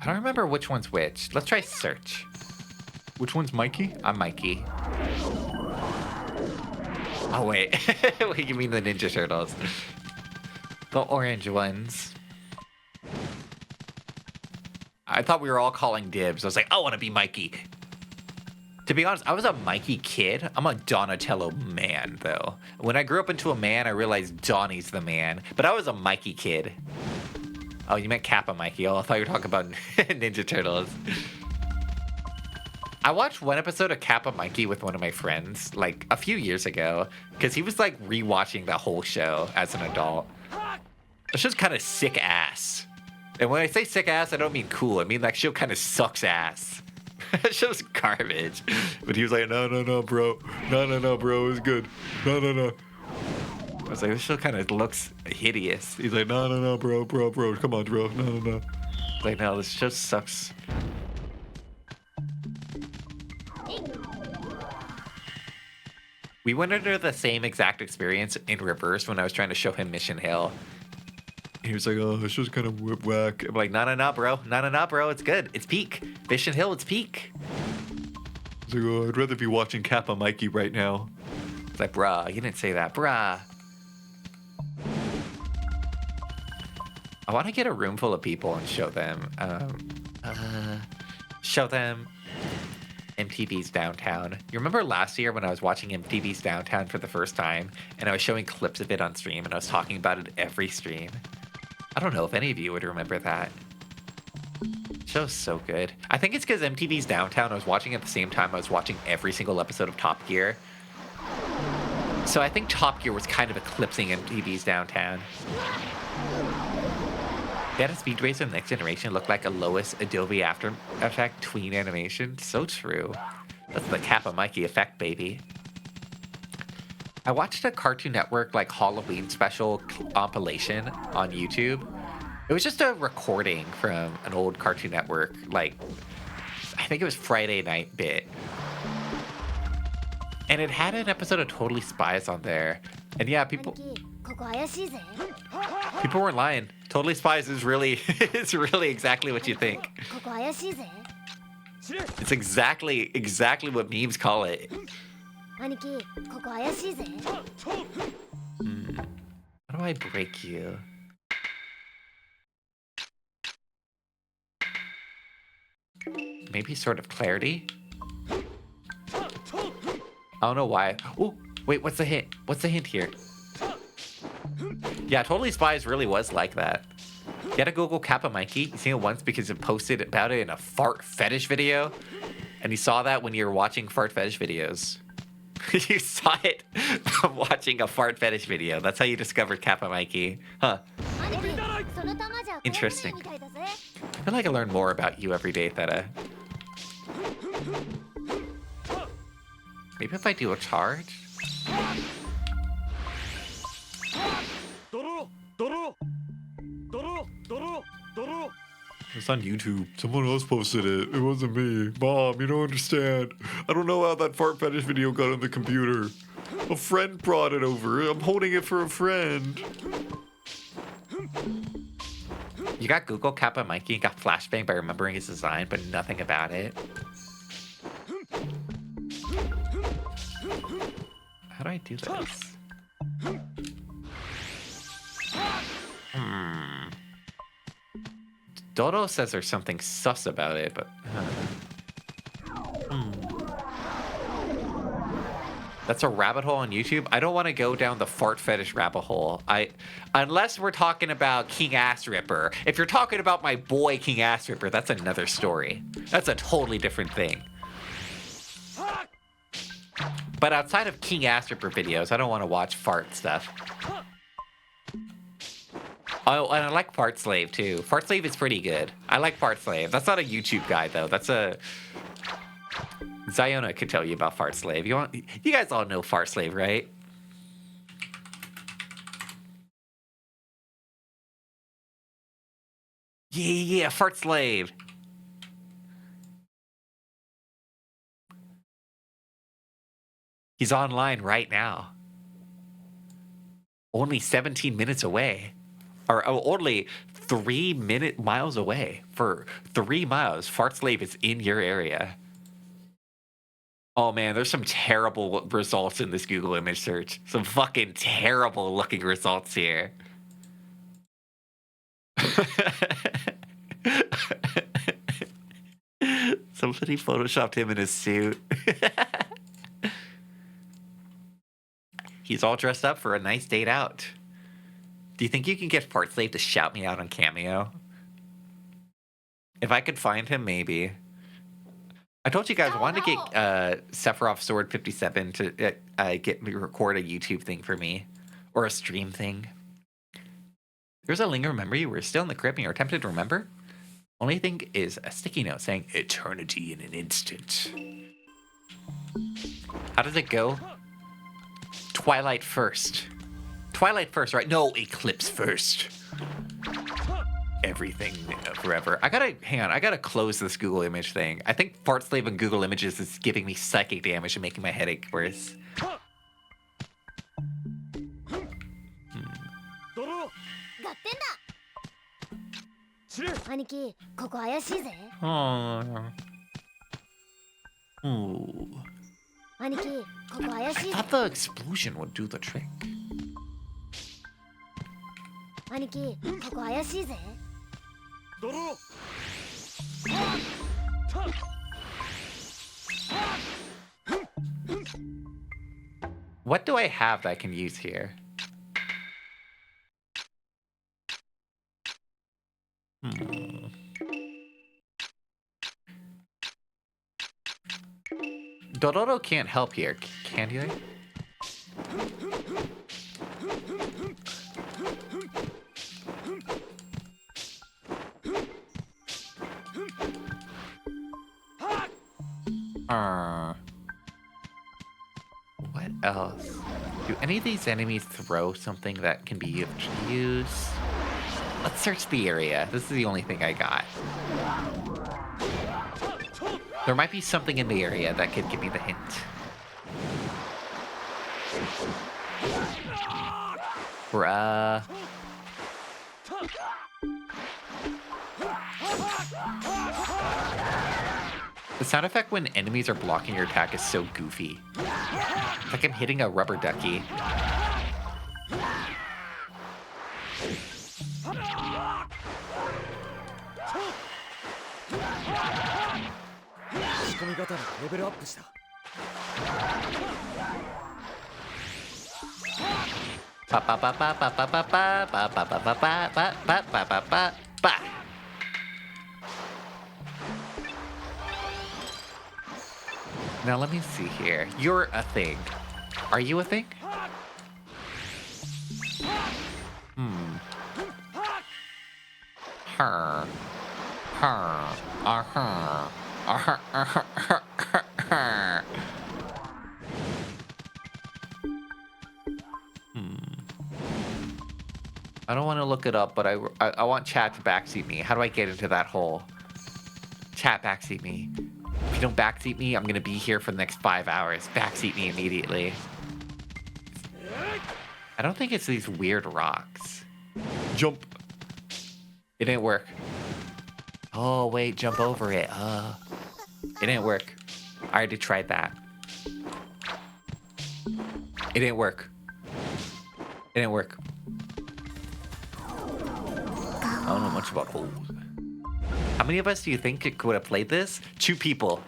I don't remember which one's which. Let's try search. Which one's Mikey? I'm Mikey. Oh, wait. Wait, you mean the Ninja Turtles. The orange ones. I thought we were all calling dibs. I was like, I want to be Mikey. To be honest, I was a Mikey kid. I'm a Donatello man, though. When I grew up into a man, I realized Donnie's the man. But I was a Mikey kid. Oh, you meant Kappa Mikey. Oh, I thought you were talking about Ninja Turtles. I watched one episode of Kappa Mikey with one of my friends, like, a few years ago, because he was, like, rewatching the whole show as an adult. It's just kind of sick ass. And when I say sick ass, I don't mean cool. I mean, that show kind of sucks ass. That show's garbage. But he was like, no, bro. No, bro, it was good. No. I was like, this show kind of looks hideous. He's like, no, bro. Come on, bro. No. Like, no, this show sucks. We went under the same exact experience in reverse when I was trying to show him Mission Hill. He was like, oh, it's just kind of whack. I'm like, no, bro. No, bro. It's good. It's peak. Fish and Hill, it's peak. He's like, oh, I'd rather be watching Kappa Mikey right now. It's like, bruh, you didn't say that. Bruh. I want to get a room full of people and show them. Show them MTV's Downtown. You remember last year when I was watching MTV's Downtown for the first time and I was showing clips of it on stream and I was talking about it every stream? I don't know if any of you would remember that. The show's so good. I think it's because MTV's Downtown I was watching at the same time I was watching every single episode of Top Gear. So I think Top Gear was kind of eclipsing MTV's Downtown. That Speed Racer Next Generation looked like a lowest Adobe After Effects tween animation. So true. That's the Kappa Mikey effect, baby. I watched a Cartoon Network like Halloween special compilation on YouTube. It was just a recording from an old Cartoon Network, like I think it was Friday Night bit. And it had an episode of Totally Spies on there. And yeah, people weren't lying. Totally Spies is really it's really exactly what you think. It's exactly what memes call it. How do I break you? Maybe sort of clarity? I don't know why. Oh, wait, what's the hint? What's the hint here? Yeah, Totally Spies really was like that. You gotta Google Kappa Mikey. You seen it once because it posted about it in a fart fetish video. And you saw that when you were watching fart fetish videos. You saw it from watching a fart fetish video. That's how you discovered Kappa Mikey. Huh. Interesting. I feel like I learn more about you every day, Theta. Maybe if I do a charge? It's on YouTube. Someone else posted it. It wasn't me. Mom, you don't understand. I don't know how that fart fetish video got on the computer. A friend brought it over. I'm holding it for a friend. You got Google Kappa Mikey and got flashbang by remembering his design, but nothing about it. How do I do this? Dodo says there's something sus about it, but... That's a rabbit hole on YouTube? I don't want to go down the fart fetish rabbit hole. Unless we're talking about King Ass Ripper. If you're talking about my boy King Ass Ripper, that's another story. That's a totally different thing. But outside of King Ass Ripper videos, I don't want to watch fart stuff. Oh, and I like Fart Slave too. Fart Slave is pretty good. I like Fart Slave. That's not a YouTube guy though. That's a... Ziona could tell you about Fart Slave. You guys all know Fart Slave, right? Yeah, Fart Slave. He's online right now. Only 17 minutes away. Or only 3 miles away. For 3 miles, Fart Slave is in your area. Oh man, there's some terrible results in this Google image search. Some fucking terrible looking results here. Somebody photoshopped him in his suit. He's all dressed up for a nice date out. Do you think you can get Fart Slave to shout me out on Cameo? If I could find him, maybe. I told you guys I wanted to get Sephiroth Sword 57 to get me record a YouTube thing for me. Or a stream thing. There's a linger memory. We're still in the crypt and you're tempted to remember. Only thing is a sticky note saying eternity in an instant. How does it go? Twilight first. Twilight first, right? No, Eclipse first. Everything forever. Hang on, I gotta close this Google image thing. I think Fart Slave and Google Images is giving me psychic damage and making my headache worse. 兄貴ここ怪しいぜ Oh. Ooh. 兄貴ここ怪しい I ぜ thought the explosion would do the trick. 兄貴ここ怪しいぜ What do I have that I can use here? Dororo can't help here, can you? What else? Do any of these enemies throw something that can be of use? Let's search the area. This is the only thing I got. There might be something in the area that could give me the hint. Bruh. The sound effect when enemies are blocking your attack is so goofy. It's like I'm hitting a rubber ducky. 仕込み方がレベルアップした Ba ba ba ba ba ba ba ba ba ba ba ba ba ba ba ba ba ba ba. Now let me see here. You're a thing. Are you a thing? Her. Her. Her. Her. I don't want to look it up, but I want chat to backseat me. How do I get into that hole? Chat, backseat me. If you don't backseat me, I'm going to be here for the next 5 hours. Backseat me immediately. I don't think it's these weird rocks. Jump. It didn't work. Oh, wait, jump over it. It didn't work. I already tried that. It didn't work. It didn't work. I don't know much about holes. How many of us do you think could have played this? 2 people.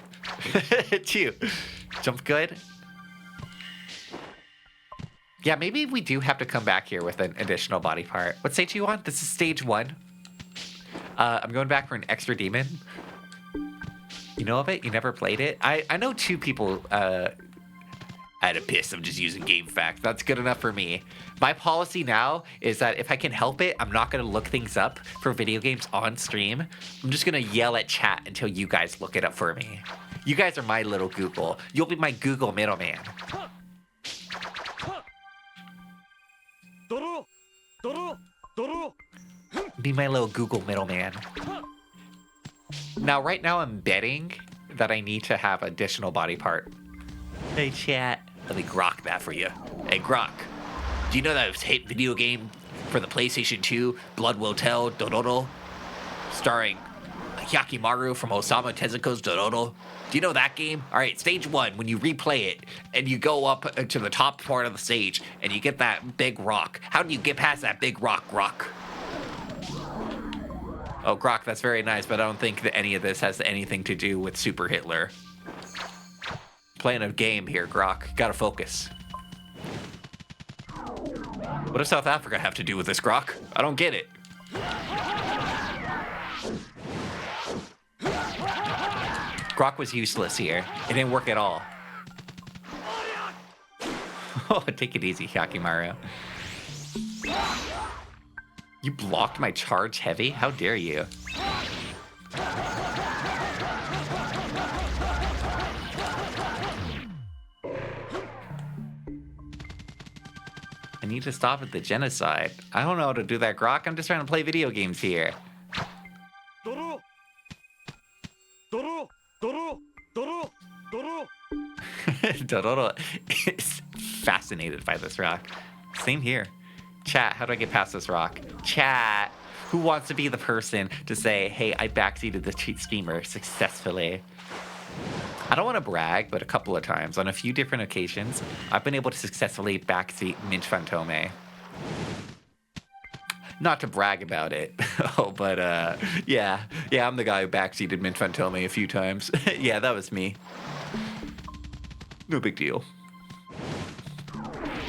2. Jump good? Yeah, maybe we do have to come back here with an additional body part. What stage do you want? This is stage 1. I'm going back for an extra demon. You know of it? You never played it? I know 2 people at a piss. I'm just using game facts. That's good enough for me. My policy now is that if I can help it, I'm not going to look things up for video games on stream. I'm just going to yell at chat until you guys look it up for me. You guys are my little Google. You'll be my Google middleman. Be my little Google middleman. Now, right now, I'm betting that I need to have additional body part. Hey, chat. Let me grok that for you. Hey, Grok. Do you know that hit video game for the PlayStation 2, Blood Will Tell, Dororo? Starring Hyakimaru from Osamu Tezuka's Dororo. Do you know that game? Alright, stage 1, when you replay it, and you go up to the top part of the stage, and you get that big rock. How do you get past that big rock, Grok? Oh, Grok, that's very nice, but I don't think that any of this has anything to do with Super Hitler. Playing a game here, Grok. Gotta focus. What does South Africa have to do with this, Grok? I don't get it. Grok was useless here. It didn't work at all. Oh, take it easy, Hyakimaru. You blocked my charge heavy? How dare you? I need to stop at the genocide. I don't know how to do that, Grok. I'm just trying to play video games here. Dororo is fascinated by this rock. Same here. Chat, how do I get past this rock? Chat, Who wants to be the person to say, hey, I backseated the cheat schemer successfully? I don't want to brag, but a couple of times, on a few different occasions, I've been able to successfully backseat Minch Fantome. Not to brag about it, but yeah, I'm the guy who backseated Minch Fantome a few times. Yeah, that was me. No big deal.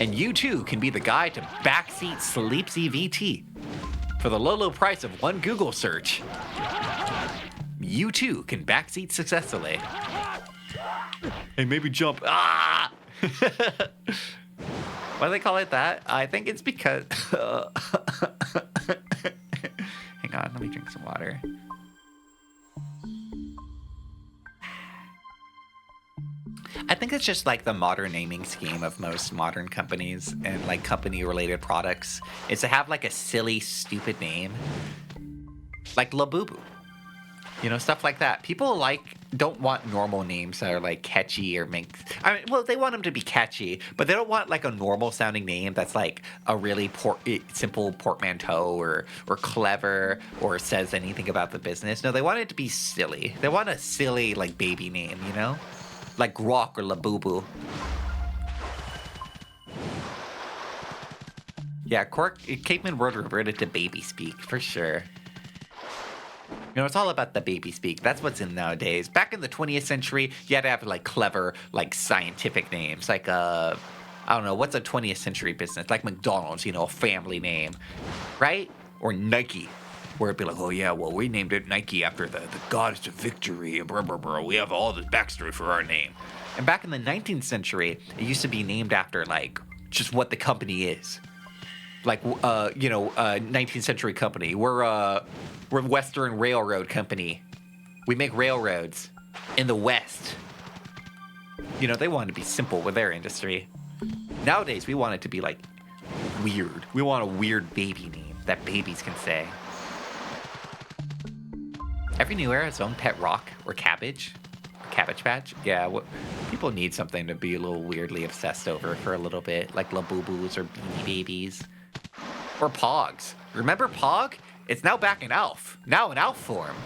And you too can be the guy to backseat Sleepsy VT. For the low price of one Google search, you too can backseat successfully. Hey, maybe jump. Ah! Why do they call it that? I think it's because... Hang on, let me drink some water. I think it's just like the modern naming scheme of most modern companies and like company related products is to have like a silly, stupid name. Like Labubu. You know, stuff like that. People don't want normal names that are like catchy or they want them to be catchy, but they don't want like a normal sounding name that's like a really simple portmanteau or clever or says anything about the business. No, they want it to be silly. They want a silly like baby name, you know? Like Rock or Labubu. Yeah, Cape Min World reverted to baby speak, for sure. You know, it's all about the baby speak. That's what's in nowadays. Back in the 20th century, you had to have, like, clever, like, scientific names. Like, I don't know, what's a 20th century business? Like McDonald's, you know, a family name, right? Or Nike, where it'd be like, oh, yeah, well, we named it Nike after the goddess of victory. Blah, blah, blah. We have all this backstory for our name. And back in the 19th century, it used to be named after, like, just what the company is. Like, 19th century company. We're Western Railroad Company. We make railroads in the West. You know, they wanted to be simple with their industry. Nowadays, we want it to be, like, weird. We want a weird baby name that babies can say. Every new era has its own pet rock or cabbage. Cabbage Patch. Yeah, people need something to be a little weirdly obsessed over for a little bit, like Labubus or Beanie Babies. Or Pogs. Remember Pog? It's now back in Alf. Now in Alf form.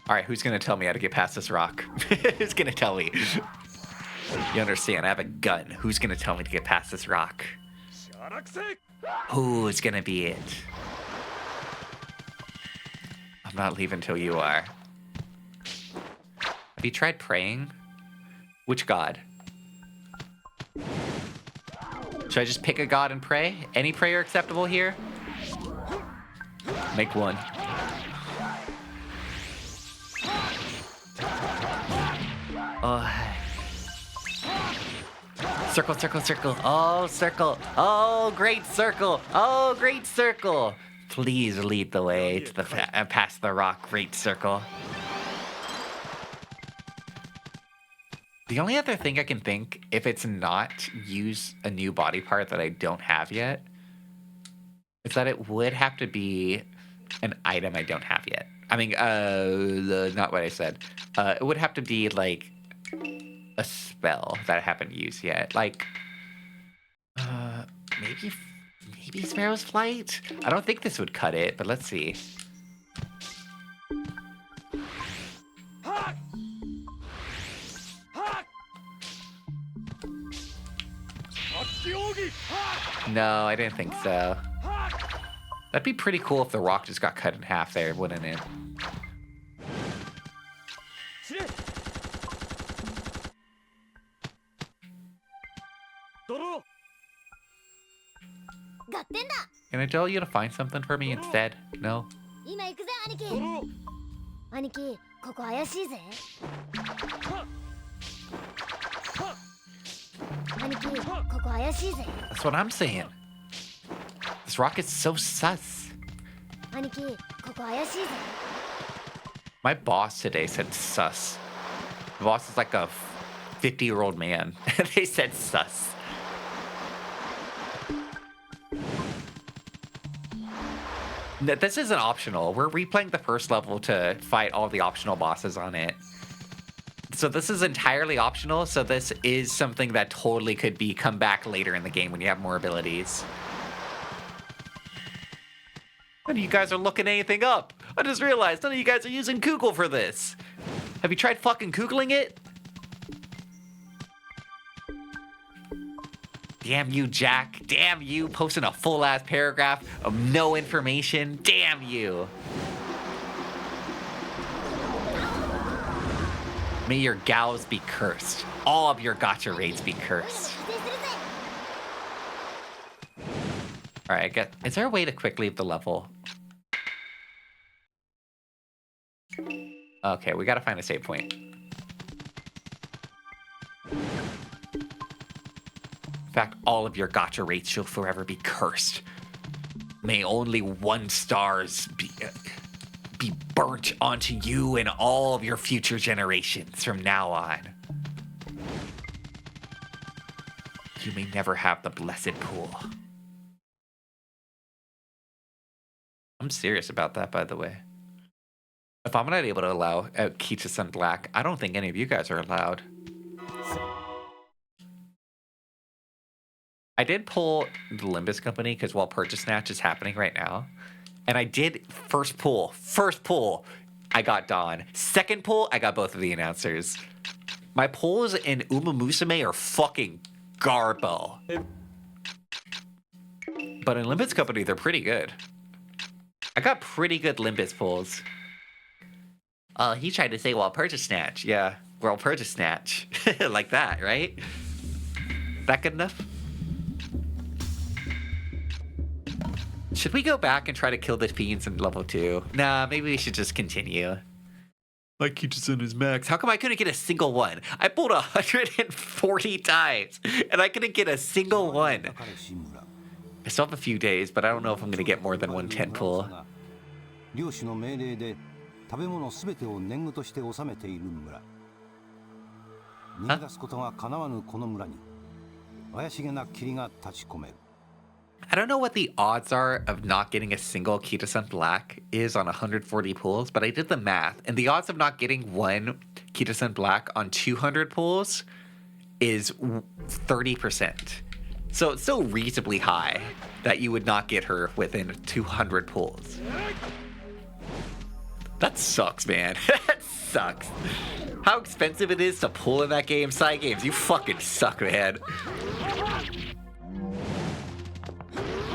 Alright, who's gonna tell me how to get past this rock? Who's gonna tell me? You understand, I have a gun. Who's gonna tell me to get past this rock? Who's gonna be it? I'm not leaving till you are. Have you tried praying? Which god? Should I just pick a god and pray? Any prayer acceptable here? Make one. Oh. Circle, circle, circle. Oh, circle. Oh, great circle. Oh, great circle. Please lead the way to the past the rock, great circle. The only other thing I can think, if it's not use a new body part that I don't have yet, is that it would have to be an item I don't have yet. I mean, not what I said. It would have to be, like, a spell that I haven't used yet. Like, maybe Sparrow's Flight? I don't think this would cut it, but let's see. No, I didn't think so. That'd be pretty cool if the rock just got cut in half there, wouldn't it? Can I tell you to find something for me instead? No? 今行くぜ兄貴兄貴ここ怪しいぜ兄貴ここ怪しいぜ That's what I'm saying. This rock is so sus. 兄貴ここ怪しいぜ My boss today said sus. The boss is like a 50-year-old man. They said sus. No, this isn't optional. We're replaying the first level to fight all the optional bosses on it. So this is entirely optional, so this is something that totally could be come back later in the game when you have more abilities. None of you guys are looking anything up. I just realized none of you guys are using Google for this. Have you tried fucking Googling it? Damn you, Jack. Damn you, posting a full-ass paragraph of no information. Damn you. May your gals be cursed. All of your gacha raids be cursed. Alright, is there a way to quick leave the level? Okay, we gotta find a save point. In fact, all of your gacha rates shall forever be cursed. May only 1 stars be burnt onto you and all of your future generations from now on. You may never have the blessed pool. I'm serious about that, by the way. If I'm not able to allow Kita-san Black, I don't think any of you guys are allowed. I did pull the Limbus Company because while Purchase Snatch is happening right now, and I did first pull, I got Dawn. Second pull, I got both of the announcers. My pulls in Uma Musume are fucking garbo. But in Limbus Company, they're pretty good. I got pretty good Limbus pulls. He tried to say while Purchase Snatch. Yeah, while Purchase Snatch. Like that, right? That good enough? Should we go back and try to kill the fiends in level 2? Nah, maybe we should just continue. Like Kita-san is max. How come I couldn't get a single one? I pulled 140 times, and I couldn't get a single one. I still have a few days, but I don't know if I'm gonna get more than 110 pull. 領主の命令で食べ物すべてを年貢として納めている村。逃げ出すことが叶わぬこの村に怪しげな霧が立ち込める。 I don't know what the odds are of not getting a single Kita-san Black is on 140 pulls, but I did the math, and the odds of not getting one Kita-san Black on 200 pulls is 30%. So it's still reasonably high that you would not get her within 200 pulls. That sucks, man. That sucks. How expensive it is to pull in that game. Side games, you fucking suck, man.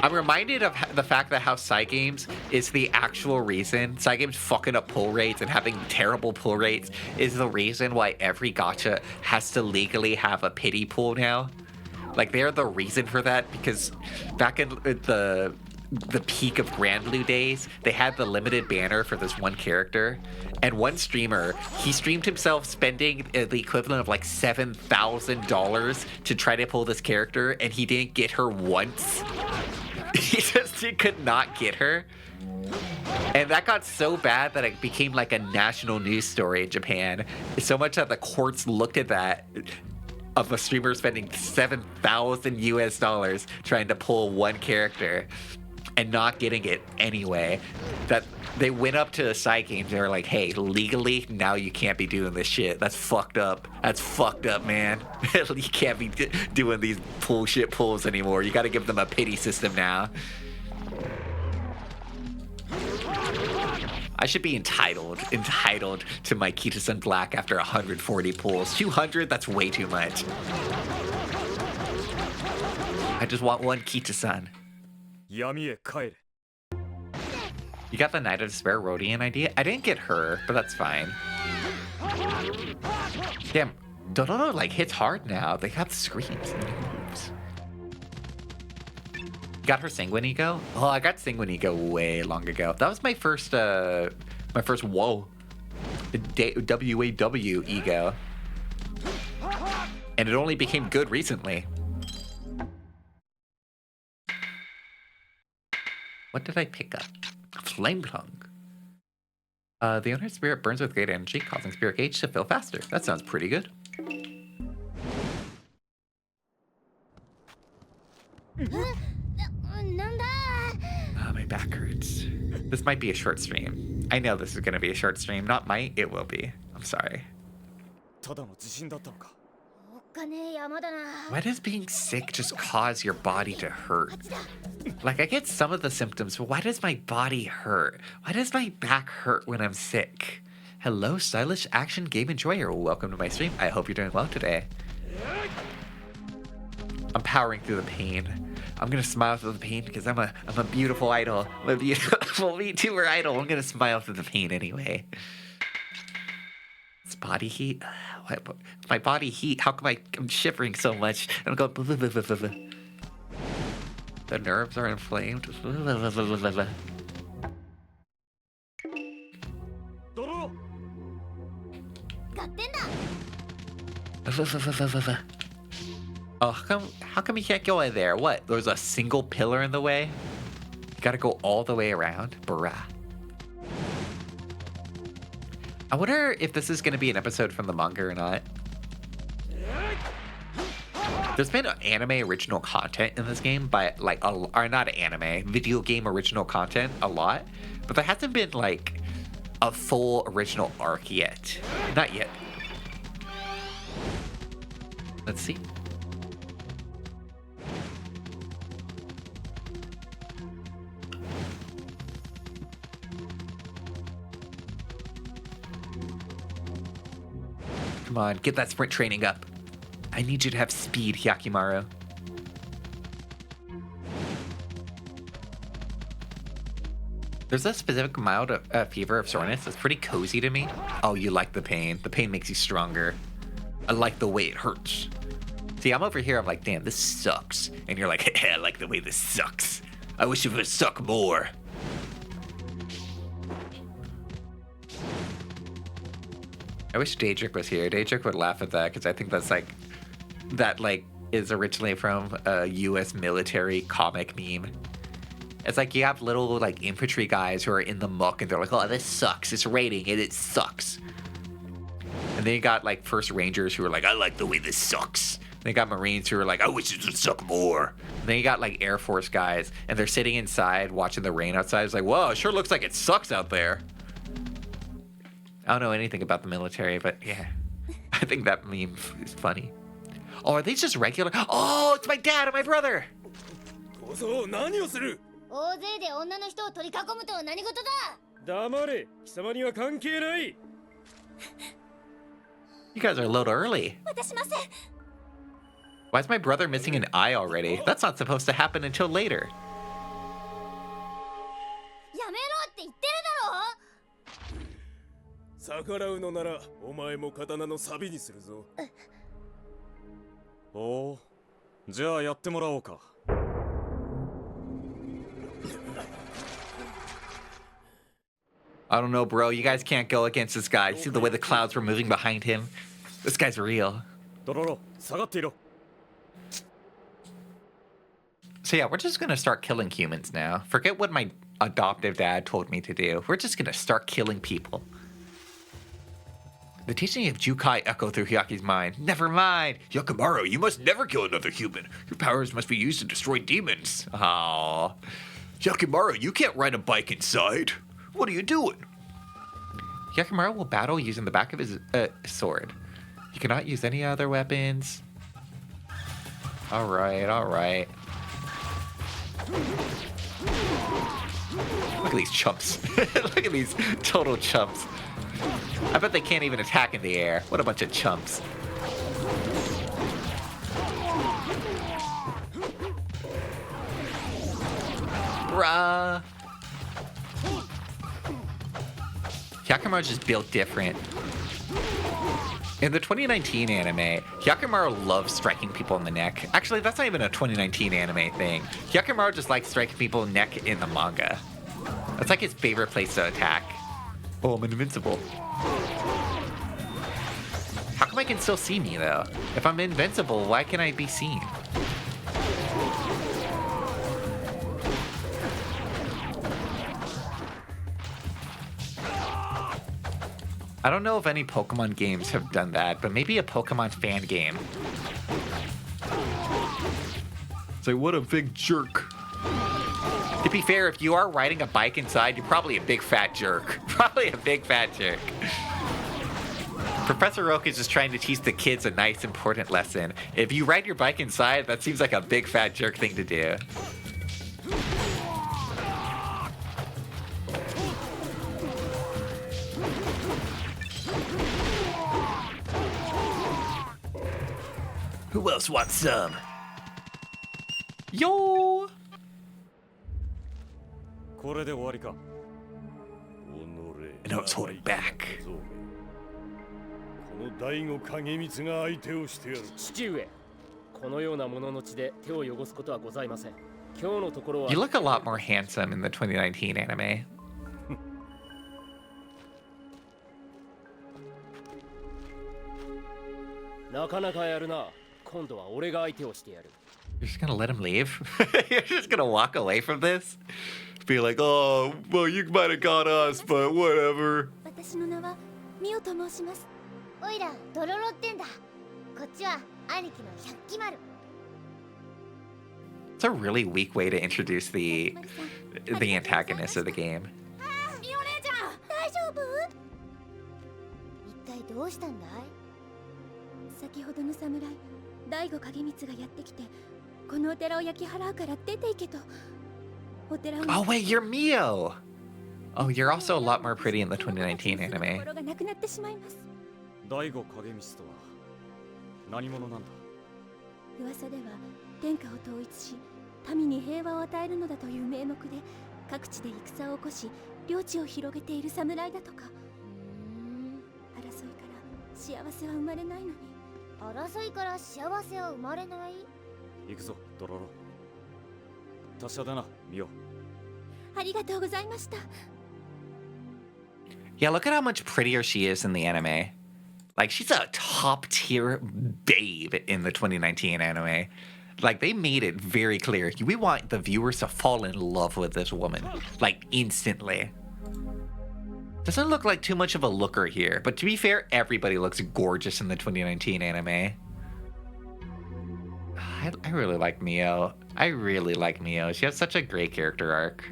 I'm reminded of the fact that how Side Games is the actual reason, Side Games fucking up pull rates and having terrible pull rates is the reason why every gacha has to legally have a pity pool now. Like, they're the reason for that because back in the peak of Grand Blue days, they had the limited banner for this one character, and one streamer, he streamed himself spending the equivalent of like $7,000 to try to pull this character, and he didn't get her once. He could not get her. And that got so bad that it became like a national news story in Japan. So much that the courts looked at that of a streamer spending $7,000 US trying to pull one character and not getting it anyway, that they went up to Side Games. They were like, hey, legally, now you can't be doing this shit. That's fucked up. That's fucked up, man. You can't be doing these bullshit pulls anymore. You gotta give them a pity system now. I should be entitled to my Kita-san Black after 140 pulls. 200, that's way too much. I just want one Kita-san. You got the Night of Despair Rodian idea? I didn't get her, but that's fine. Damn, Dororo like hits hard now. They have screams and moves. Got her Sanguinigo? Oh, I got Sanguinigo way long ago. That was my first whoa. WAW ego. And it only became good recently. What did I pick up? Flame Tongue. The owner's spirit burns with great energy, causing spirit gauge to fill faster. That sounds pretty good. Oh, my back hurts. This might be a short stream. I know this is going to be a short stream. Not might, it will be. I'm sorry. ただの地震だったのか。おっかねえ山だな。 Why does being sick just cause your body to hurt? Like, I get some of the symptoms, but why does my body hurt? Why does my back hurt when I'm sick? Hello, stylish action game enjoyer. Welcome to my stream. I hope you're doing well today. I'm powering through the pain. I'm gonna smile through the pain because I'm a beautiful idol. I'm a beautiful VTuber idol. I'm gonna smile through the pain anyway. It's body heat. My body heat. How come I'm shivering so much? I'm going. Blah, blah, blah, blah, blah. The nerves are inflamed. Blah, blah, blah, blah, blah, blah. ドロ合点だ。 Oh, how come you can't go in there? What? There's a single pillar in the way? You gotta go all the way around? Bruh. I wonder if this is gonna be an episode from the manga or not. There's been anime original content in this game, but like, or not anime, video game original content a lot, but there hasn't been like a full original arc yet. Not yet. Let's see. Come on, get that sprint training up. I need you to have speed, Hyakimaru. There's a specific mild fever of soreness that's pretty cozy to me. Oh, you like the pain. The pain makes you stronger. I like the way it hurts. See, I'm over here, I'm like, damn, this sucks. And you're like, hey, I like the way this sucks. I wish it would suck more. I wish Daedric was here. Daedric would laugh at that because I think that's like, that like is originally from a US military comic meme. It's like you have little like infantry guys who are in the muck and they're like, oh, this sucks. It's raining and it sucks. And then you got like first rangers who are like, I like the way this sucks. They got Marines who are like, I wish it would suck more. And then you got like Air Force guys and they're sitting inside watching the rain outside. It's like, whoa, it sure looks like it sucks out there. I don't know anything about the military, but yeah, I think that meme is funny. Oh, are they just regular? Oh, it's my dad and my brother. 小僧何をする。大勢で女の人を取り囲むとは何事だ。黙れ。貴様には関係ない。 You guys are a little early. 私ません。 Why is my brother missing an eye already? That's not supposed to happen until later. やめろって言ってるだろ。逆らうのならお前も刀の錆にするぞ。おう、じゃあやってもらおうか。I don't know, bro. You guys can't go against this guy. See the way the clouds were moving behind him? This guy's real. ドロロ、下がっていろ。 So yeah, we're just gonna start killing humans now. Forget what my adoptive dad told me to do. We're just gonna start killing people. The teaching of Jukai echoed through Hyaki's mind. Never mind! Yakimaru, you must never kill another human. Your powers must be used to destroy demons. Aww. Yakimaru, you can't ride a bike inside. What are you doing? Yakimaru will battle using the back of his sword. He cannot use any other weapons. Alright, alright. Look at these chumps. Look at these total chumps. I bet they can't even attack in the air. What a bunch of chumps. Bruh. Hyakimaru's just built different. In the 2019 anime, Hyakimaru loves striking people in the neck. Actually, that's not even a 2019 anime thing. Hyakimaru just likes striking people in the neck in the manga. That's like his favorite place to attack. Oh, I'm invincible. How come I can still see me, though? If I'm invincible, why can I be seen? I don't know if any Pokemon games have done that, but maybe a Pokemon fan game. It's like, what a big jerk. To be fair, if you are riding a bike inside, you're probably a big fat jerk. Probably a big fat jerk. Professor Oak is just trying to teach the kids a nice, important lesson. If you ride your bike inside, that seems like a big fat jerk thing to do. Who else wants some? Yo! これで終わりか。 I know it's holding back. この大悟影光が相手をしてやる。父上、このようなものの血で手を汚すことはございません。今日のところは You look a lot more handsome in the 2019 anime. なかなかやるな。今度は俺が相手をしてやる。 You're just gonna let him leave? You're just gonna walk away from this? Be like, oh, well, you might have got us, but whatever. 私の名はミオと申します。おいらドロロってんだ。こっちは兄貴の百鬼丸。 It's a really weak way to introduce the antagonist of the game. ミオ姉ちゃん、大丈夫？一体どうしたんだい？先ほどの侍、大悟影光がやってきて、このお寺を焼き払うから出て行けと。お寺を Oh, wait, you're Mio! Oh, you're also a lot more pretty in the 2019 anime. 心がなくなってしまいます。大悟影光とは何者なんだ。噂では天下を統一し、民に平和を与えるのだという名目で各地で戦を起こし、領地を広げている侍だとか。争いから幸せは生まれないのに。争いから幸せは生まれない？行くぞ、ドロロ。達者だな、ミオ。ありがとうございました。 Yeah, look at how much prettier she is in the anime. Like, she's a top tier babe in the 2019 anime. Like, they made it very clear. We want the viewers to fall in love with this woman. Like, instantly. Doesn't look like too much of a looker here. But to be fair, everybody looks gorgeous in the 2019 anime. I really like Mio. I really like Mio. She has such a great character arc.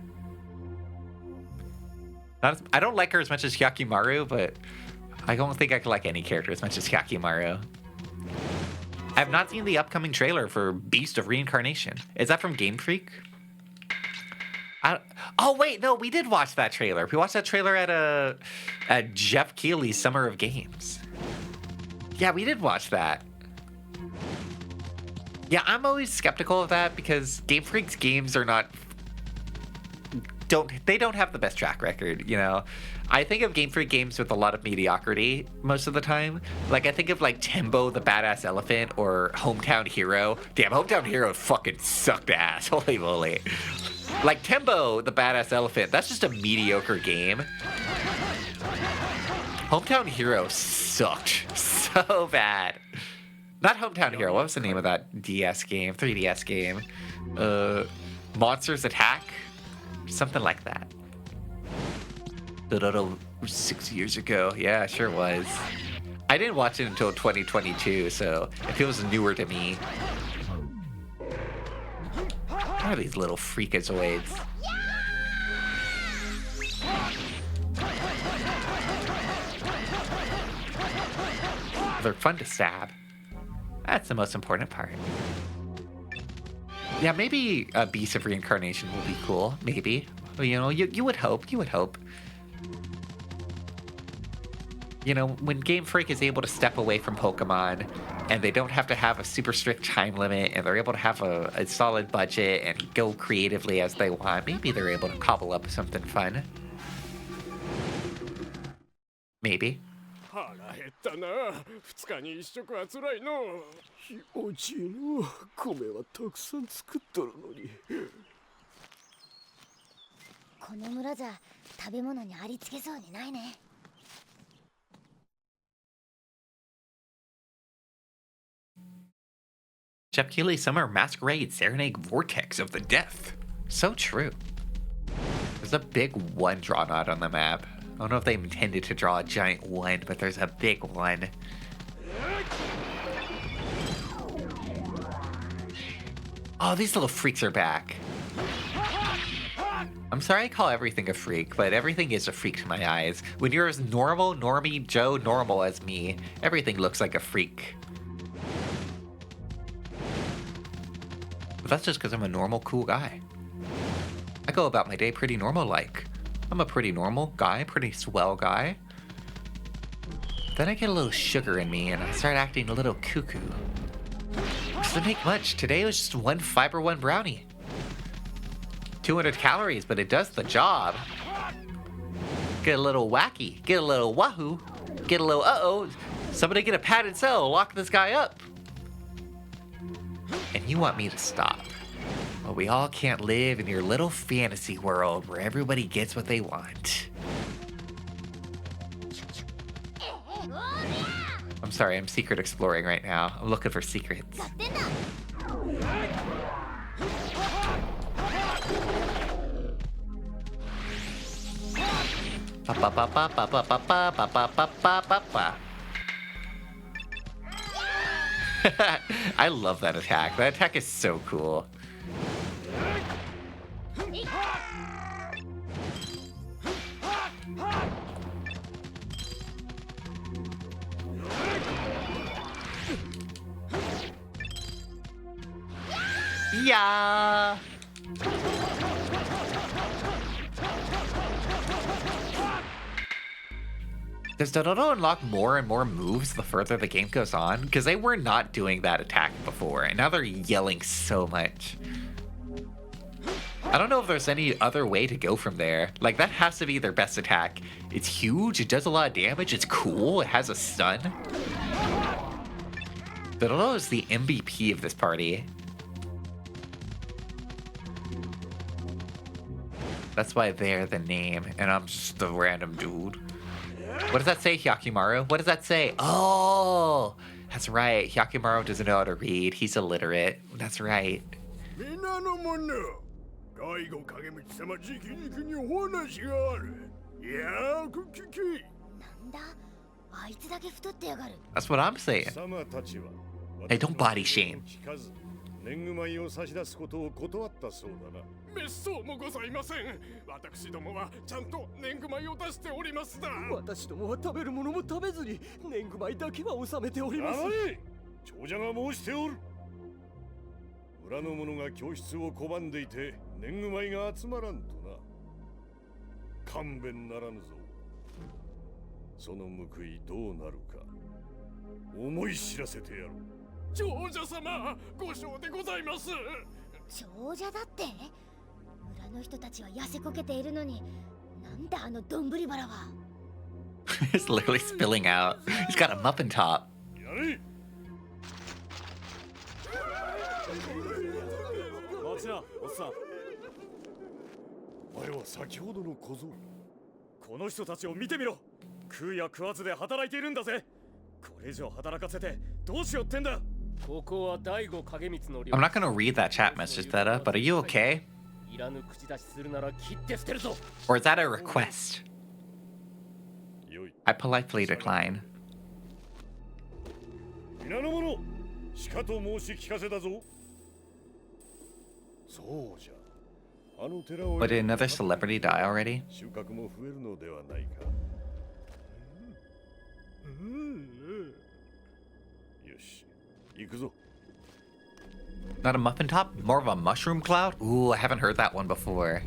I don't like her as much as Hyakimaru, but I don't think I could like any character as much as Hyakimaru. I have not seen the upcoming trailer for Beast of Reincarnation. Is that from Game Freak? Oh wait, no, we did watch that trailer. We watched that trailer at Jeff Keighley's Summer of Games. Yeah, we did watch that. Yeah, I'm always skeptical of that because Game Freak's games are not don't have the best track record, you know. I think of Game Freak games with a lot of mediocrity most of the time. Like I think of like Tembo the Badass Elephant or Hometown Hero. Damn, Hometown Hero fucking sucked ass. Holy moly. Like Tembo the Badass Elephant, that's just a mediocre game. Hometown Hero sucked so bad. Not Hometown Hero, what was the name of that DS game, 3DS game? Monsters Attack? Something like that. 6 years ago. Yeah, sure was. I didn't watch it until 2022, so it feels newer to me. What are these little freakazoids? They're fun to stab. That's the most important part. Yeah, maybe a Beast of Reincarnation will be cool. Maybe. You know, you would hope. You would hope. You know, when Game Freak is able to step away from Pokemon and they don't have to have a super strict time limit and they're able to have a solid budget and go creatively as they want, maybe they're able to cobble up something fun. Maybe. 腹減ったな。2日に1食はつらいの。気持ちいいの。米はたくさん作っとるのに。この村じゃ食べ物にありつけそうにないね。Jeff Keighley Summer Masquerade Serenade Vortex of the Death. So true. There's a big one drawn out on the map. I don't know if they intended to draw a giant one, but there's a big one. Oh, these little freaks are back. I'm sorry I call everything a freak, but everything is a freak to my eyes. When you're as normal, normie, Joe normal as me, everything looks like a freak. But that's just because I'm a normal, cool guy. I go about my day pretty normal-like. I'm a pretty normal guy, pretty swell guy. Then I get a little sugar in me and I start acting a little cuckoo. Doesn't make much. Today was just one Fiber One brownie. 200 calories, but it does the job. Get a little wacky, get a little wahoo, get a little uh-oh. Somebody get a padded cell, lock this guy up. And you want me to stop. But we all can't live in your little fantasy world where everybody gets what they want. I'm sorry, I'm secret exploring right now. I'm looking for secrets. Ba ba ba ba ba ba ba ba ba ba ba ba ba ba. I love that attack. That attack is so cool. Yeah. Does Dororo unlock more and more moves the further the game goes on? Because they were not doing that attack before, and now they're yelling so much. I don't know if there's any other way to go from there. Like, that has to be their best attack. It's huge, it does a lot of damage, it's cool, it has a stun. Dororo is the MVP of this party. That's why they're the name, and I'm just a random dude. What does that say, Hyakumaru? What does that say? Oh, that's right. Hyakumaru doesn't know how to read. He's illiterate. That's right. That's what I'm saying. Hey, don't body shame. 年貢米を差し出すことを断ったそうだな。めっそうもございません。私どもはちゃんと年貢米を出しておりますだ。私どもは食べるものも食べずに年貢米だけは納めております。長者が申しておる。村の者が教室を拒んでいて年貢米が集まらんとな。勘弁ならぬぞ。その報いどうなるか思い知らせてやろう。 長者様、ご承でございます。長者だって？村の人たちは痩せこけているのに、なんだあのどんぶり腹は。It's literally spilling out. He's got a muffin top. やれ。待ちな、おっさん。お前は先ほどの小僧。この人たちを見てみろ。食うや食わずで働いているんだぜ。これ以上働かせてどうしようってんだ。 I'm not gonna read that chat message, Theta, but are you okay? Or is that a request? I politely decline. But did another celebrity die already? Not a muffin top? More of a mushroom cloud? Ooh, I haven't heard that one before.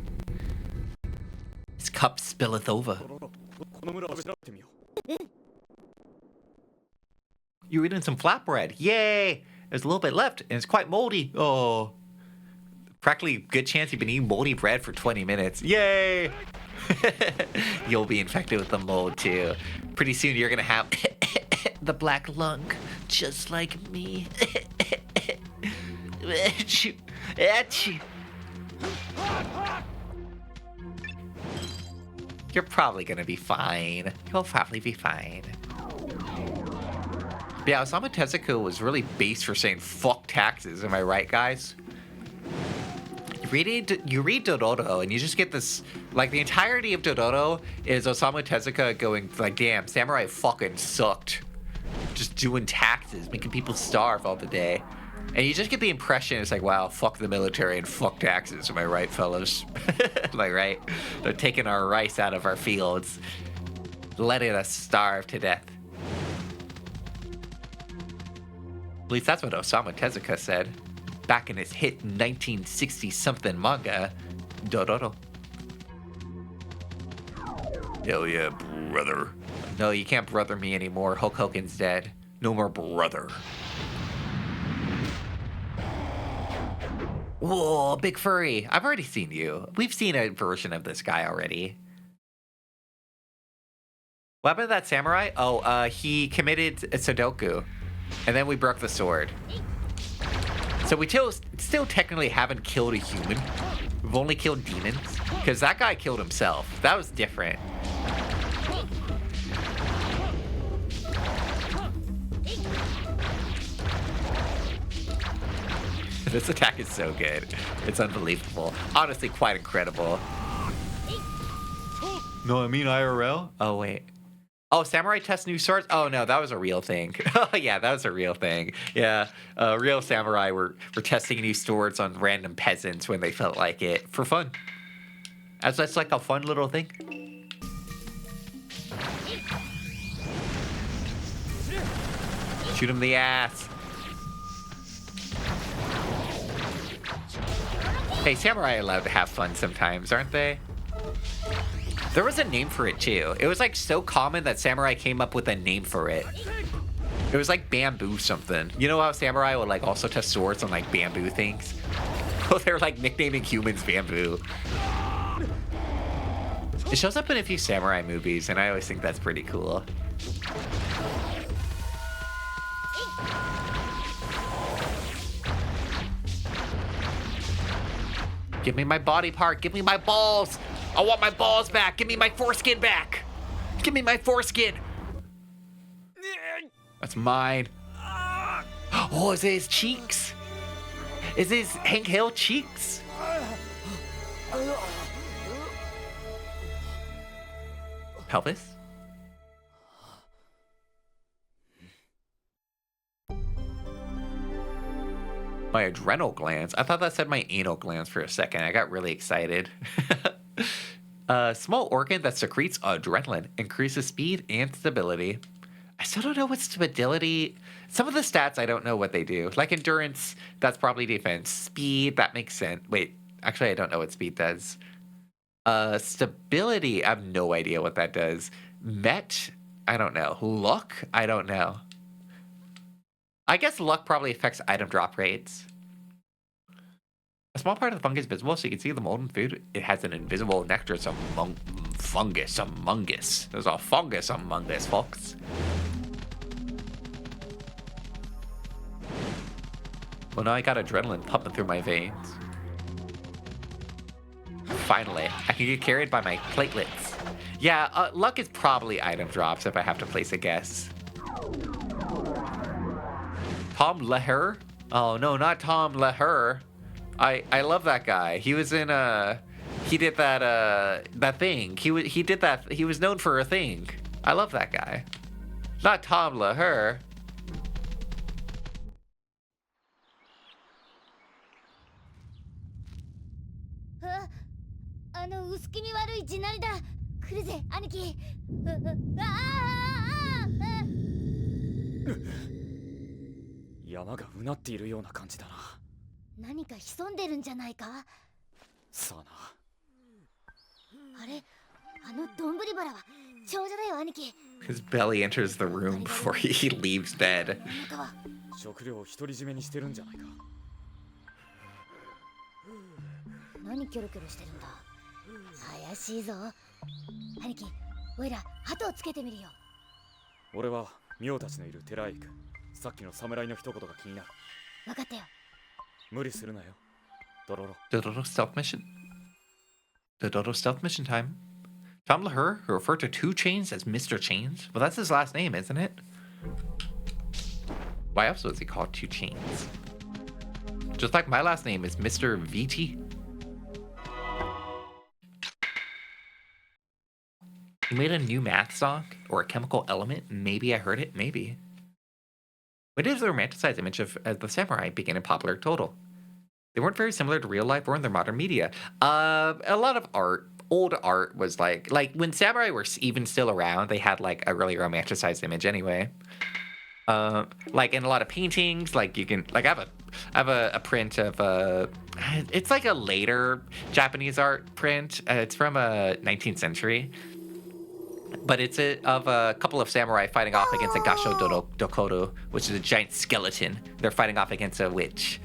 His cup spilleth over. You're eating some flatbread. Yay! There's a little bit left, and it's quite moldy. Oh. Practically good chance you've been eating moldy bread for 20 minutes. Yay! You'll be infected with the mold, too. Pretty soon you're gonna have the black lung, just like me. You're probably gonna be fine. You'll probably be fine. But yeah, Osamu Tezuka was really based for saying fuck taxes, am I right, guys? You read Dororo and you just get this, like, the entirety of Dororo is Osamu Tezuka going like, damn, samurai fucking sucked. Just doing taxes, making people starve all the day. And you just get the impression it's like, wow, fuck the military and fuck taxes. Am I right, fellas? Am I right? They're taking our rice out of our fields, letting us starve to death. At least that's what Osamu Tezuka said back in his hit 1960-something manga, Dororo. Hell yeah, brother. No, you can't brother me anymore. Hulk Hogan's dead. No more brother. Whoa, big furry. I've already seen you. We've seen a version of this guy already. What happened to that samurai? Oh, he committed a Sudoku. And then we broke the sword. So we still technically haven't killed a human. We've only killed demons. Because that guy killed himself. That was different. This attack is so good. It's unbelievable. Honestly, quite incredible. No, I mean IRL? Oh, wait. Oh, samurai test new swords? Oh, no, that was a real thing. Oh, yeah, that was a real thing. Yeah, real samurai were testing new swords on random peasants when they felt like it for fun. As that's like a fun little thing. Shoot him in the ass. Hey, samurai are allowed to have fun sometimes, aren't they? There was a name for it too. It was like so common that samurai came up with a name for it. It was like bamboo something. You know how samurai would like also test swords on like bamboo things? Well, they're like nicknaming humans bamboo. It shows up in a few samurai movies, and I always think that's pretty cool. Give me my body part. Give me my balls. I want my balls back. Give me my foreskin back. Give me my foreskin. That's mine. Oh, is it his cheeks? Is it his Hank Hill cheeks? Pelvis? My adrenal glands. I thought that said my anal glands for a second. I got really excited. Small organ that secretes adrenaline, increases speed and stability. I still don't know what stability. Some of the stats I don't know what they do. Like endurance, that's probably defense. Speed, that makes sense. Wait, actually I don't know what speed does. Stability, I have no idea what that does. Met, I don't know. Luck, I don't know. I guess luck probably affects item drop rates. A small part of the fungus is visible, so you can see the molten food. It has an invisible nectar, some fungus among us. There's a fungus among us, folks. Well, now I got adrenaline pumping through my veins. Finally, I can get carried by my platelets. Yeah, luck is probably item drops if I have to place a guess. Tom Leher? Oh no, not Tom Leher. I love that guy. He was in he did that thing. He did that. He was known for a thing. I love that guy. Not Tom Leher. 薄気味悪い地鳴りだ。来るぜ、兄貴。山がうなっているような感じだな。何か潜んでるんじゃないか。さあな。あれ、あのどんぶりバラは長者だよ、兄貴。 His belly enters the room before he leaves bed. 食料を独り占めにしてるんじゃないか。何キョロキョロしてるんだ。怪しいぞ。兄貴、おいら鳩をつけてみるよ。俺はミオたちのいる寺へ行く。さっきの侍の一言が気になる。分かったよ。無理するなよ。ドロロ。 Dodo stealth mission. Dodo stealth mission time. Tom Leher, who referred to 2 Chainz as Mr. Chainz. Well, that's his last name, isn't it? Why else was he called 2 Chainz? Just like my last name is Mr. VT. He made a new math song or a chemical element. Maybe I heard it. Maybe. When did the romanticized image of the samurai begin in popular total? They weren't very similar to real life or in their modern media. A lot of art, old art was like when samurai were even still around, they had like a really romanticized image anyway. Like in a lot of paintings, like you can like I have a print of it's like a later Japanese art print. It's from 19th century. But it's of a couple of samurai fighting off against a Gasho Dokoru, which is a giant skeleton. They're fighting off against a witch.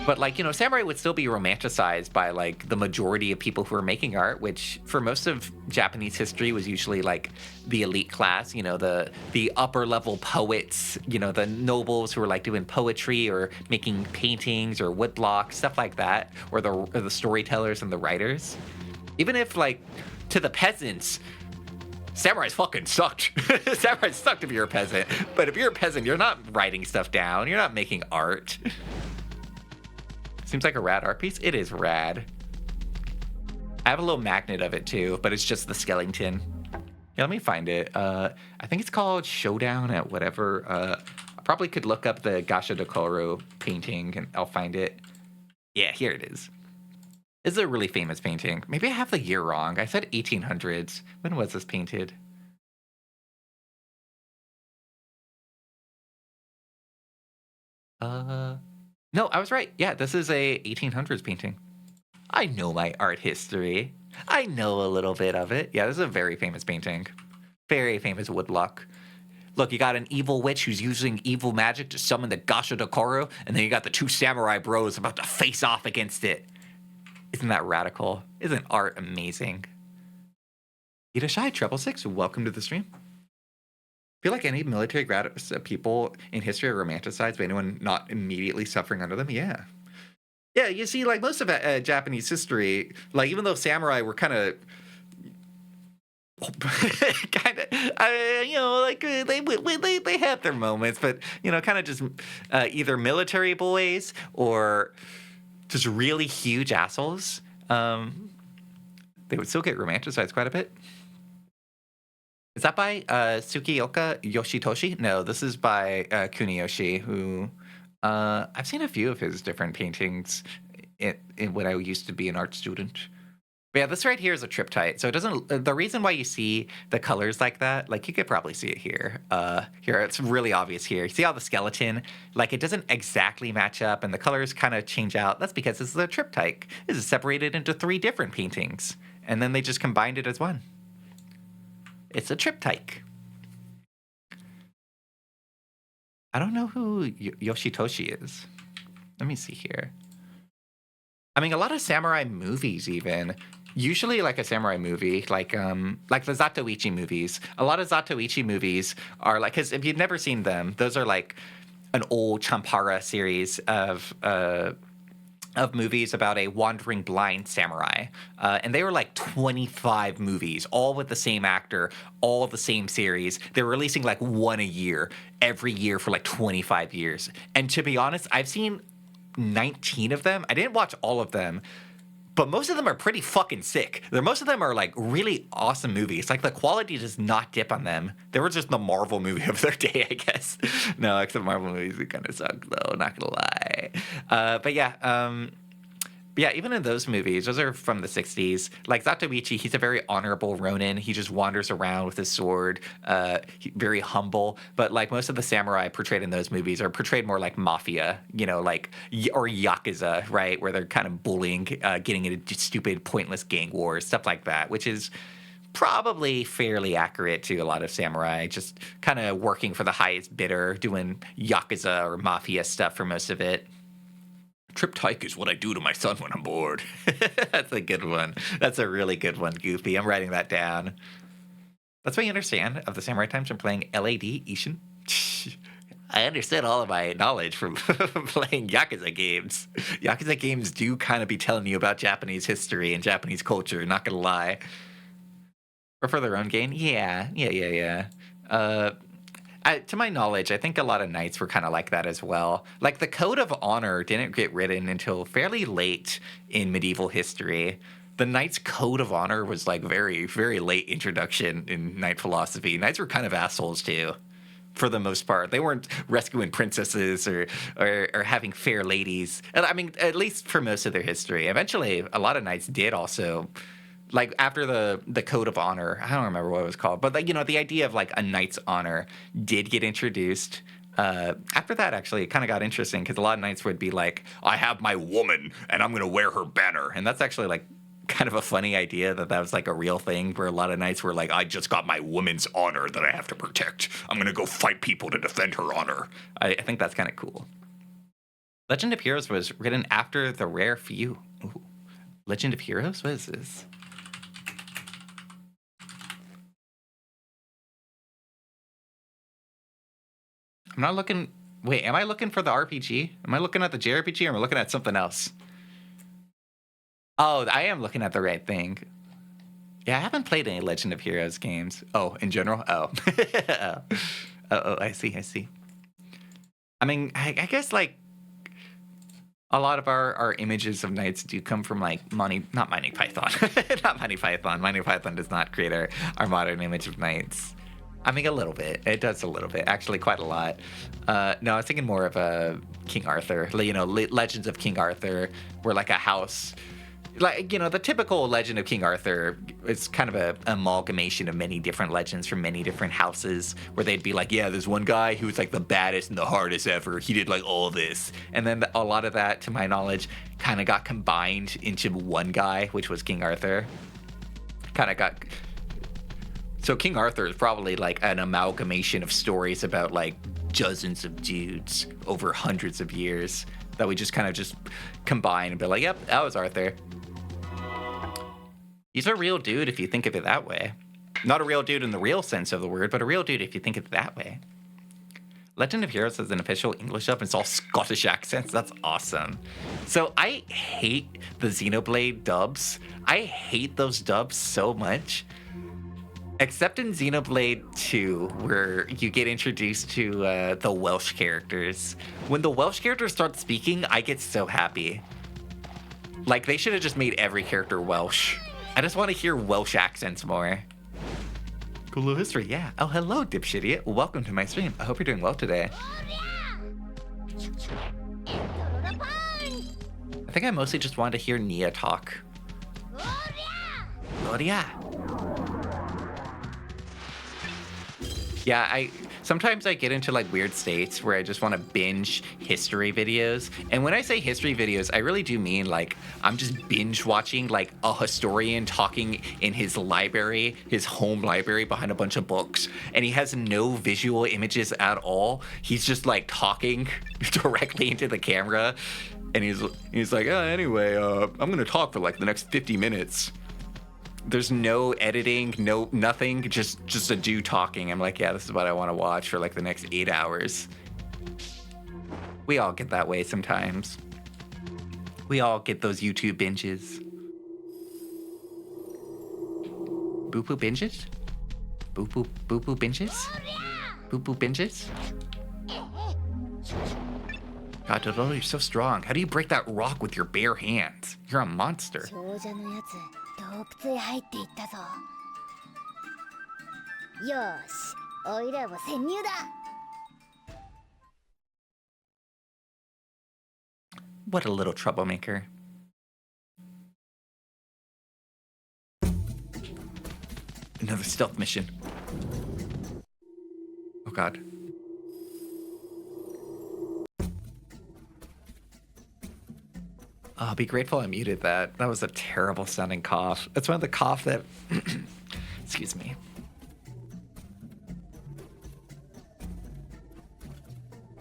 But like, samurai would still be romanticized by like the majority of people who are making art, which for most of Japanese history was usually like the elite class, the upper level poets, the nobles who were like doing poetry or making paintings or woodblocks, stuff like that, or the storytellers and the writers. Even if like to the peasants, samurais fucking sucked. Samurais sucked if you're a peasant. But if you're a peasant, you're not writing stuff down. You're not making art. Seems like a rad art piece. It is rad. I have a little magnet of it too, but it's just the skeleton. Yeah, let me find it. I think it's called Showdown at whatever. I probably could look up the Gasho Dokoru painting and I'll find it. Yeah, here it is. This is a really famous painting. Maybe I have the year wrong. I said 1800s. When was this painted? No, I was right. Yeah, this is a 1800s painting. I know my art history. I know a little bit of it. Yeah, this is a very famous painting. Very famous woodblock. Look, you got an evil witch who's using evil magic to summon the Gasho Dokoru, and then you got the two samurai bros about to face off against it. Isn't that radical? Isn't art amazing? Irashai, Treble Six, welcome to the stream. Feel like any military people in history are romanticized by anyone not immediately suffering under them? Yeah. Yeah, you see, like most of Japanese history, like even though samurai were kind of they had their moments, but kind of just either military boys or just really huge assholes. They would still get romanticized quite a bit. Is that by Tsukioka Yoshitoshi? No, this is by Kuniyoshi, who I've seen a few of his different paintings in when I used to be an art student. But yeah, this right here is a triptych. So it doesn't. The reason why you see the colors like that, like you could probably see it here. Here, it's really obvious here. You see how the skeleton, like it doesn't exactly match up, and the colors kind of change out. That's because this is a triptych. This is separated into 3 different paintings, and then they just combined it as one. It's a triptych. I don't know who Yoshitoshi is. Let me see here. I mean, a lot of samurai movies even. Usually like a samurai movie, like the Zatoichi movies. A lot of Zatoichi movies are like, because if you've never seen them, those are like an old Champara series of movies about a wandering blind samurai. And they were like 25 movies, all with the same actor, all the same series. They were releasing like one a year, every year for like 25 years. And to be honest, I've seen 19 of them. I didn't watch all of them, but most of them are pretty fucking sick. Most of them are like really awesome movies. Like the quality does not dip on them. They were just the Marvel movie of their day, I guess. No, except Marvel movies, it kind of suck though, not gonna lie. But yeah, even in those movies, those are from the 60s. Like Zatoichi, he's a very honorable Ronin. He just wanders around with his sword, very humble. But like most of the samurai portrayed in those movies are portrayed more like mafia, like, or Yakuza, right? Where they're kind of bullying, getting into stupid, pointless gang wars, stuff like that, which is probably fairly accurate to a lot of samurai, just kind of working for the highest bidder, doing Yakuza or mafia stuff for most of it. Triptych is what I do to my son when I'm bored. That's a good one. That's a really good one, Goofy. I'm writing that down. That's what you understand of the samurai times from playing LAD Ishin. I understood all of my knowledge from playing Yakuza games. Yakuza games do kind of be telling you about Japanese history and Japanese culture, not gonna lie. Or for their own gain? Yeah. To my knowledge, I think a lot of knights were kind of like that as well. Like the Code of Honor didn't get written until fairly late in medieval history. The Knight's Code of Honor was like very, very late introduction in knight philosophy. Knights were kind of assholes too. for the most part. They weren't rescuing princesses or having fair ladies. I mean, at least for most of their history. Eventually, a lot of knights did also, like after the Code of Honor, I don't remember what it was called, but like, you know, the idea of like a knight's honor did get introduced. After that, actually, it kind of got interesting because a lot of knights would be like, I have my woman and I'm going to wear her banner. And that's actually like kind of a funny idea that was like a real thing where a lot of knights were like, I just got my woman's honor that I have to protect. I'm going to go fight people to defend her honor. I think that's kind of cool. Legend of Heroes was written after the Rare Few. Ooh. Legend of Heroes? What is this? I'm not looking... Wait, am I looking for the RPG? Am I looking at the JRPG or am I looking at something else? Oh, I am looking at the right thing. Yeah, I haven't played any Legend of Heroes games. Oh, in general? Oh. oh, I see. I mean, I guess, like, a lot of our images of knights do come from, like, not Monty Python. Not Monty Python. Monty Python does not create our modern image of knights. I mean, a little bit. It does a little bit. Actually, quite a lot. No, I was thinking more of King Arthur. You know, Legends of King Arthur, where, like, a house... Like, you know, the typical legend of King Arthur is kind of an amalgamation of many different legends from many different houses where they'd be like, yeah, there's one guy who was like the baddest and the hardest ever. He did like all this. And then a lot of that, to my knowledge, kind of got combined into one guy, which was King Arthur. So King Arthur is probably like an amalgamation of stories about like dozens of dudes over hundreds of years that we just kind of just combine and be like, yep, that was Arthur. He's a real dude if you think of it that way. Not a real dude in the real sense of the word, but a real dude if you think of it that way. Legend of Heroes has an official English dub, and it's all Scottish accents. That's awesome. So I hate the Xenoblade dubs. I hate those dubs so much. Except in Xenoblade 2, where you get introduced to the Welsh characters. When the Welsh characters start speaking, I get so happy. Like, they should have just made every character Welsh. I just want to hear Welsh accents more. Cool little history, yeah. Oh, hello, dipshit. Welcome to my stream. I hope you're doing well today. I think I mostly just wanted to hear Nia talk. Gloria. Yeah, sometimes I get into like weird states where I just want to binge history videos. And when I say history videos, I really do mean like I'm just binge watching like a historian talking in his library, his home library behind a bunch of books. And he has no visual images at all. He's just like talking directly into the camera. And he's like, oh, anyway, I'm going to talk for like the next 50 minutes. There's no editing, nothing, just a dude talking. I'm like, yeah, this is what I want to watch for like the next 8 hours. We all get that way sometimes. We all get those YouTube binges. Boo-poo binges? Boo-poo binges? Boo-poo binges? God, Dodoro, you're so strong. How do you break that rock with your bare hands? You're a monster. 洞窟へ入っていったぞ。よーし、おいらも潜入だ。What a little troublemaker. Another stealth mission. Oh god. Oh, be grateful I muted that. That was a terrible sounding cough. That's one of the cough that... Excuse me.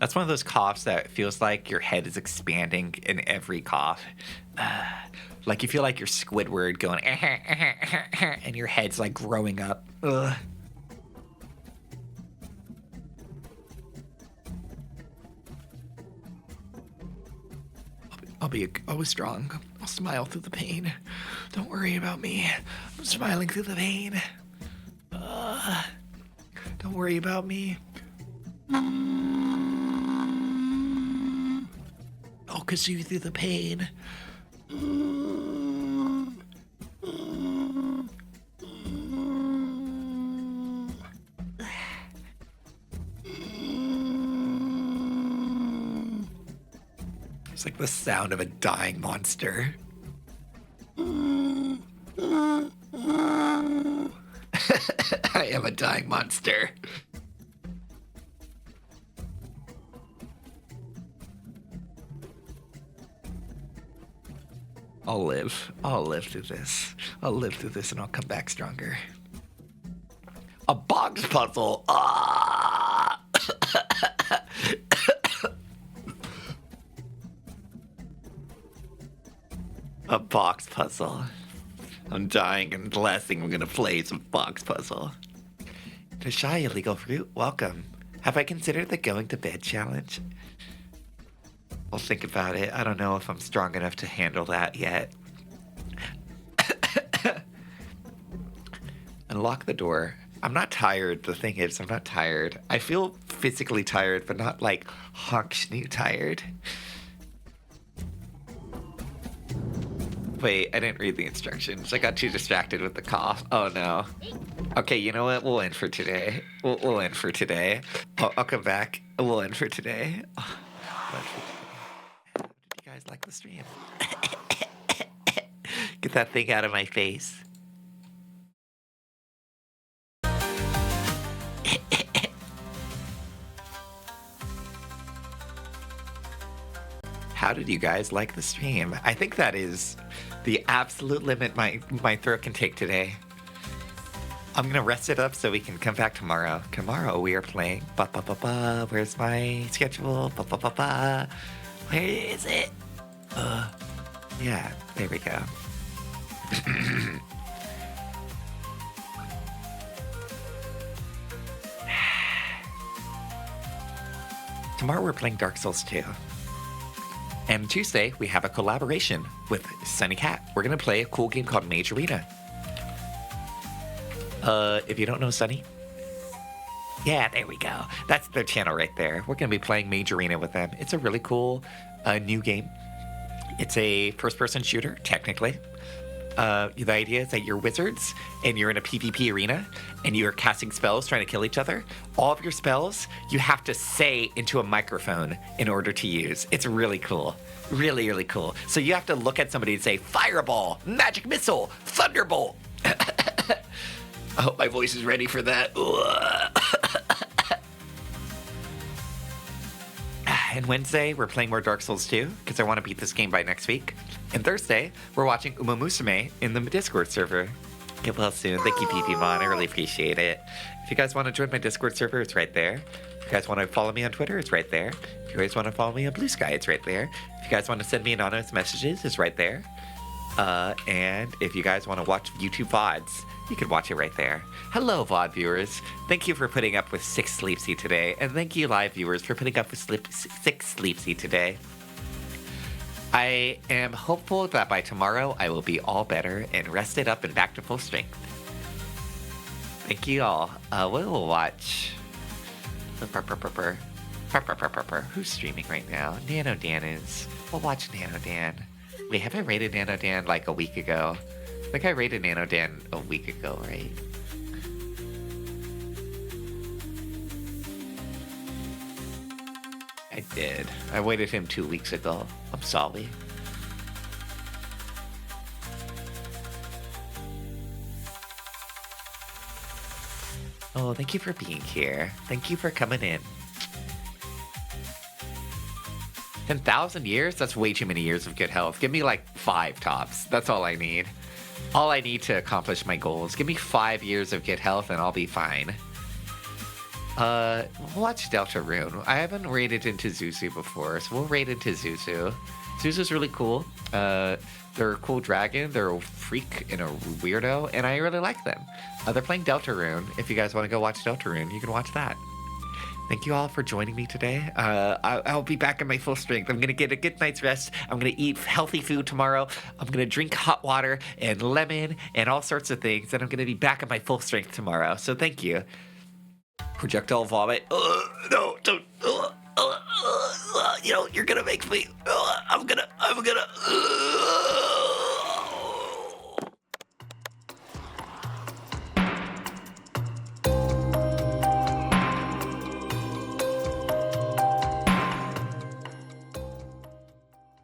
That's one of those coughs that feels like your head is expanding in every cough. Like you feel like you're Squidward going... and your head's like growing up. Ugh. I'll be always strong. I'll smile through the pain. Don't worry about me. I'm smiling through the pain. Don't worry about me. I'll kiss you through the pain. It's like the sound of a dying monster. I am a dying monster. I'll live. I'll live through this. I'll live through this and I'll come back stronger. A box puzzle. Ah! A box puzzle. I'm dying, and the last thing we're gonna play is a box puzzle. The shy illegal fruit, welcome. Have I considered the going to bed challenge? I'll think about it. I don't know if I'm strong enough to handle that yet. Unlock the door. I'm not tired. The thing is, I'm not tired. I feel physically tired, but not like honk schnoo tired. Wait, I didn't read the instructions. I got too distracted with the cough. Oh no. Okay, you know what? We'll end for today. We'll end for today. I'll come back. We'll end for today. Did you guys like the stream? Get that thing out of my face. How did you guys like the stream? I think that is the absolute limit my throat can take today. I'm gonna rest it up so we can come back tomorrow. Tomorrow we are playing Where's my schedule? Where is it? Yeah, there we go. Tomorrow we're playing Dark Souls 2. And Tuesday, we have a collaboration with Sunny Cat. We're going to play a cool game called Mage Arena. If you don't know Sunny, yeah, there we go. That's their channel right there. We're going to be playing Mage Arena with them. It's a really cool new game. It's a first-person shooter, technically. The idea is that you're wizards and you're in a PvP arena and you're casting spells trying to kill each other. All of your spells you have to say into a microphone in order to use. It's really cool. Really, really cool. So you have to look at somebody and say, Fireball, Magic Missile, Thunderbolt. I hope my voice is ready for that. And Wednesday, we're playing more Dark Souls 2, because I want to beat this game by next week. And Thursday, we're watching Uma Musume in the Discord server. Get well soon. Thank you, PP Mon. I really appreciate it. If you guys want to join my Discord server, it's right there. If you guys want to follow me on Twitter, it's right there. If you guys want to follow me on Blue Sky, it's right there. If you guys want to send me anonymous messages, it's right there. And if you guys want to watch YouTube VODs, you can watch it right there. Hello, VOD viewers. Thank you for putting up with 6 Sleepsy today. And thank you, live viewers, for putting up with 6 Sleepsy today. I am hopeful that by tomorrow, I will be all better and rested up and back to full strength. Thank you all. We will watch... Who's streaming right now? Nano Dan is. We'll watch Nano Dan. Wait, have I rated Nano Dan like a week ago? I think I rated Nano Dan a week ago, right? I did. I waited him 2 weeks ago. I'm sorry. Oh, thank you for being here. Thank you for coming in. 10,000 years? That's way too many years of good health. Give me like 5 tops. That's all I need. All I need to accomplish my goals. Give me 5 years of good health and I'll be fine. Watch Deltarune. I haven't raided into Zuzu before, so we'll raid into Zuzu. Zuzu's really cool. They're a cool dragon. They're a freak and a weirdo, and I really like them. They're playing Deltarune. If you guys want to go watch Deltarune, you can watch that. Thank you all for joining me today. I'll be back in my full strength. I'm going to get a good night's rest. I'm going to eat healthy food tomorrow. I'm going to drink hot water and lemon and all sorts of things, and I'm going to be back in my full strength tomorrow. So thank you. Projectile vomit. No, don't. You know, you're going to make me. I'm gonna.